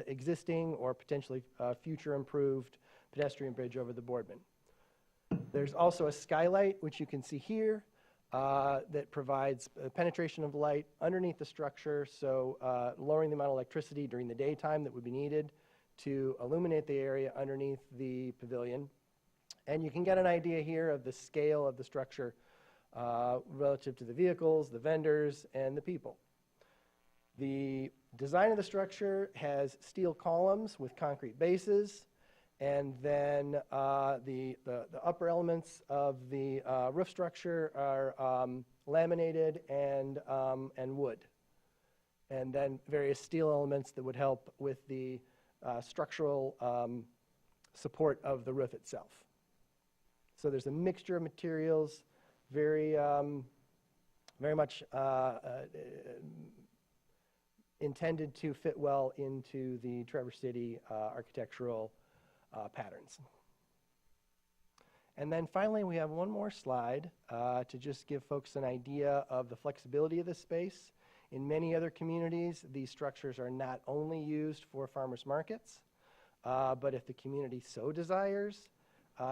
existing or potentially future improved pedestrian bridge over the Boardman. There's also a skylight, which you can see here, that provides penetration of light underneath the structure, so lowering the amount of electricity during the daytime that would be needed to illuminate the area underneath the pavilion. And you can get an idea here of the scale of the structure relative to the vehicles, the vendors, and the people. The design of the structure has steel columns with concrete bases, And then the upper elements of the roof structure are laminated and wood. And then various steel elements that would help with the structural support of the roof itself. So there's a mixture of materials, very much intended to fit well into the Traverse City architectural patterns. And then finally, we have one more slide to just give folks an idea of the flexibility of the space. In many other communities, these structures are not only used for farmers markets, but if the community so desires,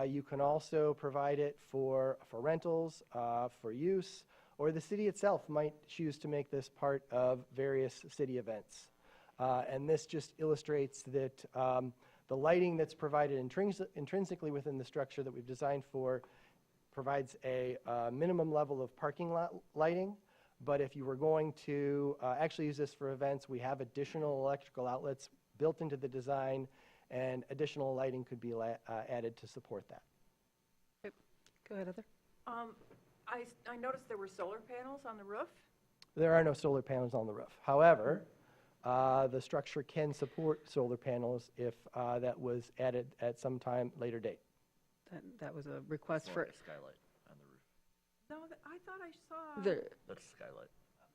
you can also provide it for rentals, for use, or the city itself might choose to make this part of various city events. And this just illustrates that the lighting that's provided intrinsically within the structure that we've designed for provides a minimum level of parking lot lighting. But if you were going to actually use this for events, we have additional electrical outlets built into the design, and additional lighting could be added to support that. Go ahead, Heather. I noticed there were solar panels on the roof. There are no solar panels on the roof. However, the structure can support solar panels if that was added at some time later date. That was a request More for, like a skylight on the roof. No, I thought I saw. That's a skylight.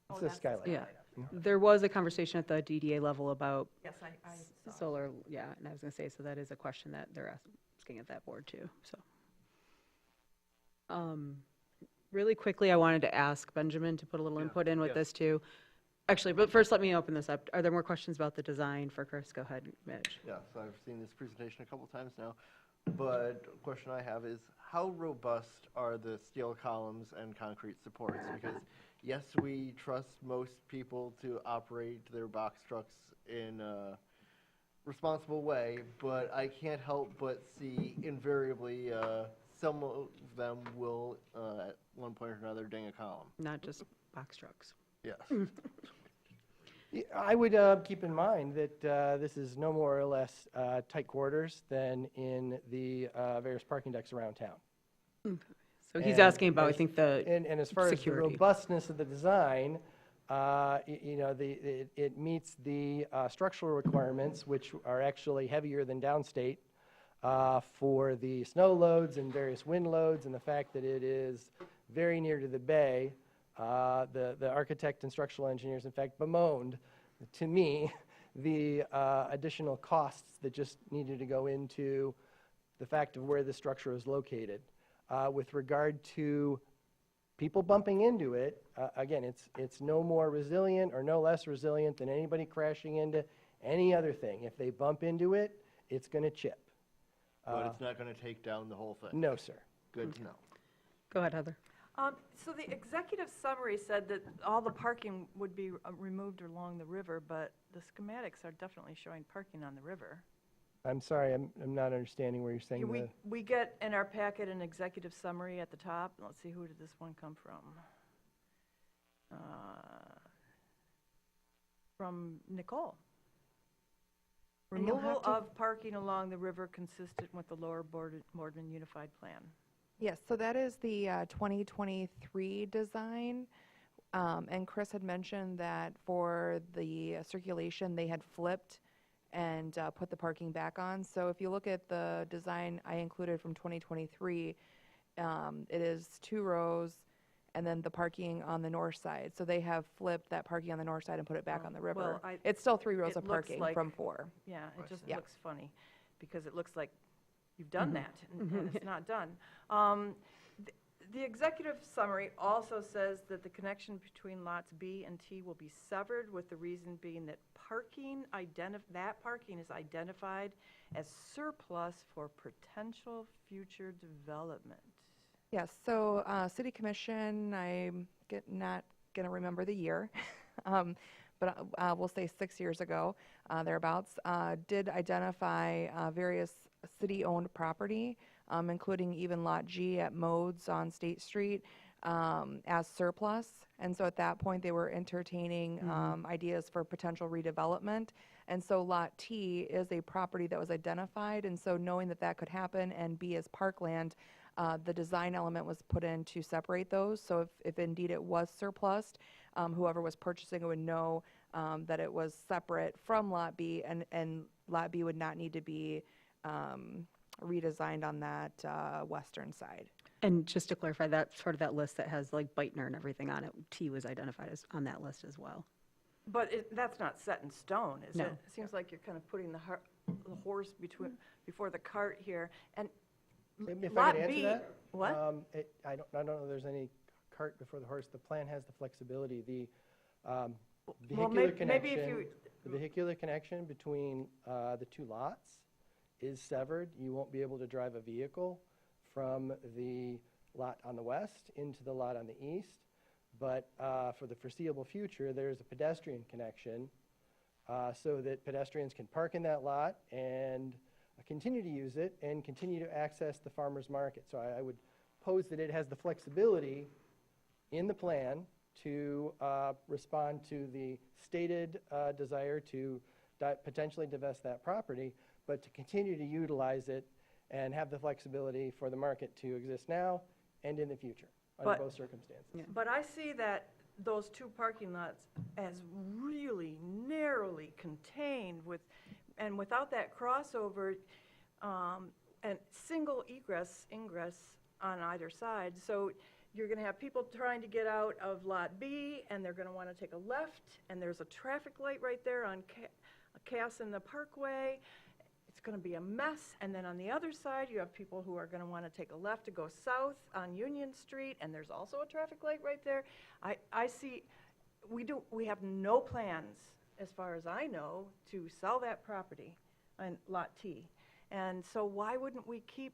Oh, It's a that's the skylight. yeah, there was a conversation at the DDA level about Yes, I saw it. solar, yeah, and I was gonna say, so that is a question that they're asking at that board too, so. Really quickly, I wanted to ask Benjamin to put a little input in with yes. this too. Actually, but first, let me open this up. Are there more questions about the design for Chris? Go ahead, Mitch. Yeah, so I've seen this presentation a couple times now, but a question I have is, how robust are the steel columns and concrete supports? Because yes, we trust most people to operate their box trucks in a responsible way, but I can't help but see invariably some of them will at one point or another ding a column. Not just box trucks. Yes. Yeah, I would keep in mind that this is no more or less tight quarters than in the various parking decks around town. So he's And asking about, I as- think, the And as far as the security. robustness of the design, it meets the structural requirements, which are actually heavier than downstate for the snow loads and various wind loads, and the fact that it is very near to the bay. The architect and structural engineers, in fact, bemoaned to me the additional costs that just needed to go into the fact of where the structure is located. With regard to people bumping into it, again, it's no more resilient or no less resilient than anybody crashing into any other thing. If they bump into it, it's going to chip. But it's not going to take down the whole thing. No, sir. Good to know. Go ahead, Heather. So the executive summary said that all the parking would be removed along the river, but the schematics are definitely showing parking on the river. I'm sorry, I'm not understanding where you're saying the... We get in our packet an executive summary at the top. Let's see, who did this one come from? From Nicole. And you'll have Removal to- of parking along the river consistent with the Lower Morden Unified Plan. Yes, so that is the 2023 design. And Chris had mentioned that for the circulation, they had flipped and put the parking back on. So if you look at the design I included from 2023, it is 2 rows and then the parking on the north side. So they have flipped that parking on the north side and put it back on the river. well, It's still 3 rows it of looks parking like- from 4. Yeah, it just Yeah. looks funny, because it looks like you've done that, and it's not done. The executive summary also says that the connection between lots B and T will be severed, with the reason being that that parking is identified as surplus for potential future development. Yes, so City Commission, I'm not going to remember the year, but we'll say 6 years ago, thereabouts, did identify various city-owned property, including even Lot G at Modes on State Street, as surplus. And so at that point, they were entertaining ideas for potential redevelopment. And so Lot T is a property that was identified, and so knowing that that could happen and be as parkland, the design element was put in to separate those. So if indeed it was surplused, whoever was purchasing it would know that it was separate from Lot B, and Lot B would not need to be redesigned on that western side. And just to clarify, that sort of that list that has like Beitner and everything on it, T was identified as on that list as well. But that's not set in stone, is No. it? It seems like you're kind of putting the horse before the cart here. And If I Lot could answer B, that? what? I don't know if there's any cart before the horse. The plan has the flexibility. The vehicular connection, the vehicular connection between the two lots is severed. You won't be able to drive a vehicle from the lot on the west into the lot on the east. But for the foreseeable future, there's a pedestrian connection so that pedestrians can park in that lot and continue to use it and continue to access the farmer's market. So I would pose that it has the flexibility in the plan to respond to the stated desire to potentially divest that property, but to continue to utilize it and have the flexibility for the market to exist now and in the future under both circumstances. Yeah. But I see that those two parking lots as really narrowly contained and without that crossover, and single ingress on either side. So you're going to have people trying to get out of Lot B, and they're going to want to take a left, and there's a traffic light right there on Cass and the Parkway. It's going to be a mess. And then on the other side, you have people who are going to want to take a left to go south on Union Street, and there's also a traffic light right there. I see, we have no plans, as far as I know, to sell that property on Lot T. And so why wouldn't we keep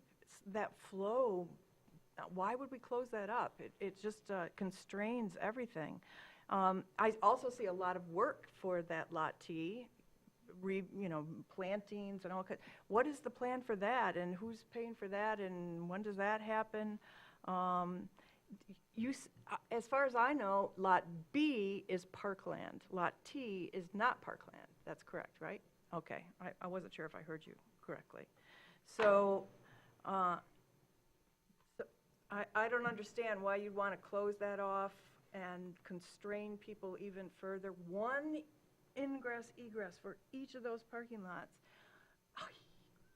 that flow? Why would we close that up? It just constrains everything. I also see a lot of work for that Lot T, plantings and all kinds. What is the plan for that, and who's paying for that, and when does that happen? As far as I know, Lot B is parkland. Lot T is not parkland. That's correct, right? Okay, I wasn't sure if I heard you correctly. So, I don't understand why you'd want to close that off and constrain people even further. One ingress, egress for each of those parking lots.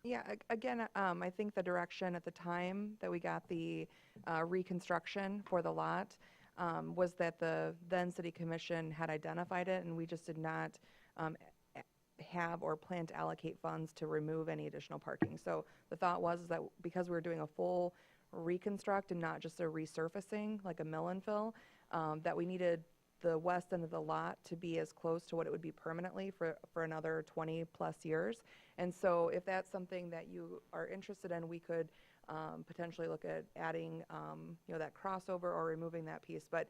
Yeah, again, I think the direction at the time that we got the reconstruction for the lot was that the then city commission had identified it, and we just did not have or plan to allocate funds to remove any additional parking. So the thought was that because we were doing a full reconstruct and not just a resurfacing, like a mill and fill, that we needed the west end of the lot to be as close to what it would be permanently for another 20 plus years. And so if that's something that you are interested in, we could potentially look at adding that crossover or removing that piece. But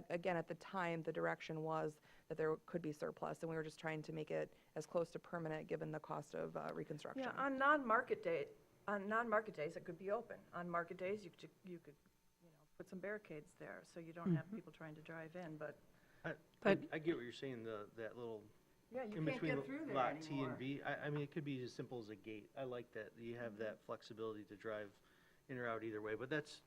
again, at the time, the direction was that there could be surplus, and we were just trying to make it as close to permanent given the cost of reconstruction. Yeah, on non-market days, it could be open. On market days, you could put some barricades there, so you don't have people trying to drive in, but. I get what you're saying, that little, Yeah, you in can't between get through there lot T anymore. and B. I mean, it could be as simple as a gate. I like that, you have that flexibility to drive in or out either way, but that's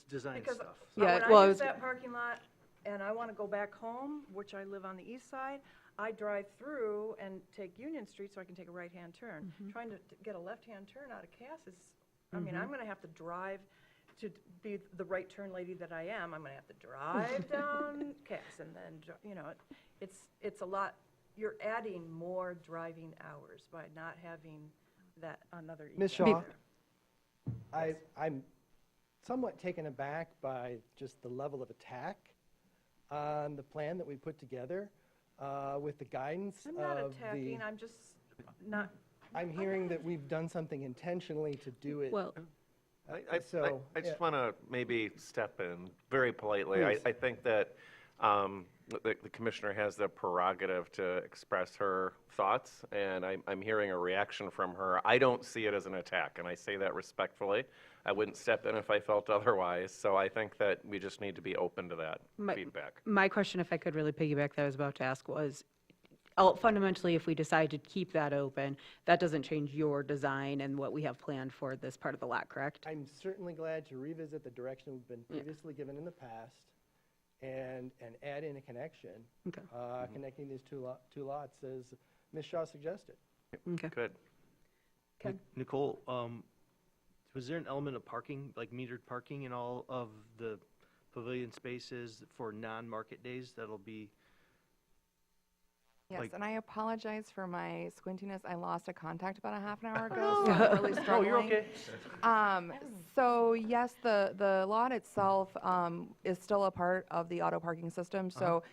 design Because stuff. Yeah, when well, I I use was- that parking lot and I want to go back home, which I live on the east side, I drive through and take Union Street so I can take a right-hand turn. Trying to get a left-hand turn out of Cass is, I mean, I'm going to have to drive to be the right turn lady that I am. I'm going to have to drive down Cass and then, it's a lot. You're adding more driving hours by not having that another. Ms. egress Shaw, there. I'm somewhat taken aback by just the level of attack on the plan that we put together with the guidance I'm not of attacking, I'm just not. I'm hearing that we've done something intentionally to do it. Well, I So, just yeah. want to maybe step in very politely. Please. I think that the commissioner has the prerogative to express her thoughts, and I'm hearing a reaction from her. I don't see it as an attack, and I say that respectfully. I wouldn't step in if I felt otherwise, so I think that we just need to be open to that feedback. My question, if I could really piggyback that I was about to ask was, fundamentally, if we decide to keep that open, that doesn't change your design and what we have planned for this part of the lot, correct? I'm certainly glad to revisit the direction we've been previously given in the past and add in a connection, Okay. connecting these two lots as Ms. Shaw suggested. Okay. Good. Ken? Nicole, was there an element of parking, like metered parking in all of the pavilion spaces for non-market days that'll be? Yes, Like- and I apologize for my squintiness. I lost a contact about a half an hour ago, so I'm really No, struggling. you're okay. So yes, the lot itself is still a part of the auto parking system. So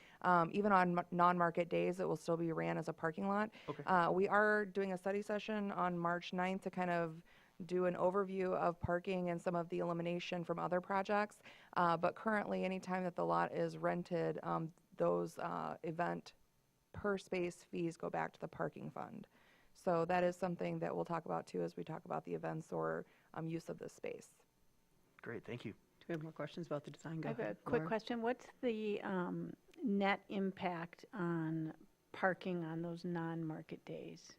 even on non-market days, it will still be ran as a parking lot. Okay. We are doing a study session on March 9th to kind of do an overview of parking and some of the elimination from other projects. But currently, anytime that the lot is rented, those event per space fees go back to the parking fund. So that is something that we'll talk about too as we talk about the events or use of this space. Great, thank you. Do we have more questions about the design? Go I have a ahead, quick Laura. question. What's the net impact on parking on those non-market days?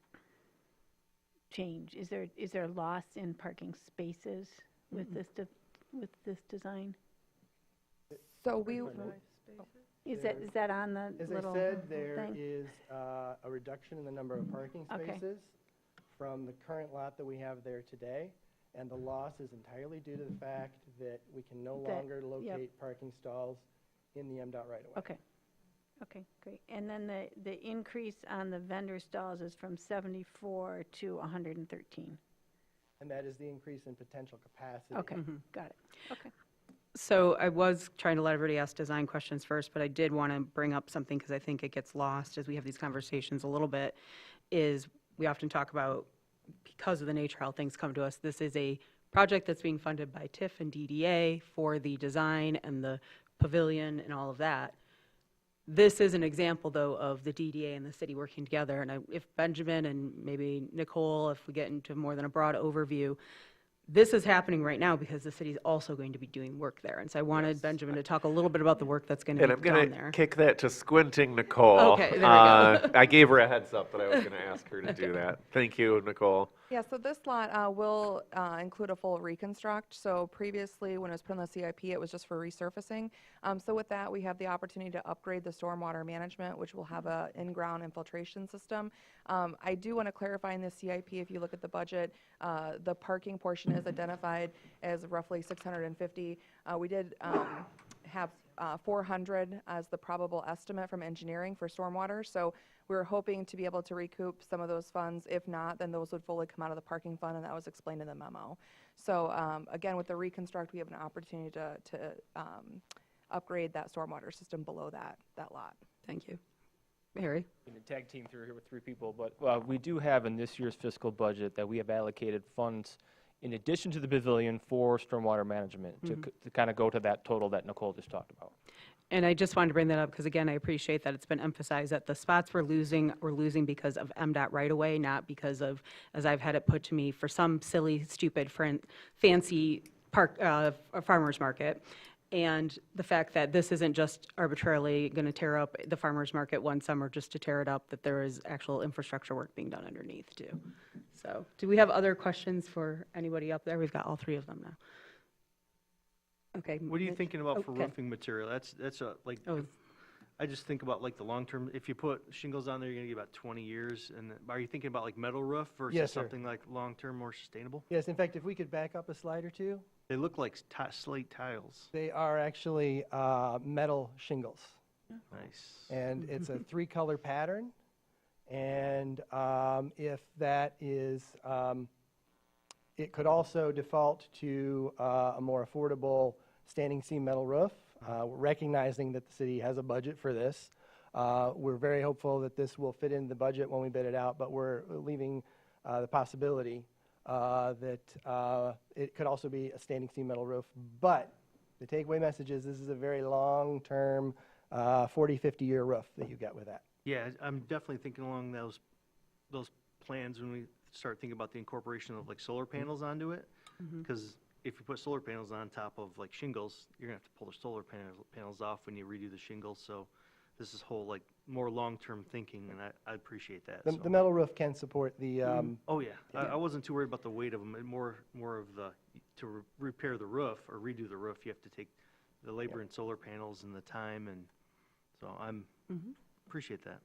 Change? Is there loss in parking spaces with with this design? So we, Is that on the As little I said, there thing? is a reduction in the number of parking Okay. spaces from the current lot that we have there today, and the loss is entirely due to the fact that we can no That- longer locate parking stalls in the MDOT right-of-way. Okay. Okay, great. And then the increase on the vendor stalls is from 74 to 113. And that is the increase in potential capacity. Okay, got it. Okay. So I was trying to let everybody ask design questions first, but I did want to bring up something because I think it gets lost as we have these conversations a little bit, is we often talk about, because of the nature how things come to us, this is a project that's being funded by TIF and DDA for the design and the pavilion and all of that. This is an example, though, of the DDA and the city working together. And if Benjamin and maybe Nicole, if we get into more than a broad overview, this is happening right now because the city's also going to be doing work there. And so I wanted Benjamin to talk a little bit about the work that's going to And be I'm done going there. to kick that to Squinting Nicole. Okay, there we go. I gave her a heads up that I was going to ask her to do that. Thank you, Nicole. yeah, so this lot will include a full reconstruct. So previously, when it was put on the CIP, it was just for resurfacing. So with that, we have the opportunity to upgrade the stormwater management, which will have a in-ground infiltration system. I do want to clarify in the CIP, if you look at the budget, the parking portion is identified as roughly 650. We did have 400 as the probable estimate from engineering for stormwater. So we were hoping to be able to recoup some of those funds. If not, then those would fully come out of the parking fund, and that was explained in the memo. So again, with the reconstruct, we have an opportunity to upgrade that stormwater system below that lot. Thank you. Harry? In the tag team through here with three people, but we do have in this year's fiscal budget that we have allocated funds in addition to the pavilion for stormwater management to kind of go to that total that Nicole just talked about. And I just wanted to bring that up because, again, I appreciate that it's been emphasized that the spots we're losing because of MDOT right-of-way, not because of, as I've had it put to me, for some silly, stupid, fancy farmer's market. And the fact that this isn't just arbitrarily going to tear up the farmer's market one summer just to tear it up, that there is actual infrastructure work being done underneath, too. So, do we have other questions for anybody up there? We've got all three of them now. Okay. What are you Mitch? thinking about for Okay. roofing material? That's a, like, Oh. I just think about like the long-term, if you put shingles on there, you're gonna get about 20 years. And are you thinking about like metal roof versus Yes, sir. something like long-term, more sustainable? Yes, in fact, if we could back up a slide or two, They look like slate tiles. they are actually metal shingles. Nice. And it's a three-color pattern. And if that is, it could also default to a more affordable standing seam metal roof, recognizing that the city has a budget for this. We're very hopeful that this will fit in the budget when we bid it out, but we're leaving the possibility that it could also be a standing seam metal roof. But the takeaway message is this is a very long-term, 40, 50-year roof that you get with that. Yeah, I'm definitely thinking along those plans when we start thinking about the incorporation of like solar panels onto it. Because if you put solar panels on top of like shingles, you're gonna have to pull the solar panels off when you redo the shingles. So this is whole like more long-term thinking, and I appreciate that. The so. metal roof can support the, Oh, yeah. I wasn't too worried about the weight of them, more of the, to repair the roof or redo the roof, you have to take the labor and solar panels and the time, and so appreciate that.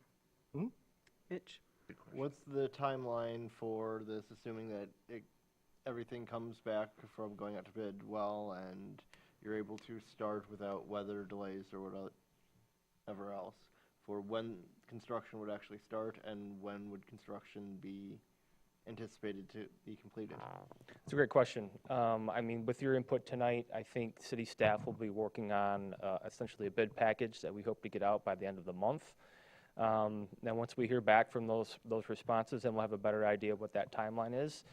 Mitch? What's the timeline for this, assuming that everything comes back from going out to bid well and you're able to start without weather delays or whatever else, for when construction would actually start and when would construction be anticipated to be completed? It's a great question. I mean, with your input tonight, I think city staff will be working on essentially a bid package that we hope to get out by the end of the month. Then once we hear back from those responses, then we'll have a better idea of what that timeline is.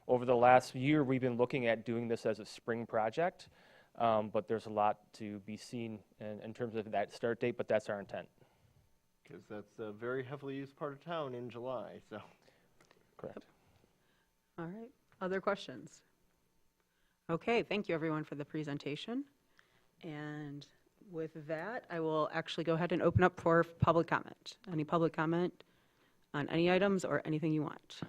Over the last year, we've been looking at doing this as a spring project, but there's a lot to be seen in terms of that start date, but that's our intent. Because that's a very heavily used part of town in July, so. Correct. All right, other questions? Okay, thank you everyone for the presentation. And with that, I will actually go ahead and open up for public comment. Any public comment on any items or anything you want?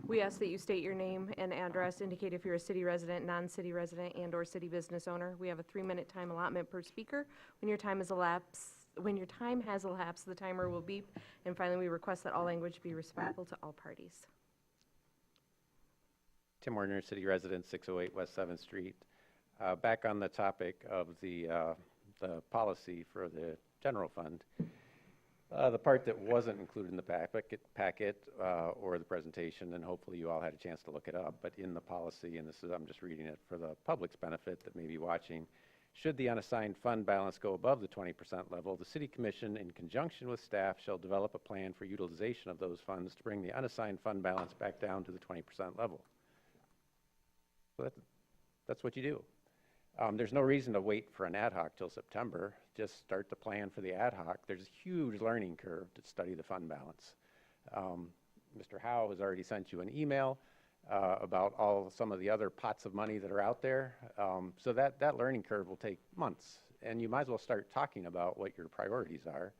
We ask that you state your name and address, indicate if you're a city resident, non-city resident, and/or city business owner. We have a 3-minute time allotment per speaker. When your time has elapsed, the timer will beep. And finally, we request that all language be respectful to all parties. Tim Warner, city resident, 608 West 7th Street. Back on the topic of the policy for the general fund, the part that wasn't included in the packet or the presentation, and hopefully you all had a chance to look it up, but in the policy, and this is, I'm just reading it for the public's benefit that may be watching, should the unassigned fund balance go above the 20% level, the City Commission, in conjunction with staff, shall develop a plan for utilization of those funds to bring the unassigned fund balance back down to the 20% level. So that's what you do. There's no reason to wait for an ad hoc till September. Just start the plan for the ad hoc. There's a huge learning curve to study the fund balance. Mr. Howe has already sent you an email about some of the other pots of money that are out there. So that learning curve will take months, and you might as well start talking about what your priorities are.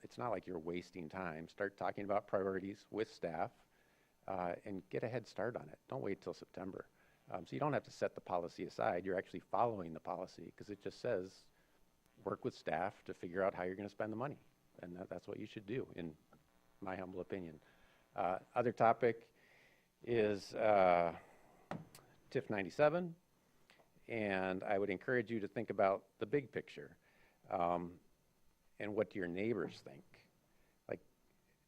It's not like you're wasting time. Start talking about priorities with staff and get a head start on it. Don't wait till September. So you don't have to set the policy aside. You're actually following the policy because it just says work with staff to figure out how you're going to spend the money. And that's what you should do, in my humble opinion. Other topic is TIF 97. And I would encourage you to think about the big picture and what do your neighbors think. Like,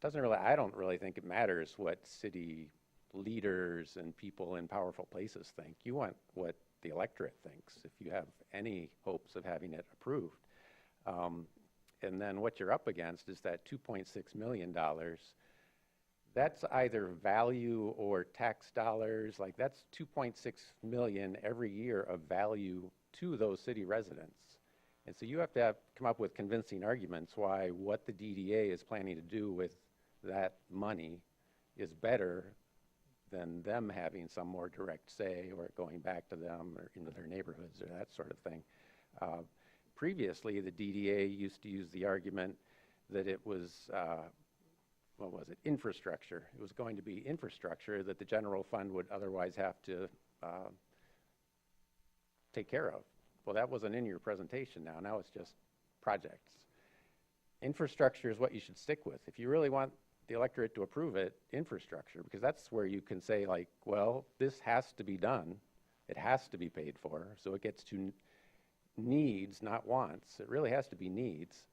I don't really think it matters what city leaders and people in powerful places think. You want what the electorate thinks if you have any hopes of having it approved. And then what you're up against is that $2.6 million. That's either value or tax dollars. Like, that's $2.6 million every year of value to those city residents. And so you have to come up with convincing arguments why what the DDA is planning to do with that money is better than them having some more direct say or going back to them or into their neighborhoods or that sort of thing. Previously, the DDA used to use the argument that it was, infrastructure. It was going to be infrastructure that the general fund would otherwise have to take care of. Well, that wasn't in your presentation now. Now it's just projects. Infrastructure is what you should stick with. If you really want the electorate to approve it, infrastructure, because that's where you can say, like, well, this has to be done. It has to be paid for. So it gets to needs, not wants. It really has to be needs.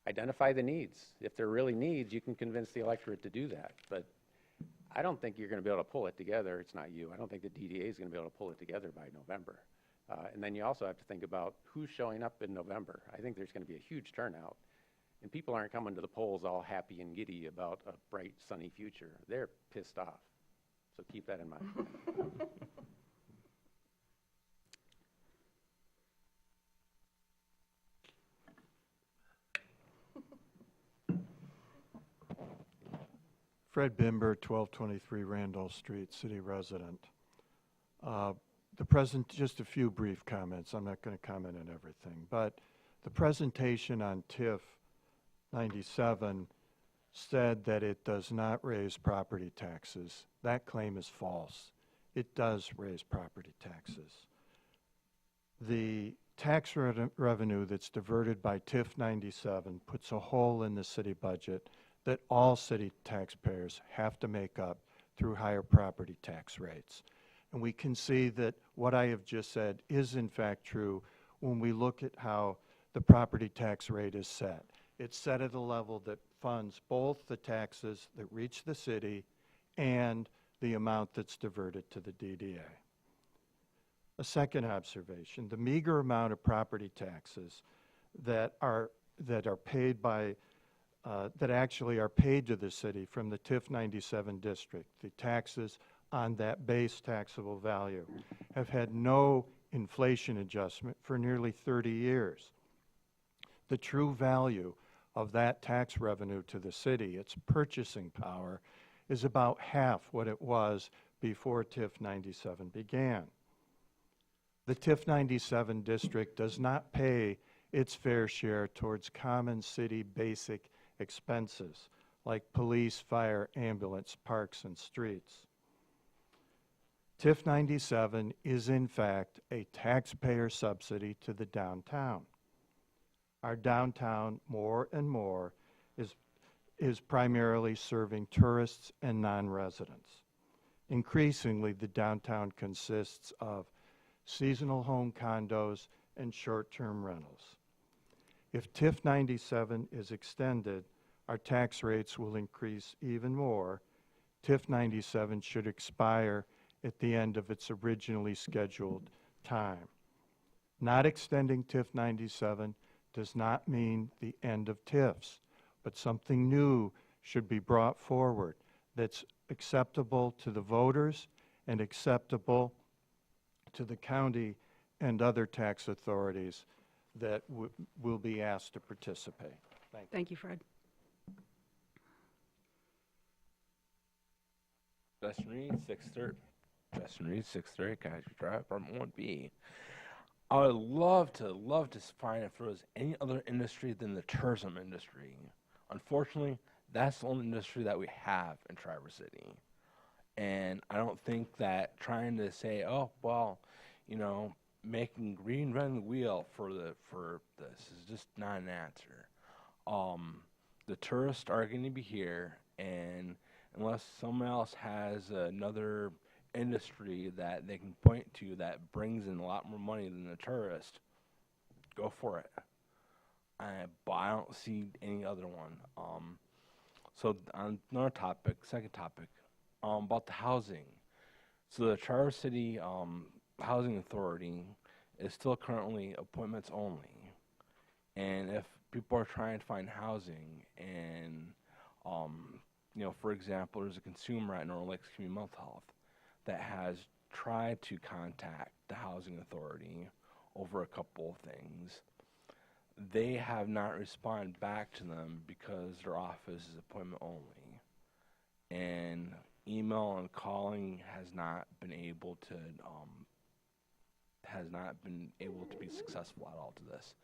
Identify the needs. If there are really needs, you can convince the electorate to do that. But I don't think you're going to be able to pull it together. It's not you. I don't think the DDA is going to be able to pull it together by November. And then you also have to think about who's showing up in November. I think there's going to be a huge turnout. And people aren't coming to the polls all happy and giddy about a bright, sunny future. They're pissed off. So keep that in mind. Fred Bimber, 1223 Randolph Street, city resident. Just a few brief comments. I'm not going to comment on everything, but the presentation on TIF 97 said that it does not raise property taxes. That claim is false. It does raise property taxes. The tax revenue that's diverted by TIF 97 puts a hole in the city budget that all city taxpayers have to make up through higher property tax rates. And we can see that what I have just said is in fact true when we look at how the property tax rate is set. It's set at a level that funds both the taxes that reach the city and the amount that's diverted to the DDA. A second observation, the meager amount of property taxes that actually are paid to the city from the TIF 97 district, the taxes on that base taxable value, have had no inflation adjustment for nearly 30 years. The true value of that tax revenue to the city, its purchasing power, is about half what it was before TIF 97 began. The TIF 97 district does not pay its fair share towards common city basic expenses like police, fire, ambulance, parks, and streets. TIF 97 is in fact a taxpayer subsidy to the downtown. Our downtown more and more is primarily serving tourists and non-residents. Increasingly, the downtown consists of seasonal home condos and short-term rentals. If TIF 97 is extended, our tax rates will increase even more. TIF 97 should expire at the end of its originally scheduled time. Not extending TIF 97 does not mean the end of TIFs, but something new should be brought forward that's acceptable to the voters and acceptable to the county and other tax authorities that will be asked to participate. Thank you. Thank you, Fred. Justin Reed, 630. Justin Reed, 630, County Drive, from 1B. I would love to find if there was any other industry than the tourism industry. Unfortunately, that's the only industry that we have in Traverse City. And I don't think that trying to say, oh, well, you know, making reinventing the wheel for this is just not an answer. The tourists are going to be here, and unless someone else has another industry that they can point to that brings in a lot more money than the tourist, go for it. But I don't see any other one. So on another topic, second topic, about the housing. So the Traverse City Housing Authority is still currently appointments only. And if people are trying to find housing and, you know, for example, there's a consumer at Northern Lakes Community Mental Health that has tried to contact the Housing Authority over a couple of things. They have not responded back to them because their office is appointment only. And email and calling has not been able to be successful at all to this.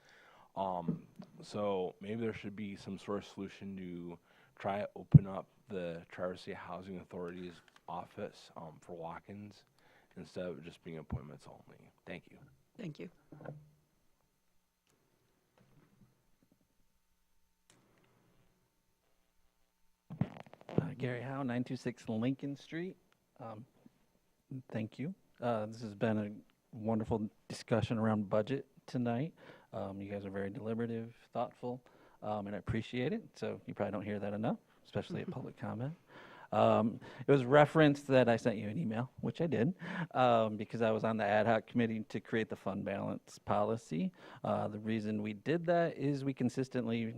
So maybe there should be some sort of solution to try to open up the Traverse City Housing Authority's office for walk-ins instead of just being appointments only. Thank you. Thank you. Gary Howe, 926 Lincoln Street. Thank you. This has been a wonderful discussion around budget tonight. You guys are very deliberative, thoughtful, and I appreciate it. So you probably don't hear that enough, especially at public comment. It was referenced that I sent you an email, which I did, because I was on the ad hoc committee to create the fund balance policy. The reason we did that is we consistently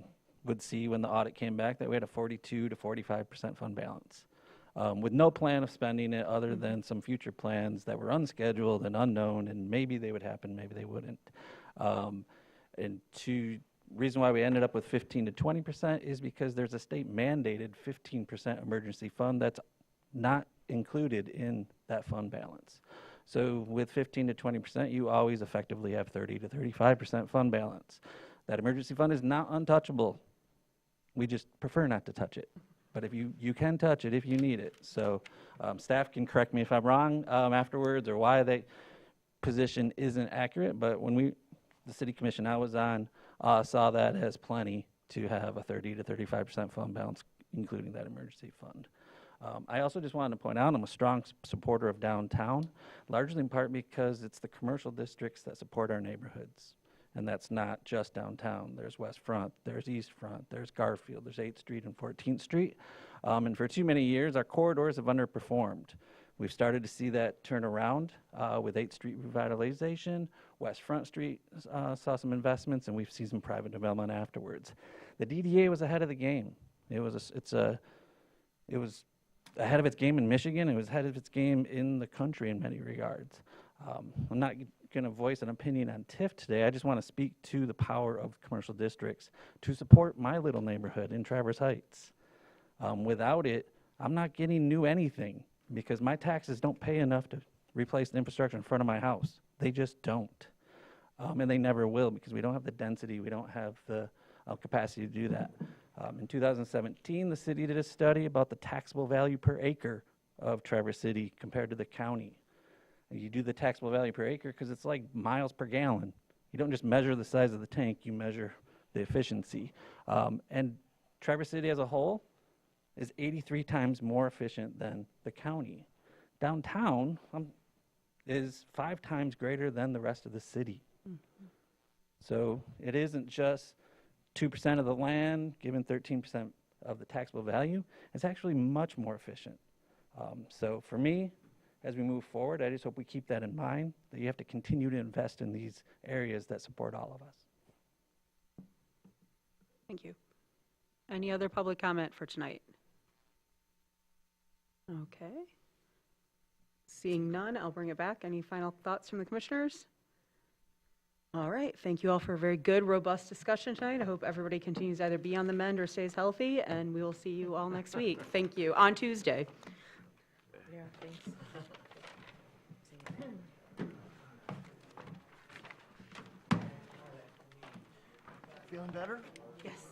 would see when the audit came back that we had a 42 to 45% fund balance, with no plan of spending it other than some future plans that were unscheduled and unknown, and maybe they would happen, maybe they wouldn't. And reason why we ended up with 15 to 20% is because there's a state mandated 15% emergency fund that's not included in that fund balance. So with 15 to 20%, you always effectively have 30 to 35% fund balance. That emergency fund is not untouchable. We just prefer not to touch it. But if you can touch it if you need it. So staff can correct me if I'm wrong afterwards, or why they position isn't accurate. But when the city commission I was on saw that as plenty to have a 30 to 35% fund balance, including that emergency fund. I also just wanted to point out I'm a strong supporter of downtown, largely in part because it's the commercial districts that support our neighborhoods. And that's not just downtown. There's West Front, there's East Front, there's Garfield, there's 8th Street and 14th Street. And for too many years, our corridors have underperformed. We've started to see that turn around with 8th Street revitalization. West Front Street saw some investments, and we've seen some private development afterwards. The DDA was ahead of the game. It was ahead of its game in Michigan. It was ahead of its game in the country in many regards. I'm not going to voice an opinion on TIF today. I just want to speak to the power of commercial districts to support my little neighborhood in Traverse Heights. Without it, I'm not getting new anything because my taxes don't pay enough to replace the infrastructure in front of my house. They just don't. And they never will because we don't have the density, we don't have the capacity to do that. In 2017, the city did a study about the taxable value per acre of Traverse City compared to the county. You do the taxable value per acre because it's like miles per gallon. You don't just measure the size of the tank, you measure the efficiency. And Traverse City as a whole is 83 times more efficient than the county. Downtown is 5 times greater than the rest of the city. So it isn't just 2% of the land given 13% of the taxable value. It's actually much more efficient. So for me, as we move forward, I just hope we keep that in mind, that you have to continue to invest in these areas that support all of us. Thank you. Any other public comment for tonight? Okay. Seeing none, I'll bring it back. Any final thoughts from the commissioners? All right. Thank you all for a very good, robust discussion tonight. I hope everybody continues to either be on the mend or stays healthy, and we will see you all next week. Thank you. On Tuesday. Yeah, thanks. Feeling better? Yes.